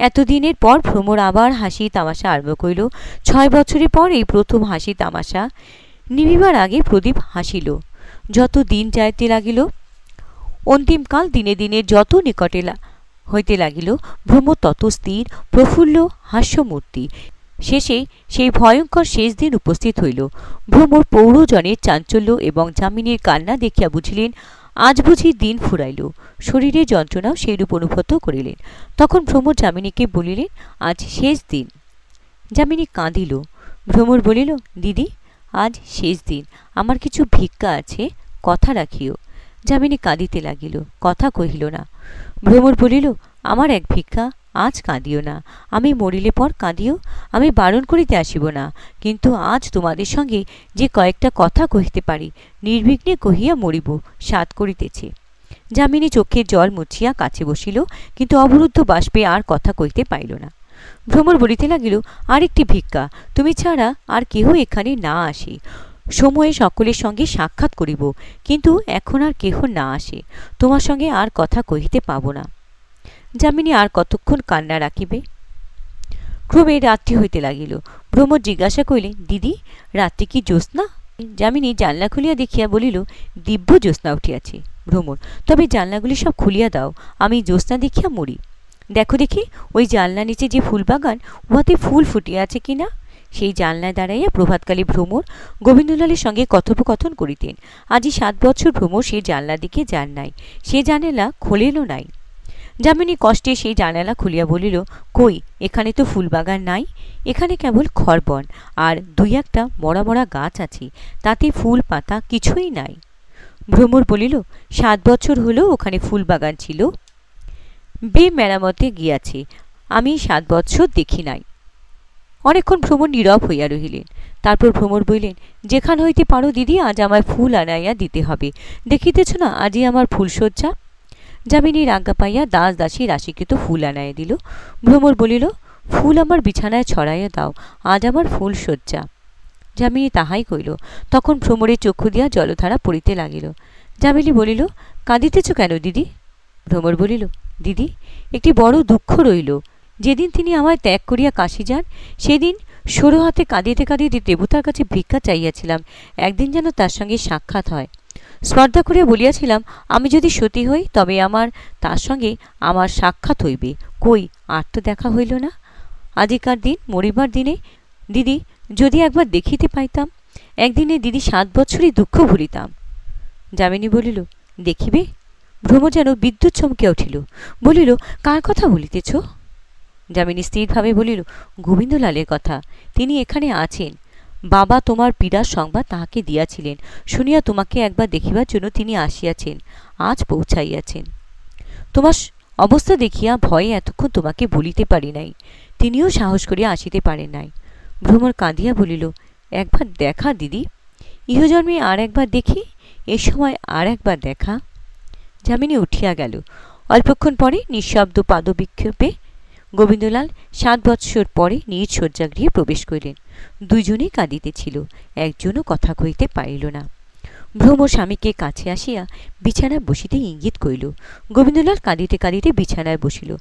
এতদিনের পর ভ্রমর আবার হাসি তামাশা আরম্ভ করিল। 6 বছরের পর এই প্রথম হাসি তামাশা। নিবিবার আগে প্রদীপ হাসিল। যত দিন যাইতে লাগিল, অন্তিমকাল দিনে দিনে যত নিকটে হইতে লাগিল, ভ্রমর তত স্থির প্রফুল্ল হাস্যমূর্তি। শেষে সেই ভয়ঙ্কর শেষ দিন উপস্থিত হইল। ভ্রমর পৌরজনের চাঞ্চল্য এবং যামিনীর কান্না দেখিয়া বুঝিলেন আজ বুঝি দিন ফুরাইল। শরীরের যন্ত্রণাও সেইরূপ অনুভূত করিলেন। তখন ভ্রমর যামিনীকে বলিলেন, আজ শেষ দিন। যামিনী কাঁদিল। ভ্রমর বলিল, দিদি, আজ শেষ দিন, আমার কিছু ভিক্ষা আছে, কথা রাখিও। যামিনী কাঁদিতে লাগিল, কথা কহিল না। ভ্রমর বলিল, আমার এক ভিক্ষা, আজ কাঁদিও না, আমি মরিলে পর কাঁদিও, আমি বারণ করিতে আসিব না, কিন্তু আজ তোমাদের সঙ্গে যে কয়েকটা কথা কহিতে পারি, নির্বিঘ্নে কহিয়া মরিব, সাধ করিতেছে। যামিনী চোখের জল মুছিয়া কাছে বসিল, কিন্তু অবরুদ্ধ বাষ্পে আর কথা কহিতে পাইল না। ভ্রমর বলিতে লাগিল, আর একটি ভিক্ষা, তুমি ছাড়া আর কেহ এখানে না আসে। সময়ে সকলের সঙ্গে সাক্ষাৎ করিব, কিন্তু এখন আর কেহ না আসে, তোমার সঙ্গে আর কথা কহিতে পাব না। যামিনী আর কতক্ষণ কান্না রাখিবে? ক্রমে রাত্রি হইতে লাগিল। ভ্রমর জিজ্ঞাসা করিলেন, দিদি, রাত্রি কি জ্যোৎস্না? যামিনী জানলা খুলিয়া দেখিয়া বলিল, দিব্য জ্যোৎস্না উঠিয়াছে। ভ্রমর, তবে জানলাগুলি সব খুলিয়া দাও, আমি জ্যোৎস্না দেখিয়া মরি। দেখো দেখি ওই জানলা নিচে যে ফুলবাগান, উহাতে ফুল ফুটিয়াছে কিনা। সেই জানলায় দাঁড়াইয়া প্রভাতকালে ভ্রমর গোবিন্দলালের সঙ্গে কথোপকথন করিতেন। আজই 7 বছর ভ্রমর সেই জানলার দিকে যান নাই, সে জানালা খোলেনও নাই। যামিনী কষ্টে সেই জানালা খুলিয়া বলিল, কই, এখানে তো ফুলবাগান নাই, এখানে কেবল খড়বন আর 2-1টা মরা মরা গাছ আছে, তাতে ফুল পাতা কিছুই নাই। ভ্রমর বলিল, 7 বছর হলো ওখানে ফুলবাগান ছিল, বেমেরামতে গিয়াছে, আমি 7 বছর দেখি নাই। অনেকক্ষণ ভ্রমর নীরব হইয়া রহিলেন। তারপর ভ্রমর বলিলেন, যেখান হইতে পারো দিদি, আজ আমার ফুল আনাইয়া দিতে হবে, দেখিতেছ না আজই আমার ফুলসজ্জা। যামিনীর আজ্ঞা পাইয়া দাস দাসী রাশিকৃত ফুল আনাইয়া দিল। ভ্রমর বলিল, ফুল আমার বিছানায় ছড়াইয়া দাও, আজ আমার ফুল সজ্জা। যামিনী তাহাই কইল। তখন ভ্রমরের চক্ষু দিয়া জলধারা পড়িতে লাগিল। যামিনী বলিল, কাঁদিতেছ কেন দিদি? ভ্রমর বলিল, দিদি, একটি বড় দুঃখ রইল। যেদিন তিনি আমায় ত্যাগ করিয়া কাশী যান, সেদিন সরু হাতে কাঁদিতে কাঁদিতে দেবতার কাছে ভিক্ষা চাইয়াছিলাম, একদিন যেন তার সঙ্গে সাক্ষাৎ হয়। স্পর্ধা করিয়া বলিয়াছিলাম, আমি যদি সতী হই তবে তার সঙ্গে আমার সাক্ষাৎ হইবে। কই, আর তো দেখা হইল না। আজিকার দিন, মরিবার দিনে দিদি যদি একবার দেখিতে পাইতাম, একদিনে দিদি 7 বছরই দুঃখ ভুলিতাম। যামিনী বলিল, দেখিবে? ভ্রমর যেন বিদ্যুৎ চমকিয়া উঠিল। বলিল, কার কথা বলিতেছ? যামিনী স্থিরভাবে বলিল, গোবিন্দলালের কথা। তিনি এখানে আছেন। বাবা তোমার পীড়ার সংবাদ তাহাকে দিয়াছিলেন, শুনিয়া তোমাকে একবার দেখিবার জন্য তিনি আসিয়াছেন, আজ পৌঁছাইয়াছেন। তোমার অবস্থা দেখিয়া ভয়ে এতক্ষণ তোমাকে বলিতে পারি নাই, তিনিও সাহস করিয়া আসিতে পারেন নাই। ভ্রমর কাঁদিয়া বলিল, একবার দেখা দিদি, ইহজন্মে আর একবার দেখি, এ সময় আর একবার দেখা। যামিনী উঠিয়া গেল। অল্পক্ষণ পরে নিঃশব্দ পাদবিক্ষেপে গোবিন্দলাল 7 বৎসর পরে নিজ শয্যাগৃহে প্রবেশ করিলেন। দুইজনেই কাঁদিতেছিল, একজনও কথা কহিতে পারিল না। ভ্রমর স্বামীকে কাছে আসিয়া বিছানায় বসিতে ইঙ্গিত করিল। গোবিন্দলাল কাঁদিতে কাঁদিতে বিছানায় বসিল।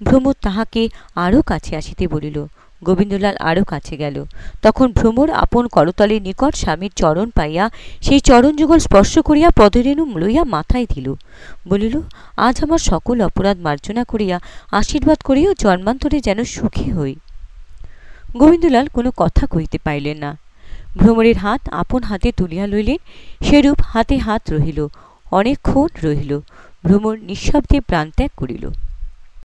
ভ্রমর তাহাকে আরও কাছে আসিতে বলিল। গোবিন্দলাল আরও কাছে গেল। তখন ভ্রমর আপন করতলের নিকট স্বামীর চরণ পাইয়া সেই চরণযুগল স্পর্শ করিয়া পদরেণু লইয়া মাথায় দিল। বলিল, আজ আমার সকল অপরাধ মার্জনা করিয়া আশীর্বাদ করিয়া জন্মান্তরে যেন সুখী হই। গোবিন্দলাল কোনো কথা কহিতে পাইলেন না। ভ্রমরের হাত আপন হাতে তুলিয়া লইলেন, সেরূপ হাতে হাত রহিল। অনেকক্ষণ রহিল। ভ্রমর নিঃশব্দে প্রাণত্যাগ করিল।